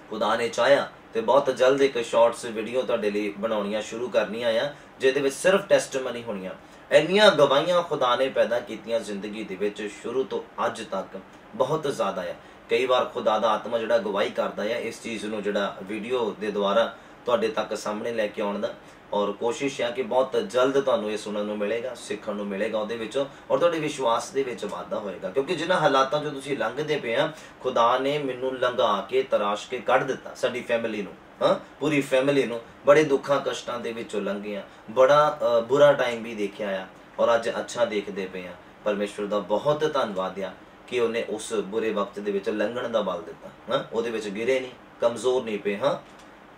ਖੁਦਾ ਨੇ ਚਾਹਿਆ ਤੇ ਬਹੁਤ ਜਲਦ ਇੱਕ ਸ਼ਾਰਟਸ ਵੀਡੀਓ ਤੁਹਾਡੇ ਲਈ ਬਣਾਉਣੀਆਂ ਸ਼ੁਰੂ ਕਰਨੀਆਂ ਆ, ਜਿਹਦੇ ਵਿੱਚ ਸਿਰਫ ਟੈਸਟਮਨੀ ਹੋਣੀਆਂ। ਇੰਨੀਆਂ ਗਵਾਹੀਆਂ ਖੁਦਾ ਨੇ ਪੈਦਾ ਕੀਤੀਆਂ ਜ਼ਿੰਦਗੀ ਦੇ ਵਿੱਚ ਸ਼ੁਰੂ ਤੋਂ ਅੱਜ ਤੱਕ, ਬਹੁਤ ਜ਼ਿਆਦਾ ਆ। ਕਈ ਵਾਰ ਖੁਦਾ ਦਾ ਆਤਮਾ ਜਿਹੜਾ ਗਵਾਹੀ ਕਰਦਾ ਆ ਇਸ ਚੀਜ਼ ਨੂੰ, ਜਿਹੜਾ ਵੀਡੀਓ ਦੇ ਦੁਆਰਾ ਤੁਹਾਡੇ ਤੱਕ ਸਾਹਮਣੇ ਲੈ ਕੇ ਆਉਣ ਦਾ। ਔਰ ਕੋਸ਼ਿਸ਼ ਹੈ ਕਿ ਬਹੁਤ ਜਲਦ ਤੁਹਾਨੂੰ ਇਹ ਸੁਣਨ ਨੂੰ ਮਿਲੇਗਾ, ਸਿੱਖਣ ਨੂੰ ਮਿਲੇਗਾ ਉਹਦੇ ਵਿੱਚੋਂ, ਔਰ ਤੁਹਾਡੇ ਵਿਸ਼ਵਾਸ ਦੇ ਵਿੱਚ ਵਾਧਾ ਹੋਏਗਾ। ਕਿਉਂਕਿ ਜਿਨ੍ਹਾਂ ਹਾਲਾਤਾਂ 'ਚੋਂ ਤੁਸੀਂ ਲੰਘਦੇ ਪਏ ਆ, ਖੁਦਾ ਨੇ ਮੈਨੂੰ ਲੰਘਾ ਕੇ ਤਰਾਸ਼ ਕੇ ਕੱਢ ਦਿੱਤਾ। ਸਾਡੀ ਫੈਮਿਲੀ ਨੂੰ, ਪੂਰੀ ਫੈਮਿਲੀ ਨੂੰ ਬੜੇ ਦੁੱਖਾਂ ਕਸ਼ਟਾਂ ਦੇ ਵਿੱਚੋਂ ਲੰਘੇ ਆ, ਬੜਾ ਬੁਰਾ ਟਾਈਮ ਵੀ ਦੇਖਿਆ ਆ, ਔਰ ਅੱਜ ਅੱਛਾ ਦੇਖਦੇ ਪਏ ਆ। ਪਰਮੇਸ਼ਵਰ ਦਾ ਬਹੁਤ ਧੰਨਵਾਦ ਆ ਕਿ ਉਹਨੇ ਉਸ ਬੁਰੇ ਵਕਤ ਦੇ ਵਿੱਚ ਲੰਘਣ ਦਾ ਬਲ ਦਿੱਤਾ। ਉਹਦੇ ਵਿੱਚ ਗਿਰੇ ਨਹੀਂ, ਕਮਜ਼ੋਰ ਨਹੀਂ ਪਏ।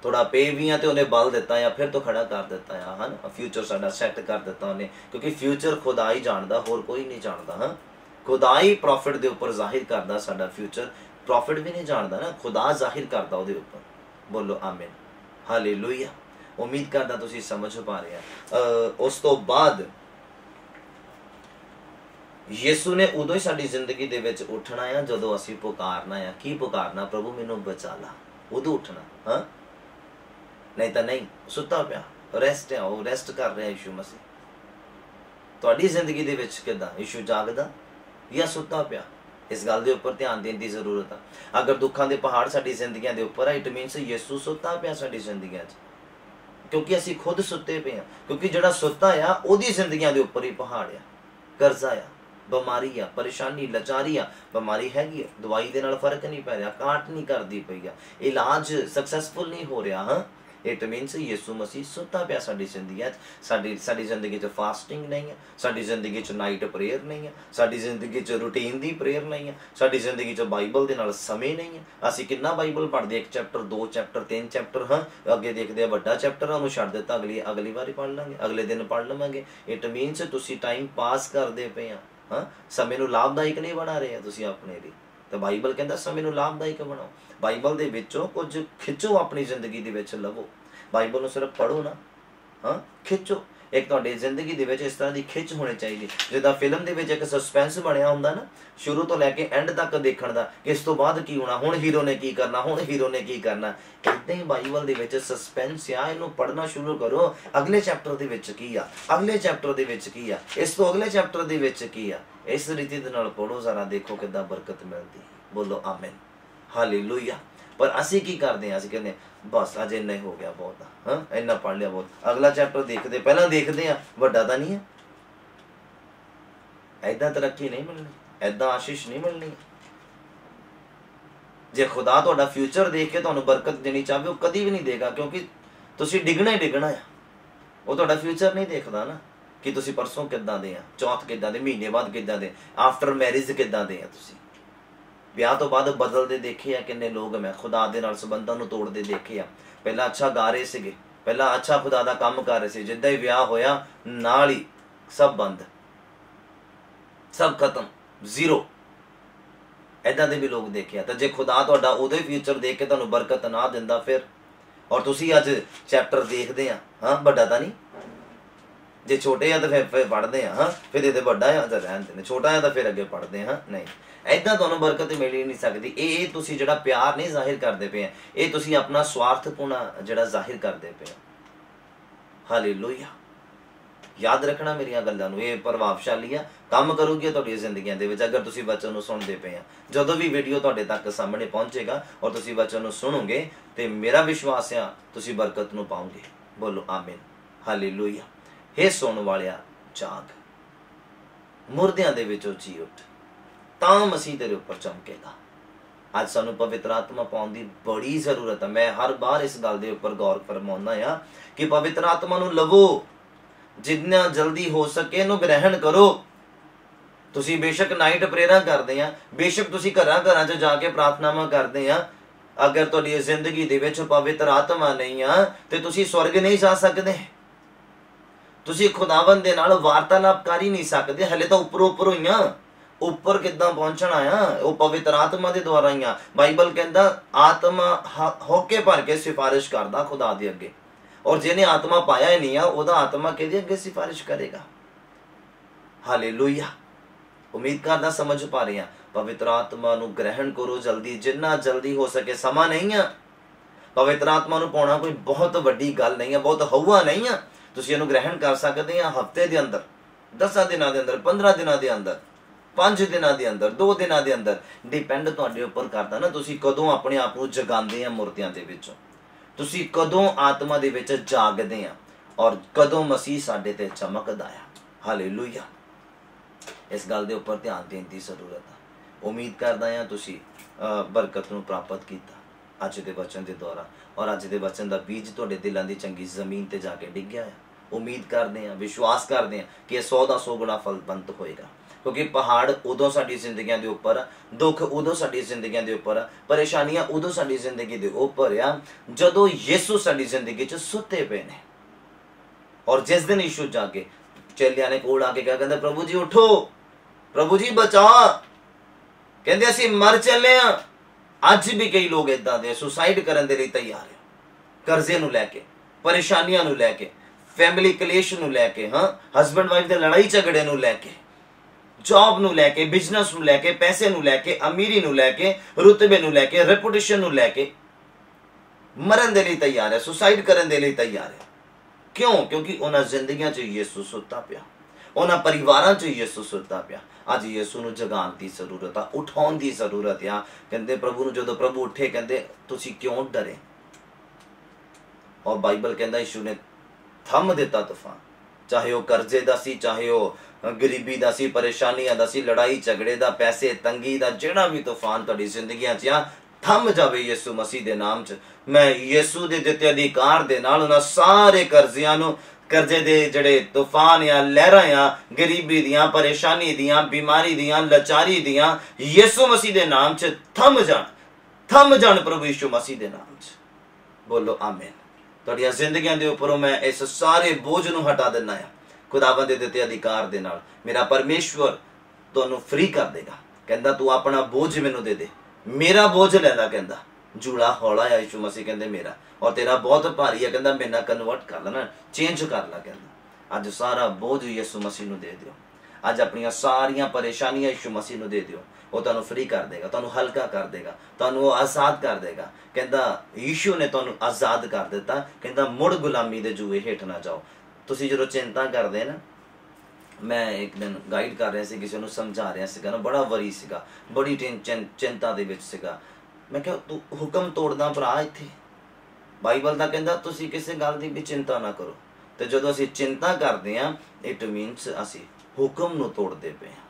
ਥੋੜਾ ਪੇ ਵੀ ਆ ਤੇ ਉਹਨੇ ਬਲ ਦਿੱਤਾ ਆ, ਫਿਰ ਤੋਂ ਖੜਾ ਕਰ ਦਿੱਤਾ ਆ। ਫਿਊਚਰ ਸਾਡਾ ਸੈੱਟ ਕਰ ਦਿੱਤਾ ਉਹਨੇ, ਕਿਉਂਕਿ ਫਿਊਚਰ ਖੁਦਾ ਹੀ ਜਾਣਦਾ, ਹੋਰ ਕੋਈ ਨਹੀਂ ਜਾਣਦਾ। ਖੁਦਾ ਹੀ ਪ੍ਰੋਫਿਟ ਦੇ ਉੱਪਰ ਜ਼ਾਹਿਰ ਕਰਦਾ ਸਾਡਾ ਫਿਊਚਰ। ਪ੍ਰੋਫਿਟ ਵੀ ਨਹੀਂ ਜਾਣਦਾ ਨਾ, ਖੁਦਾ ਜ਼ਾਹਿਰ ਕਰਦਾ ਉਹਦੇ ਉੱਪਰ। ਬੋਲੋ ਆਮੀਨ। ਹਾਲੇਲੂਇਆ। ਉਮੀਦ ਕਰਦਾ ਤੁਸੀਂ ਸਮਝ ਪਾ ਰਹੇ ਆ। ਉਸ ਤੋਂ ਬਾਅਦ ਯਿਸੂ ਨੇ ਉਦੋਂ ਹੀ ਸਾਡੀ ਜ਼ਿੰਦਗੀ ਦੇ ਵਿੱਚ ਉੱਠਣਾ ਆ ਜਦੋਂ ਅਸੀਂ ਪੁਕਾਰਨਾ ਆ। ਕੀ ਪੁਕਾਰਨਾ? ਪ੍ਰਭੂ ਮੈਨੂੰ ਬਚਾ ਲਾ। ਉਦੋਂ ਉੱਠਣਾ, ਨਹੀਂ ਤਾਂ ਨਹੀਂ। ਸੁੱਤਾ ਪਿਆ ਰੈਸਟ ਆ, ਉਹ ਰੈਸਟ ਕਰ ਰਿਹਾ ਯਿਸੂ ਮਸੀਹ। ਤੁਹਾਡੀ ਜ਼ਿੰਦਗੀ ਦੇ ਵਿੱਚ ਕਿੱਦਾਂ? ਯਿਸੂ ਜਾਗਦਾ ਜਾਂ ਸੁੱਤਾ ਪਿਆ? ਇਸ ਗੱਲ ਦੇ ਉੱਪਰ ਧਿਆਨ ਦੇਣ ਦੀ ਜ਼ਰੂਰਤ ਆ। ਅਗਰ ਦੁੱਖਾਂ ਦੇ ਪਹਾੜ ਸਾਡੀ ਜ਼ਿੰਦਗੀਆਂ ਦੇ ਉੱਪਰ ਆ, ਇਟ ਮੀਨਸ ਯਿਸੂ ਸੁੱਤਾ ਪਿਆ ਸਾਡੀ ਜ਼ਿੰਦਗੀਆਂ 'ਚ, ਕਿਉਂਕਿ ਅਸੀਂ ਖੁਦ ਸੁੱਤੇ ਪਏ ਆ। ਕਿਉਂਕਿ ਜਿਹੜਾ ਸੁੱਤਾ ਆ ਉਹਦੀ ਜ਼ਿੰਦਗੀਆਂ ਦੇ ਉੱਪਰ ਹੀ ਪਹਾੜ ਆ, ਕਰਜ਼ਾ ਆ, ਬਿਮਾਰੀ ਆ, ਪਰੇਸ਼ਾਨੀ, ਲਾਚਾਰੀ ਆ। ਬਿਮਾਰੀ ਹੈਗੀ ਆ, ਦਵਾਈ ਦੇ ਨਾਲ ਫਰਕ ਨਹੀਂ ਪੈ ਰਿਹਾ, ਕਾਟ ਨਹੀਂ ਕਰਦੀ ਪਈ ਆ, ਇਲਾਜ ਸਕਸੈਸਫੁਲ ਨਹੀਂ ਹੋ ਰਿਹਾ। ਇਟ ਮੀਨਸ ਯਿਸੂ ਮਸੀਹ ਸੁੱਤਾ ਪਿਆ ਸਾਡੀ ਜ਼ਿੰਦਗੀ 'ਚ। ਸਾਡੀ ਜ਼ਿੰਦਗੀ 'ਚ ਫਾਸਟਿੰਗ ਨਹੀਂ ਹੈ, ਸਾਡੀ ਜ਼ਿੰਦਗੀ 'ਚ ਨਾਈਟ ਪ੍ਰੇਅਰ ਨਹੀਂ ਹੈ, ਸਾਡੀ ਜ਼ਿੰਦਗੀ 'ਚ ਰੂਟੀਨ ਦੀ ਪ੍ਰੇਅਰ ਨਹੀਂ ਹੈ, ਸਾਡੀ ਜ਼ਿੰਦਗੀ 'ਚ ਬਾਈਬਲ ਦੇ ਨਾਲ ਸਮੇਂ ਨਹੀਂ ਹੈ। ਅਸੀਂ ਕਿੰਨਾ ਬਾਈਬਲ ਪੜ੍ਹਦੇ, 1 ਚੈਪਟਰ 2 ਚੈਪਟਰ 3 ਚੈਪਟਰ, ਅੱਗੇ ਦੇਖਦੇ ਆ ਵੱਡਾ ਚੈਪਟਰ ਆ, ਉਹਨੂੰ ਛੱਡ ਦਿੱਤਾ, ਅਗਲੀ ਵਾਰੀ ਪੜ੍ਹ ਲਾਂਗੇ, ਅਗਲੇ ਦਿਨ ਪੜ੍ਹ ਲਵਾਂਗੇ। ਇਟ ਮੀਨਸ ਤੁਸੀਂ ਟਾਈਮ ਪਾਸ ਕਰਦੇ ਪਏ ਆ। ਸਮੇਂ ਨੂੰ ਲਾਭਦਾਇਕ ਨਹੀਂ ਬਣਾ ਰਹੇ ਆ ਤੁਸੀਂ ਆਪਣੇ ਲਈ। ਤਾਂ ਬਾਈਬਲ ਕਹਿੰਦਾ ਸਮੇਂ ਨੂੰ ਲਾਭਦਾਇਕ ਬਣਾਓ। ਬਾਈਬਲ ਦੇ ਵਿੱਚੋਂ ਕੁਝ ਖਿੱਚੋ, ਆਪਣੀ ਜ਼ਿੰਦਗੀ ਦੇ ਵਿੱਚ ਲਵੋ। ਬਾਈਬਲ ਨੂੰ ਸਿਰਫ ਪੜ੍ਹੋ ਨਾ, ਖਿੱਚੋ। एक तुहाडी जिंदगी दे विच इस तरह की खिच होनी चाहिए जिद्दां फिल्म दे विच एक सस्पेंस बनिया हुंदा ना, शुरू तो लैके एंड तक देखण दा कि इस तो बाद की होना, हुण हीरो ने की करना, हुण हीरो ने की करना। इदां ही बाइबल दे विच सस्पेंस आ, इहनूं पढ़ना शुरू करो। अगले चैप्टर दे विच की आ, अगले चैप्टर दे विच की आ, इस तो अगले चैप्टर दे विच की आ। इस रीति दे नाल पढ़ो जरा, देखो किद्दां बरकत मिलदी। बोलो आमीन, हालेलुया। पर असी की करते हैं, असी कहते बस अज इन्ना ही हो गया, बहुत हाँ इन्ना पढ़ लिया बहुत, अगला चैप्टर देखते पहला देखते हैं, वड्डा तां नहीं है। ऐदां तरक्की नहीं मिलनी, ऐदां आशीष नहीं मिलनी। जे खुदा तुहाडा फ्यूचर देख के तुहानूं बरकत देनी चाहे, वो कदी भी नहीं देगा, क्योंकि तुसीं डिगना ही डिगना है। वो तुहाडा फ्यूचर नहीं देखदा ना कि तुसीं परसों किद्दां दे आ, चौथ किद्दां दे, महीने बाद किद्दां दे, आफ्टर मैरिज किद्दां दे आ। तुसीं ब्याह तो बाद बदलते देखे आ किन्ने लोग, मैं खुदा दे नाल संबंधां नूं तोड़दे देखे आ। पहला अच्छा गा रहे सीगे, पहला अच्छा खुदा दा काम कर रहे सी, जिद्दां ही ब्याह होया नाल ही सब बंद, सब खत्म, जीरो। ऐदां दे भी लोग देखे आ। ते जे खुदा तुहाडा उदों ही फ्यूचर देख के तुहानूं बरकत ना दिंदा फिर, और तुसीं अज चैप्टर देखदे आ, हाँ वड्डा तां नहीं, जे छोटे आ तो फिर पढ़ते हैं, हाँ फिर ये वड्डा आ तो रहन देने, छोटा आ तो फिर अगे पढ़ते हैं, हाँ नहीं। ऐदां तुहानूं बरकत मिल ही नहीं सकती। ये तुसीं जिहड़ा प्यार नहीं जाहिर करते पे, ये तुसीं अपना स्वार्थपूर्ण जिहड़ा जाहिर करते पे। हालेलुया। याद रखना मेरिया गल्लां नूं, ये प्रभावशाली आ, काम करूगी तुहाडी जिंदगियां दे विच अगर तुसीं वचन नूं सुणदे पे आ। जदों भी वीडियो तुहाडे तक सामने पहुंचेगा और तुसीं वचन नूं सुणोगे ते मेरा विश्वास आ तुसीं बरकत नूं पाओगे। बोलो आमीन, हालेलुया। हे सुण वालिया जाग, मुर्दियां दे विचों जी उठ, तां मसीह तेरे उपर चमकेगा। अज सानू पवित्र आत्मा पाउण दी बड़ी जरूरत है। मैं हर बार इस गल दे उपर गौर फरमाउंदा आ कि पवित्र आत्मा नूं लवो, जिन्ना जल्दी हो सके इहनूं ग्रहण करो। तुसीं बेशक नाइट प्रेयरां करदे आ, बेशक तुसीं घरां च जाके प्रार्थनावां करदे आ, अगर तुहाडी जिंदगी दे विच पवित्र आत्मा नहीं आ ते तुसीं स्वर्ग नहीं जा सकदे। तुसीं खुदावंद दे नाल वार्तालाप कर ही नहीं सकदे। हले तो उपर उपर ही आ, उपर किद्दां पहुंचना आ, वो पवित्र आत्मा दे द्वारा ही आ। बाइबल कहंदा आत्मा होके भर के सिफारिश करदा खुदा दे अगे, और जिन्हें आत्मा पाया ही नहीं आ, ओदा आत्मा किहदे अगे सिफारिश करेगा। हालेलुया। उम्मीद करदा समझ पा रहे हैं। पवित्र आत्मा नूं ग्रहण करो जल्दी, जिन्ना जल्दी हो सके। समा नहीं आ, पवित्र आत्मा नूं पाउणा कोई बहुत वड्डी गल नहीं है, बहुत हौवा नहीं है। तुसीं इहनूं ग्रहण कर सकदे आ हफ्ते दे अंदर, 10 दिनां दे अंदर, 15 दिनां दे अंदर, 5 दिनां दे अंदर, 2 दिनां दे अंदर। डिपेंड तुहाडे उपर करदा ना तुसीं कदों अपने आप नूं जगांदे आ मुर्दियां दे विचों, तुसीं कदों आत्मा दे विच जागदे आ, और कदों मसीह साडे ते चमकदा आ। हालेलुया। इस गल दे उपर ध्यान देण दी जरूरत है। उम्मीद करदा आ तुसीं बरकत नूं प्राप्त कीता अज दे वचन दे द्वारा, और अज दे वचन दा बीज तुहाडे दिलां दी चंगी जमीन ते जाके डिग्गिया है। उम्मीद करते हैं, विश्वास करते हैं कि 100 का 100 गुना फलवंत होएगा, क्योंकि पहाड़ उदों साडी जिंदगियां दे उपर, दुख उदों साडी जिंदगियां दे उपर, परेशानियां उदों साडी जिंदगी दे उपर आ जदों यीशु साडी जिंदगी च सुते पे ने। और जिस दिन यीशु जाके चेलियां ने कोल आके क्या कहंदा, प्रभु जी उठो, प्रभु जी बचा, कहंदे असीं मर चले आ। अज भी कई लोग इदां दे सुसाइड करन दे लई तैयार है, कर्जे नूं लैके, परेशानियां नूं लैके, फैमिली कलेश नूं लैके, हाँ हस्बैंड वाइफ दे लड़ाई झगड़े नूं लैके, जॉब नूं लैके, बिजनेस नूं लैके, पैसे नूं लैके, अमीरी नूं लैके, रुतबे नूं लैके, रेपुटेशन नूं लैके मरन दे लई तैयार है, सुसाइड करन दे लई तैयार है। क्यों? क्योंकि उन्हां जिंदगियां च यीशु सुता पिया, उन्हां परिवारां च यीशु सुता पिया। अज यीशु नूं जगाउण दी जरूरत आ, उठाउण दी जरूरत आ। कहंदे प्रभु नूं जदों प्रभु उठे, कहंदे तुसीं क्यों डरे? और बाइबल कहंदा यीशु ने थम दिता तूफान, चाहे वह कर्जे दा सी, चाहे वह गरीबी दा सी, परेशानियां दा सी, लड़ाई झगड़े दा, पैसे तंगी दा, जिहड़ा भी तूफान तुहाडी जिंदगियां च आ, थम जावे यीशु मसीह दे नाम च। मैं यीशु दे दिते अधिकार दे नाल उन्हां सारे कर्जियां नूं, कर्जे दे जिहड़े तूफान या लहरां आ, गरीबी दियां, परेशानी दियां, बीमारी दियां, लाचारी दियां, यीशु मसीह दे नाम च थम जाण प्रभु यीशु मसीह दे नाम च। बोलो आमीन। तुहाडीआं जिंदगियां दे उपरों मैं इस सारे बोझ नूं हटा दिंदा आ खुदावंद दे दिते अधिकार दे नाल। मेरा परमेश्वर तुहानूं फ्री कर देगा। कहंदा तू अपना बोझ मैनूं दे दे, मेरा बोझ लैंदा, कहंदा जूड़ा हौला है यीशु मसीह कहंदे मेरा, और तेरा बहुत भारी है, कहंदा मेरे नाल कन्वर्ट कर ला ना, चेंज कर ला, कहंदा ਅੱਜ ਸਾਰਾ ਬੋਝ ਯਿਸੂ ਮਸੀਹ ਨੂੰ ਦੇ ਦਿਓ। ਅੱਜ ਆਪਣੀਆਂ ਸਾਰੀਆਂ ਪਰੇਸ਼ਾਨੀਆਂ ਯਿਸੂ ਮਸੀਹ ਨੂੰ ਦੇ ਦਿਓ। ਉਹ ਤੁਹਾਨੂੰ ਫ੍ਰੀ ਕਰ ਦੇਗਾ, ਤੁਹਾਨੂੰ ਹਲਕਾ ਕਰ ਦੇਗਾ, ਤੁਹਾਨੂੰ ਉਹ ਆਜ਼ਾਦ ਕਰ ਦੇਗਾ। ਕਹਿੰਦਾ ਯਿਸੂ ਨੇ ਤੁਹਾਨੂੰ ਆਜ਼ਾਦ ਕਰ ਦਿੱਤਾ। ਕਹਿੰਦਾ ਮੁੜ ਗੁਲਾਮੀ ਦੇ ਜੂਏ ਹੇਠ ਨਾ ਜਾਓ। ਤੁਸੀਂ ਜਦੋਂ ਚਿੰਤਾ ਕਰਦੇ ਨਾ, ਮੈਂ ਇੱਕ ਦਿਨ ਗਾਈਡ ਕਰ ਰਿਹਾ ਸੀ, ਕਿਸੇ ਨੂੰ ਸਮਝਾ ਰਿਹਾ ਸੀਗਾ ਨਾ, ਬੜਾ ਵਰੀ ਸੀਗਾ, ਬੜੀ ਚਿੰਤਾ ਦੇ ਵਿੱਚ ਸੀਗਾ। ਮੈਂ ਕਿਹਾ ਤੂੰ ਹੁਕਮ ਤੋੜਦਾ ਭਰਾ, ਇੱਥੇ ਬਾਈਬਲ ਦਾ ਕਹਿੰਦਾ ਤੁਸੀਂ ਕਿਸੇ ਗੱਲ ਦੀ ਵੀ ਚਿੰਤਾ ਨਾ ਕਰੋ। ਤੇ ਜਦੋਂ ਅਸੀਂ ਚਿੰਤਾ ਕਰਦੇ ਹਾਂ, ਇਟ ਮੀਨਸ ਅਸੀਂ ਹੁਕਮ ਨੂੰ ਤੋੜਦੇ ਪਏ ਹਾਂ।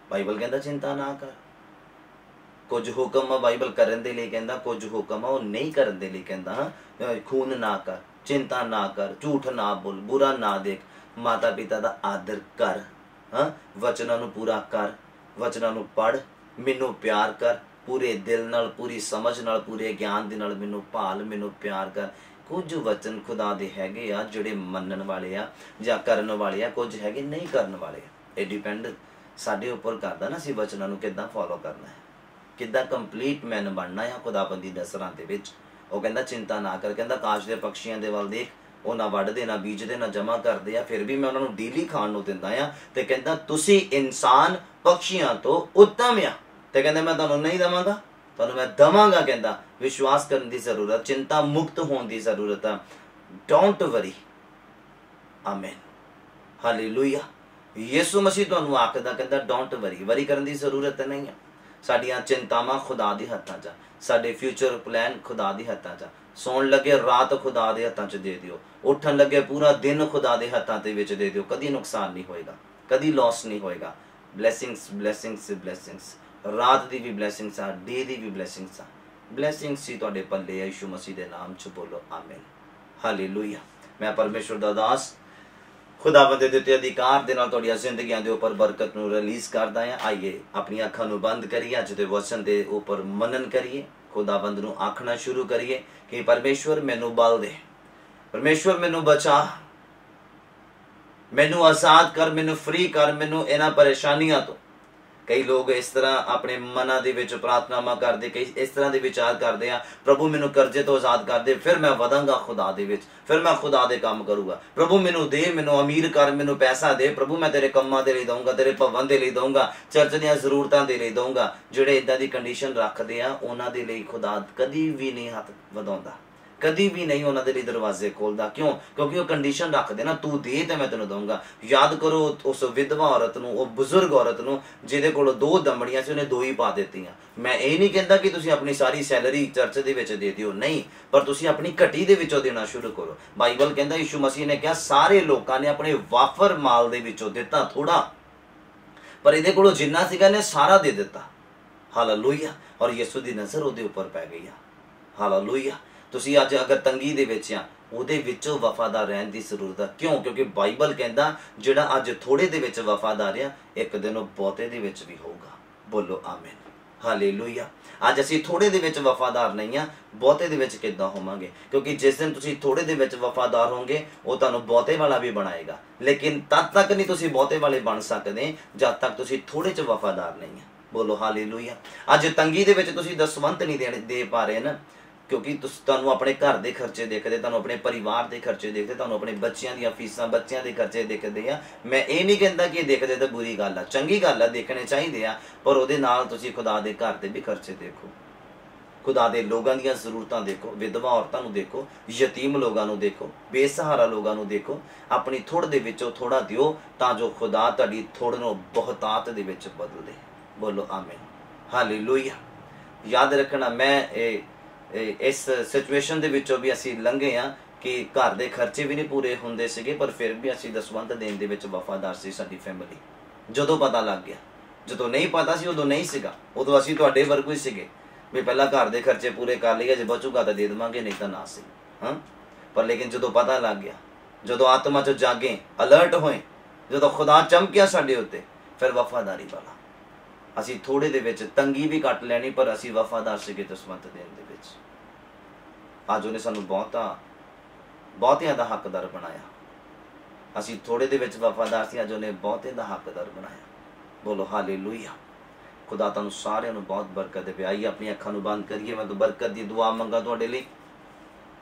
ਬਾਈਬਲ ਕਹਿੰਦਾ ਚਿੰਤਾ ਨਾ ਕਰ। ਕੁਝ ਹੁਕਮ ਆ ਬਾਈਬਲ ਕਰਨ ਦੇ ਲਈ ਕਹਿੰਦਾ, ਕੁਝ ਹੁਕਮ ਆ ਉਹ ਨਹੀਂ ਕਰਨ ਦੇ ਲਈ ਕਹਿੰਦਾ। ਖੂਨ ਨਾ ਕਰ, ਚਿੰਤਾ ਨਾ ਕਰ, ਝੂਠ ਨਾ ਬੋਲ, ਬੁਰਾ ਨਾ ਦੇਖ, ਮਾਤਾ ਪਿਤਾ ਦਾ ਆਦਰ ਕਰ, ਵਚਨਾਂ ਨੂੰ ਪੂਰਾ ਕਰ, ਵਚਨਾਂ ਨੂੰ ਪੜ੍ਹ, ਮੈਨੂੰ ਪਿਆਰ ਕਰ ਪੂਰੇ ਦਿਲ ਨਾਲ, ਪੂਰੀ ਸਮਝ ਨਾਲ, ਪੂਰੇ ਗਿਆਨ ਦੇ ਨਾਲ ਮੈਨੂੰ ਭਾਲ, ਮੈਨੂੰ ਪਿਆਰ ਕਰ। ਕੁਝ ਵਚਨ ਖੁਦਾ ਦੇ ਹੈਗੇ ਆ ਜਿਹੜੇ ਮੰਨਣ ਵਾਲੇ ਆ ਜਾਂ ਕਰਨ ਵਾਲੇ ਆ, ਕੁਝ ਹੈਗੇ ਨਹੀਂ ਕਰਨ ਵਾਲੇ ਆ। ਇਹ ਡਿਪੈਂਡ ਸਾਡੇ ਉੱਪਰ ਕਰਦਾ ਨਾ, ਅਸੀਂ ਵਚਨਾਂ ਨੂੰ ਕਿੱਦਾਂ ਫੋਲੋ ਕਰਨਾ ਹੈ, ਕਿੱਦਾਂ ਕੰਪਲੀਟ ਮੈਨ ਬਣਨਾ ਆ ਖੁਦਾਬੰਦੀ ਦੀ ਨਜ਼ਰਾਂ ਦੇ ਵਿੱਚ। ਉਹ ਕਹਿੰਦਾ ਚਿੰਤਾ ਨਾ ਕਰ। ਕਹਿੰਦਾ ਆਕਾਸ਼ ਦੇ ਪੰਛੀਆਂ ਦੇ ਵੱਲ ਦੇਖ, ਉਹ ਨਾ ਵੱਢਦੇ, ਨਾ ਬੀਜਦੇ, ਨਾ ਜਮਾ ਕਰਦੇ ਆ, ਫਿਰ ਵੀ ਮੈਂ ਉਹਨਾਂ ਨੂੰ ਡੇਲੀ ਖਾਣ ਨੂੰ ਦਿੰਦਾ ਆ। ਤੇ ਕਹਿੰਦਾ ਤੁਸੀਂ ਇਨਸਾਨ ਪੰਛੀਆਂ ਤੋਂ ਉੱਤਮ ਆ। ਤੇ ਕਹਿੰਦਾ ਮੈਂ ਤੁਹਾਨੂੰ ਨਹੀਂ ਦੇਵਾਂਗਾ, ਤੁਹਾਨੂੰ ਮੈਂ ਦੇਵਾਂਗਾ। ਕਹਿੰਦਾ ਵਿਸ਼ਵਾਸ ਕਰਨ ਦੀ ਜ਼ਰੂਰਤ, ਚਿੰਤਾ ਮੁਕਤ ਹੋਣ ਦੀ ਜ਼ਰੂਰਤ ਆ। Don't worry. Amen, hallelujah. ਯਿਸੂ ਮਸੀਹ ਤੁਹਾਨੂੰ ਆਖਦਾ, ਕਹਿੰਦਾ ਡੋਂਟ ਵਰੀ। ਵਰੀ ਕਰਨ ਦੀ ਜ਼ਰੂਰਤ ਨਹੀਂ ਆ। ਸਾਡੀਆਂ ਚਿੰਤਾਵਾਂ ਖੁਦਾ ਦੇ ਹੱਥਾਂ 'ਚ, ਸਾਡੇ ਫਿਊਚਰ ਪਲਾਨ ਖੁਦਾ ਦੇ ਹੱਥਾਂ 'ਚ। ਸੌਣ ਲੱਗੇ ਰਾਤ ਖੁਦਾ ਦੇ ਹੱਥਾਂ 'ਚ ਦੇ ਦਿਓ, ਉੱਠਣ ਲੱਗੇ ਪੂਰਾ ਦਿਨ ਖੁਦਾ ਦੇ ਹੱਥਾਂ ਦੇ ਵਿੱਚ ਦੇ ਦਿਓ। ਕਦੀ ਨੁਕਸਾਨ ਨਹੀਂ ਹੋਏਗਾ, ਕਦੀ ਲਾਸ ਨਹੀਂ ਹੋਏਗਾ। ਬਲੈਸਿੰਗਸ ਬਲੈਸਿੰਗਸ ਬਲੈਸਿੰਗਸ, ਰਾਤ ਦੀ ਵੀ ਬਲੈਸਿੰਗਸ ਆ, ਡੇ ਦੀ ਵੀ ਬਲੈਸਿੰਗਸ ਆ। ਬਲੈਸਿੰਗਸ ਹੀ ਤੁਹਾਡੇ ਪੱਲੇ ਆ ਯਿਸੂ ਮਸੀਹ ਦੇ ਨਾਮ 'ਚ। ਬੋਲੋ ਆਮੀਨ, ਹਾਲੇਲੂਇਆ। ਮੈਂ ਪਰਮੇਸ਼ਵਰ ਦਾ ਦਾਸ ਖੁਦਾਵੰਦ ਦੇ ਦਿੱਤੇ ਅਧਿਕਾਰ ਦੇ ਨਾਲ ਤੁਹਾਡੀਆਂ ਜ਼ਿੰਦਗੀਆਂ ਦੇ ਉੱਪਰ ਬਰਕਤ ਨੂੰ ਰਿਲੀਜ਼ ਕਰਦਾ ਹਾਂ। ਆਈਏ ਆਪਣੀਆਂ ਅੱਖਾਂ ਨੂੰ ਬੰਦ ਕਰੀਏ, ਅੱਜ ਦੇ ਵਚਨ ਦੇ ਉੱਪਰ ਮਨਨ ਕਰੀਏ, ਖੁਦਾਵੰਦ ਨੂੰ ਆਖਣਾ ਸ਼ੁਰੂ ਕਰੀਏ ਕਿ ਪਰਮੇਸ਼ਵਰ ਮੈਨੂੰ ਬਲ ਦੇ, ਪਰਮੇਸ਼ਵਰ ਮੈਨੂੰ ਬਚਾ, ਮੈਨੂੰ ਆਜ਼ਾਦ ਕਰ, ਮੈਨੂੰ ਫ੍ਰੀ ਕਰ, ਮੈਨੂੰ ਇਹਨਾਂ ਪਰੇਸ਼ਾਨੀਆਂ ਤੋਂ। ਕਈ ਲੋਕ ਇਸ ਤਰ੍ਹਾਂ ਆਪਣੇ ਮਨਾਂ ਦੇ ਵਿੱਚ ਪ੍ਰਾਰਥਨਾਵਾਂ ਕਰਦੇ, ਕਈ ਇਸ ਤਰ੍ਹਾਂ ਦੇ ਵਿਚਾਰ ਕਰਦੇ ਆ, ਪ੍ਰਭੂ ਮੈਨੂੰ ਕਰਜ਼ੇ ਤੋਂ ਆਜ਼ਾਦ ਕਰ ਦੇ, ਫਿਰ ਮੈਂ ਵਧਾਂਗਾ ਖੁਦਾ ਦੇ ਵਿੱਚ, ਫਿਰ ਮੈਂ ਖੁਦਾ ਦੇ ਕੰਮ ਕਰੂੰਗਾ। ਪ੍ਰਭੂ ਮੈਨੂੰ ਦੇ, ਮੈਨੂੰ ਅਮੀਰ ਕਰ, ਮੈਨੂੰ ਪੈਸਾ ਦੇ, ਪ੍ਰਭੂ ਮੈਂ ਤੇਰੇ ਕੰਮਾਂ ਦੇ ਲਈ ਦਊਂਗਾ, ਤੇਰੇ ਭਵਨ ਦੇ ਲਈ ਦਊਂਗਾ, ਚਰਚ ਦੀਆਂ ਜ਼ਰੂਰਤਾਂ ਦੇ ਲਈ ਦਊਂਗਾ। ਜਿਹੜੇ ਇਦਾਂ ਦੀ ਕੰਡੀਸ਼ਨ ਰੱਖਦੇ ਆ, ਉਹਨਾਂ ਦੇ ਲਈ ਖੁਦਾ ਕਦੀ ਵੀ ਨਹੀਂ ਹੱਥ ਵਧਾਉਂਦਾ, ਕਦੀ ਵੀ ਨਹੀਂ ਉਹਨਾਂ ਦੇ ਲਈ ਦਰਵਾਜ਼ੇ ਖੋਲਦਾ। ਕਿਉਂ? ਕਿਉਂਕਿ ਉਹ ਕੰਡੀਸ਼ਨ ਰੱਖਦੇ ਨਾ, ਤੂੰ ਦੇ ਤੇ ਮੈਂ ਤੈਨੂੰ ਦਊਂਗਾ। ਯਾਦ ਕਰੋ ਉਸ ਵਿਧਵਾ ਔਰਤ ਨੂੰ, ਉਹ ਬਜ਼ੁਰਗ ਔਰਤ ਨੂੰ ਜਿਹਦੇ ਕੋਲ 2 ਦਮੜੀਆਂ ਸੀ, ਉਹਨੇ 2 ਹੀ ਪਾ ਦਿੱਤੀਆਂ। ਮੈਂ ਇਹ ਨਹੀਂ ਕਹਿੰਦਾ ਕਿ ਤੁਸੀਂ ਆਪਣੀ ਸਾਰੀ ਸੈਲਰੀ ਚਰਚ ਦੇ ਵਿੱਚ ਦੇ ਦਿਓ, ਨਹੀਂ, ਪਰ ਤੁਸੀਂ ਆਪਣੀ ਘਟੀ ਦੇ ਵਿੱਚੋਂ ਦੇਣਾ ਸ਼ੁਰੂ ਕਰੋ। ਬਾਈਬਲ ਕਹਿੰਦਾ ਯਿਸੂ ਮਸੀਹ ਨੇ ਕਿਹਾ ਸਾਰੇ ਲੋਕਾਂ ਨੇ ਆਪਣੇ ਵਾਫਰ ਮਾਲ ਦੇ ਵਿੱਚੋਂ ਦਿੱਤਾ ਥੋੜਾ, ਪਰ ਇਹਦੇ ਕੋਲੋਂ ਜਿੰਨਾ ਸੀਗਾ ਇਹਨੇ ਸਾਰਾ ਦੇ ਦਿੱਤਾ। ਹਾਲੇਲੂਇਆ। ਔਰ ਯਿਸੂ ਦੀ ਨਜ਼ਰ ਉਹਦੇ ਉੱਪਰ ਪੈ ਗਈ ਆ। ਹਾਲੇਲੂਇਆ। ਤੁਸੀਂ ਅੱਜ ਅਗਰ ਤੰਗੀ ਦੇ ਵਿੱਚ ਆ, ਉਹਦੇ ਵਿੱਚੋਂ ਵਫਾਦਾਰ ਰਹਿਣ ਦੀ ਜ਼ਰੂਰਤ ਹੈ। ਕਿਉਂ? ਕਿਉਂਕਿ ਬਾਈਬਲ ਕਹਿੰਦਾ ਜਿਹੜਾ ਅੱਜ ਥੋੜੇ ਦੇ ਵਿੱਚ ਵਫਾਦਾਰ ਆ, ਇੱਕ ਦਿਨ ਉਹ ਬਹੁਤੇ ਦੇ ਵਿੱਚ ਵੀ ਹੋਊਗਾ। ਬੋਲੋ ਆਮੀਨ, ਹਾਲੇਲੂਇਆ। ਅੱਜ ਅਸੀਂ ਥੋੜੇ ਦੇ ਵਿੱਚ ਵਫਾਦਾਰ ਨਹੀਂ ਆ, ਬਹੁਤੇ ਦੇ ਵਿੱਚ ਕਿੱਦਾਂ ਹੋਵਾਂਗੇ? ਕਿਉਂਕਿ ਜਿਸ ਦਿਨ ਤੁਸੀਂ ਥੋੜੇ ਦੇ ਵਿੱਚ ਵਫਾਦਾਰ ਹੋਵੋਗੇ, ਉਹ ਤੁਹਾਨੂੰ ਬਹੁਤੇ ਵਾਲਾ ਵੀ ਬਣਾਏਗਾ। ਲੇਕਿਨ ਤਦ ਤੱਕ ਨਹੀਂ ਤੁਸੀਂ ਬਹੁਤੇ ਵਾਲੇ ਬਣ ਸਕਦੇ ਜਦ ਤੱਕ ਤੁਸੀਂ ਥੋੜੇ 'ਚ ਵਫਾਦਾਰ ਨਹੀਂ ਆ। ਬੋਲੋ ਹਾਲੇਲੂਇਆ। ਅੱਜ ਤੰਗੀ ਦੇ ਵਿੱਚ ਤੁਸੀਂ ਦਸਵੰਤ ਨਹੀਂ ਦੇ ਪਾ ਰਹੇ ਨਾ, ਕਿਉਂਕਿ ਤੁਹਾਨੂੰ ਆਪਣੇ ਘਰ ਦੇ ਖਰਚੇ ਦੇਖਦੇ, ਤੁਹਾਨੂੰ ਆਪਣੇ ਪਰਿਵਾਰ ਦੇ ਖਰਚੇ ਦੇਖਦੇ, ਤੁਹਾਨੂੰ ਆਪਣੇ ਬੱਚਿਆਂ ਦੀਆਂ ਫੀਸਾਂ, ਬੱਚਿਆਂ ਦੇ ਖਰਚੇ ਦੇਖਦੇ ਆ। ਮੈਂ ਇਹ ਨਹੀਂ ਕਹਿੰਦਾ ਕਿ ਇਹ ਦੇਖਦੇ ਤਾਂ ਬੁਰੀ ਗੱਲ ਆ, ਚੰਗੀ ਗੱਲ ਆ, ਦੇਖਣੇ ਚਾਹੀਦੇ ਆ, ਪਰ ਉਹਦੇ ਨਾਲ ਤੁਸੀਂ ਖੁਦਾ ਦੇ ਘਰ ਦੇ ਵੀ ਖਰਚੇ ਦੇਖੋ, ਖੁਦਾ ਦੇ ਲੋਕਾਂ ਦੀਆਂ ਜ਼ਰੂਰਤਾਂ ਦੇਖੋ, ਵਿਧਵਾ ਔਰਤਾਂ ਨੂੰ ਦੇਖੋ, ਯਤੀਮ ਲੋਕਾਂ ਨੂੰ ਦੇਖੋ, ਬੇਸਹਾਰਾ ਲੋਕਾਂ ਨੂੰ ਦੇਖੋ। ਆਪਣੀ ਥੋੜ ਦੇ ਵਿੱਚੋਂ ਥੋੜਾ ਦਿਓ ਤਾਂ ਜੋ ਖੁਦਾ ਤੁਹਾਡੀ ਥੋੜ ਨੂੰ ਬਹੁਤਾਤ ਦੇ ਵਿੱਚ ਬਦਲ ਦੇ। ਬੋਲੋ ਆਮੀਨ, ਹਾਲੇਲੂਇਆ। ਯਾਦ ਰੱਖਣਾ, ਮੈਂ ਇਸ ਸਿਚੁਏਸ਼ਨ ਦੇ ਵਿੱਚੋਂ ਵੀ ਅਸੀਂ ਲੰਘੇ ਆ ਕਿ ਘਰ ਦੇ ਖਰਚੇ ਵੀ ਨਹੀਂ ਪੂਰੇ ਹੁੰਦੇ ਸੀਗੇ, ਪਰ ਫਿਰ ਵੀ ਅਸੀਂ ਦਸਵੰਧ ਦੇਣ ਦੇ ਵਿੱਚ ਵਫਾਦਾਰ ਸੀ ਸਾਡੀ ਫੈਮਿਲੀ। ਜਦੋਂ ਪਤਾ ਲੱਗ ਗਿਆ, ਜਦੋਂ ਨਹੀਂ ਪਤਾ ਸੀ ਉਦੋਂ ਨਹੀਂ ਸੀਗਾ, ਉਦੋਂ ਅਸੀਂ ਤੁਹਾਡੇ ਵਰਗੂ ਹੀ ਸੀਗੇ ਵੀ ਪਹਿਲਾਂ ਘਰ ਦੇ ਖਰਚੇ ਪੂਰੇ ਕਰ ਲਈਏ, ਜੇ ਬਚੂਗਾ ਤਾਂ ਦੇ ਦੇਵਾਂਗੇ, ਨਹੀਂ ਤਾਂ ਨਾ ਸੀ। ਪਰ ਲੇਕਿਨ ਜਦੋਂ ਪਤਾ ਲੱਗ ਗਿਆ, ਜਦੋਂ ਆਤਮਾ 'ਚ ਜਾਗੇ, ਅਲਰਟ ਹੋਏ, ਜਦੋਂ ਖੁਦਾ ਚਮਕਿਆ ਸਾਡੇ ਉੱਤੇ, ਫਿਰ ਵਫਾਦਾਰੀ ਵਾਲਾ। ਅਸੀਂ ਥੋੜੇ ਦੇ ਵਿੱਚ ਤੰਗੀ ਵੀ ਕੱਟ ਲੈਣੀ, ਪਰ ਅਸੀਂ ਵਫਾਦਾਰ ਸੀਗੇ ਦਸਵੰਧ ਦੇਣ ਦੇ ਵਿੱਚ। ਅੱਜ ਉਹਨੇ ਸਾਨੂੰ ਬਹੁਤਿਆਂ ਦਾ ਹੱਕਦਾਰ ਬਣਾਇਆ। ਅਸੀਂ ਥੋੜੇ ਦੇ ਵਿੱਚ ਵਫਾਦਾਰ ਸੀ, ਅੱਜ ਉਹਨੇ ਬਹੁਤੇ ਦਾ ਹੱਕਦਾਰ ਬਣਾਇਆ। ਬੋਲੋ ਹਾਲੇਲੂਇਆ। ਖੁਦਾ ਤੁਹਾਨੂੰ ਸਾਰਿਆਂ ਨੂੰ ਬਹੁਤ ਬਰਕਤ ਦੇਵੇ। ਆਈਏ ਆਪਣੀ ਅੱਖਾਂ ਨੂੰ ਬੰਦ ਕਰੀਏ, ਮੈਂ ਬਰਕਤ ਦੀ ਦੁਆ ਮੰਗਾ ਤੁਹਾਡੇ ਲਈ।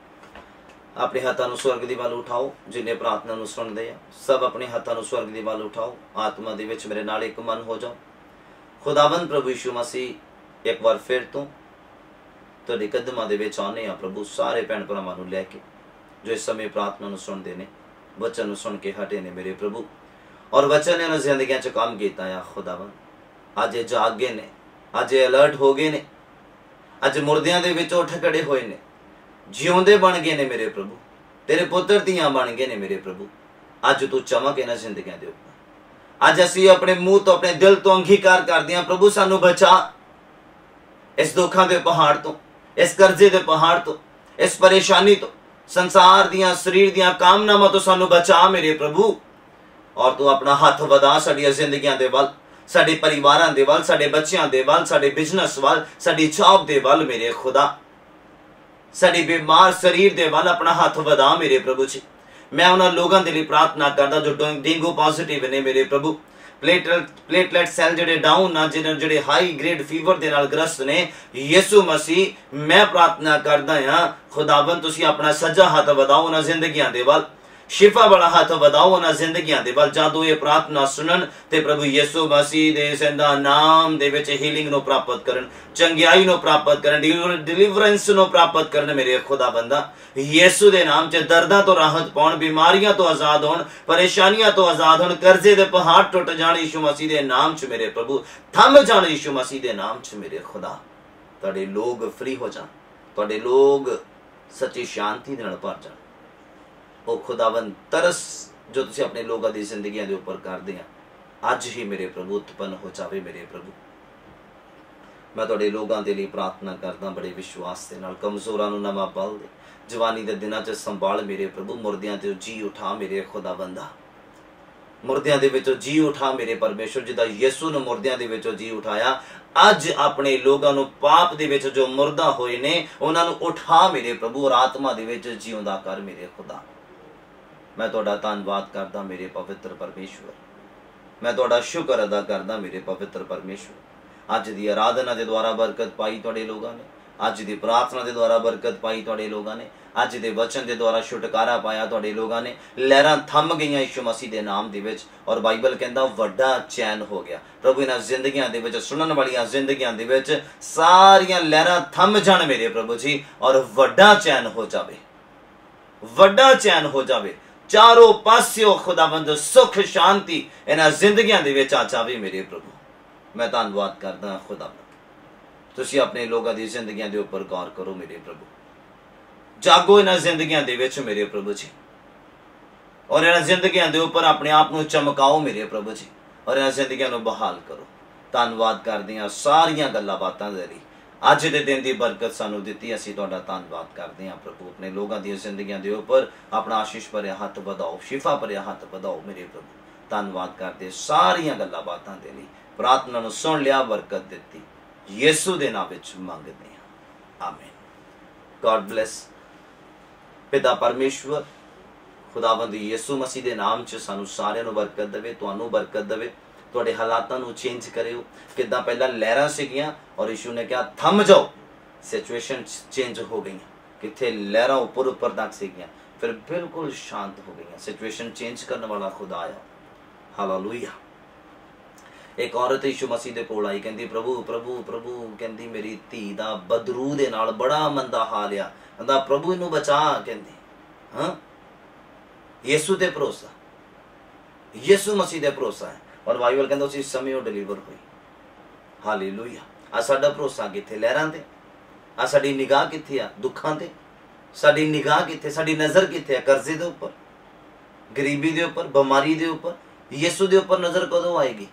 अपने हाथों को स्वर्ग दी वाल उठाओ, जिन्हें प्रार्थना नूं सुनदे आ सब अपने हाथों को स्वर्ग दी वाल उठाओ। आत्मा दे विच मेरे नाल एक मन हो जाओ। खुदावंद प्रभु यीशु मसीह एक बार फिर तो तुहाडे कदमां दे विच आउने आ प्रभु, सारे भैन भरावां नूं लैके जो इस समय प्रार्थना नूं सुनदे ने, वचन नूं सुन के हटे ने मेरे प्रभु, और वचन ने उन्हां जिंदगियां च काम कीता आ खुदावंद। अज ये जाग गए ने, अज ये अलर्ट हो गए ने, अज मुर्दियां दे विच उठ खड़े होए ने, जिउंदे बन गए ने मेरे प्रभु, तेरे पुत्र धीआं बन गए ने मेरे प्रभु। अज तू चमक इन्हां जिंदगियां दे उपर। अज असीं अपने मुंह तो अपने दिल तो अंगीकार करदे हां प्रभु, सानू बचा इस दुखां दे पहाड़ तो, इस कर्जे दे पहाड़ तो, इस परेशानी तो, संसार दियां शरीर दियां कामनावां तो सानू बचा मेरे प्रभु। और तू अपना हाथ वधा साडियां जिंदगियां दे वल, साडे परिवारां दे वल, साडे बच्चियां दे वल, साडे बिजनेस वल, साडी जॉब दे वल मेरे खुदा, साडी बीमार शरीर दे वल अपना हाथ वधा मेरे प्रभु जी। मैं उन्हां लोगों के लिए प्रार्थना करदा जो डेंगू पॉजिटिव ने मेरे प्रभु, प्लेटलेट सैल जिहड़े डाउन ना, जिहड़े हाई ग्रेड फीवर दे नाल ग्रस्त ने, यीशु मसीह मैं प्रार्थना करदा हां खुदावंद तुसीं अपना सज्जा हाथ वधाओ उन्हां जिंदगियां दे वल, शिफा वाला हाथ वधाओ उन्हां जिंदगियां दे वल। जादू ये प्रार्थना सुनन ते प्रभु यीशु मसीह दे जिंदा नाम दे विच हीलिंग नो प्राप्त करन, चंगियाई नो प्राप्त करन, डिलीवरेंस नो प्राप्त करन मेरे खुदाबंदा। यीशु दे नाम च दर्दां तो राहत पाउण, बीमारियां तो आजाद होण, परेशानियां तो आजाद होण, कर्जे दे पहाड़ टुट जाण यीशु मसीह दे नाम च मेरे प्रभु, थम जाण यीशु मसीह दे नाम च मेरे खुदा। तुहाडे लोग फ्री हो जाण, तुहाडे लोग सच्ची शांति दे नाल भर जाण। ओ खुदावंद तरस जो तुसीं अपने लोगों की जिंदगियां दे उपर करदे आ अज ही मेरे प्रभु उत्पन्न हो जावे मेरे प्रभु। मैं तुहाडे लोगों के लिए प्रार्थना करदा बड़े विश्वास के नाल, कमजोरां नूं नवां बल दे, जवानी दे दिनां च संभाल मेरे प्रभु, मुर्दियां ते जी उठा मेरे खुदावंदा, मुर्दियां दे विचों जी उठा मेरे परमेश्वर, जिदा यीशु ने मुर्दियां दे विचों जी उठाया, अज अपने लोगों नूं पाप दे विच जो मुर्दा होए ने उन्हां नूं उठा मेरे प्रभु, और आत्मा दे विच जीउंदा कर मेरे खुदा। मैं तुहाडा धन्नवाद करदा मेरे पवित्र परमेश्वर, मैं तुहाडा शुक्र अदा करदा मेरे पवित्र परमेश्वर। अज दी आराधना दे द्वारा बरकत पाई तुहाडे लोगां ने, अज दी प्रार्थना दे द्वारा बरकत पाई तुहाडे लोगां ने, अज दे वचन दे द्वारा छुटकारा पाया तुहाडे लोगां ने। लहरां थम गईयां यीशु मसीह दे नाम दे विच, और बाइबल कहंदा वड्डा चैन हो गया प्रभु। इन्हां जिंदगियां दे विच, सुनन वालियां जिंदगियां दे विच सारियां लहरां थम जाण मेरे प्रभु जी, और वड्डा चैन हो जावे, वड्डा चैन हो जावे। चारों पास्यों खुदावंद सुख शांति इन्हां जिंदगियां दे विच आ जावे मेरे प्रभु। मैं धन्नवाद करदा खुदावंद, तुसीं अपने लोगां दी जिंदगियां दे उपर गौर करो मेरे प्रभु, जागो इन्हां जिंदगियां दे विच मेरे प्रभु जी, और इन्हां जिंदगियां दे उपर अपने आप नूं चमकाओ मेरे प्रभु जी, और इन्हां जिंदगियां नूं बहाल करो। धन्नवाद करदे हां सारियां गल्लां बातां दे लई, अज दे दिन दी बरकत सानू दित्ती, असीं तुहाडा धन्नवाद करदे हां प्रभु। अपने लोगां दी जिंदगियां दे उपर अपना आशीष भरिया हत्थ वधाओ, शिफा भरिया हत्थ वधाओ मेरे प्रभु। धन्नवाद करदे सारियां गल्लां बातां दे लई, प्रार्थना नूं सुन लिया, बरकत दित्ती, यीशु दे नाम विच मंगदे हां, आमीन। God bless. पिता परमेश्वर खुदावंद यीशु मसीह दे नाम च सानू सारियां नूं बरकत देवे, तुहानूं बरकत देवे, तुहाडे हालातां नूं चेंज करियो। किदां पहला लहरां सीगियां और यीशु ने कहा थम जाओ, सिचुएशन चेंज हो गई, किथे लहरां ऊपर ऊपर तक सीगियां, फिर बिल्कुल शांत हो गई। सिचुएशन चेंज करने वाला खुदा आया, हालेलुया। एक औरत यीशु मसीह दे कोल आई, कहंदी प्रभु प्रभु प्रभु, कहंदी मेरी धी दा बदरू दे नाल बड़ा मंदा हाल आ, कहंदा प्रभु इनू बचा, कहंदी हां यीशु ते भरोसा, यीशु मसीह दे भरोसा है, और बाइबल कहंदा उसी समय वो डिलीवर हुई, हालेलुया। आ साडा भरोसा किथे? लहरां ते। आ साडी निगाह किथे आ? दुखां ते। साडी निगाह किथे, साडी नज़र किथे आ? कर्जे दे उपर, गरीबी दे उपर, बीमारी दे उपर। यीशु दे उपर नज़र कदों आएगी?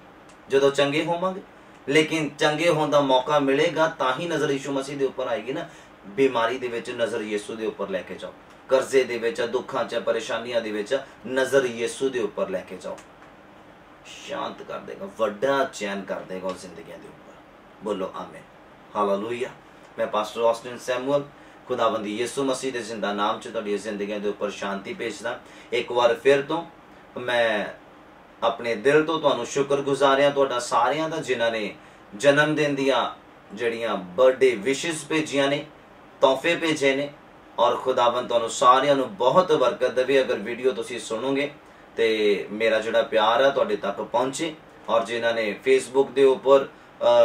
जदों चंगे होवांगे। लेकिन चंगे होण दा मौका मिलेगा तां ही नज़र यीशु मसीह दे उपर आएगी ना। बीमारी दे विच नज़र यीशु दे उपर लैके जाओ, कर्जे दे विच, दुखां च, परेशानियां दे विच नज़र यीशु दे उपर लैके जाओ, शांत कर देगा, वड्डा चैन कर देगा जिंदगियां दे उपर। बोलो आमीन, हालेलुया। मैं पास्टर ऑस्टिन सैमुअल खुदावंद यीशु मसीह दे जिंदा नाम च तुहाडी जिंदगियां दे उपर शांति भेजदा। एक बार फिर तो मैं अपने दिल तो तुहानू शुक्रगुजार हां तुहाडा सारियां दा, जिन्हां ने जन्मदिन दियां जड़ियां बर्थडे विशेस भेजियां ने, तोहफे भेजे ने, और खुदावन तुहानू सारिਆਂ ਨੂੰ बहुत बरकत देवे। अगर वीडियो तुसी सुनोगे तो मेरा जोड़ा प्यार है तुहाडे तक पहुँचे। और जिन्हों ने फेसबुक के उपर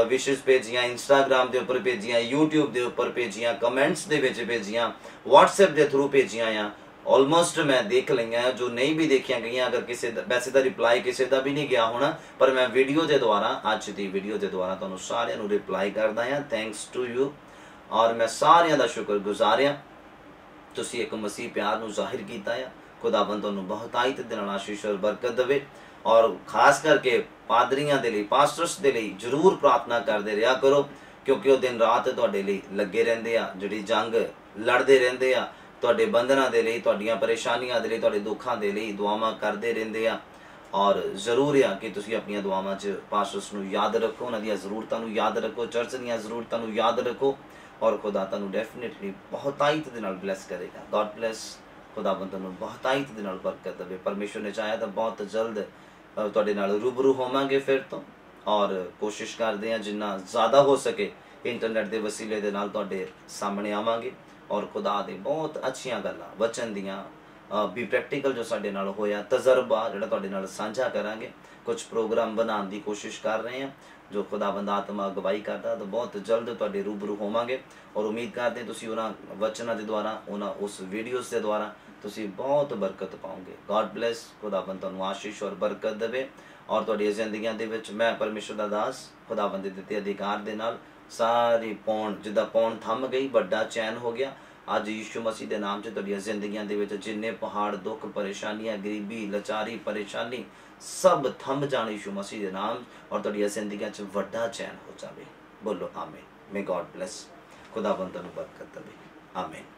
विशेष भेजियां, इंस्टाग्राम के उपर भेजियां, यूट्यूब के उपर भेजियां, कमेंट्स के भेजियां, व्हाट्सएप के थ्रू भेजियां आ, ऑलमोस्ट मैं देख लिया। जो नहीं भी देखिया गई, अगर किसी वैसे तो रिप्लाई किसी का भी नहीं गया होना, पर मैं वीडियो के द्वारा अज की वीडियो के द्वारा तुहानू सारिਆਂ ਨੂੰ रिप्लाई करदा हाँ। Thanks to you. और मैं सारिਆਂ ਦਾ शुक्रगुजार हाँ, तुसी एक मसीह प्यार नू जाहिर किया है। खुदाबंद तुहानू बहुतायत दे नाल आशीष और बरकत देवे। और खास करके पादरियां दे लई, पास्टर्स दे लई जरूर प्रार्थना करते रहा करो, क्योंकि वो दिन रात तुहाडे लई लगे रहिंदे आ, जिहड़ी जंग लड़ते रहिंदे आ, तुहाडे बंधनां दे लई, तुहाडीआं परेशानियां दे लई, तुहाडे दुखां दे लई दुआवां करते रहिंदे आ। और जरूर है कि तुसीं अपनियां दुआवां च पास्टर्स नू याद रखो, उन्हां दीआं ज़रूरतां नू याद रखो, चर्च दीआं ज़रूरतां नू याद रखो। और खुदा तुहानू डेफिनेटली बहुतायत दे नाल ब्लैस करेगा। God bless. खुदाबंद तुहानू बहुतायत दे नाल बरकत देवे। परमेश्वर ने चाहया तो बहुत जल्द तुहाडे नाल रूबरू होवांगे फिर तो। और कोशिश करते हैं जिन्ना ज़्यादा हो सके इंटरनेट के वसीले दे नाल तुहाडे सामने आवांगे। और खुदा दे बहुत अच्छियां गल्लां वचन दियां भी प्रैक्टिकल जो साडे नाल होया तजर्बा जिहड़ा तुहाडे नाल साझा करांगे। कुछ प्रोग्राम बनाने की कोशिश कर रहे हैं जो खुदाबंद आत्मा अगवाई करता, तो बहुत जल्द तुहाडे रूबरू होवांगे। और उम्मीद करते हैं तुसीं उन्हां वचनां दे द्वारा, उन्हां उस वीडियोज़ के द्वारा तुसीं बहुत बरकत पाओगे। God bless. खुदाबंद तुहानू आशीष और बरकत देवे। और तुहाडी जिंदगियां दे विच मैं परमेश्वर दा दास खुदाबंद दे दित्ते अधिकार दे नाल सारी पौण जिद्दां पौण थम गई, बड़ा चैन हो गया। अज यीशु मसीह के नाम से तुहाडीआं जिंदगियां दे विच जिन्ने पहाड़, दुख, परेशानियां, गरीबी, लाचारी, परेशानी सब थम जाण यीशु मसीह के नाम। और तुहाडीआं जिंदगियां च बड़ा चैन हो जावे। बोलो आमीन। May God bless. खुदाबंद तुहानू बरकत देवे। आमीन।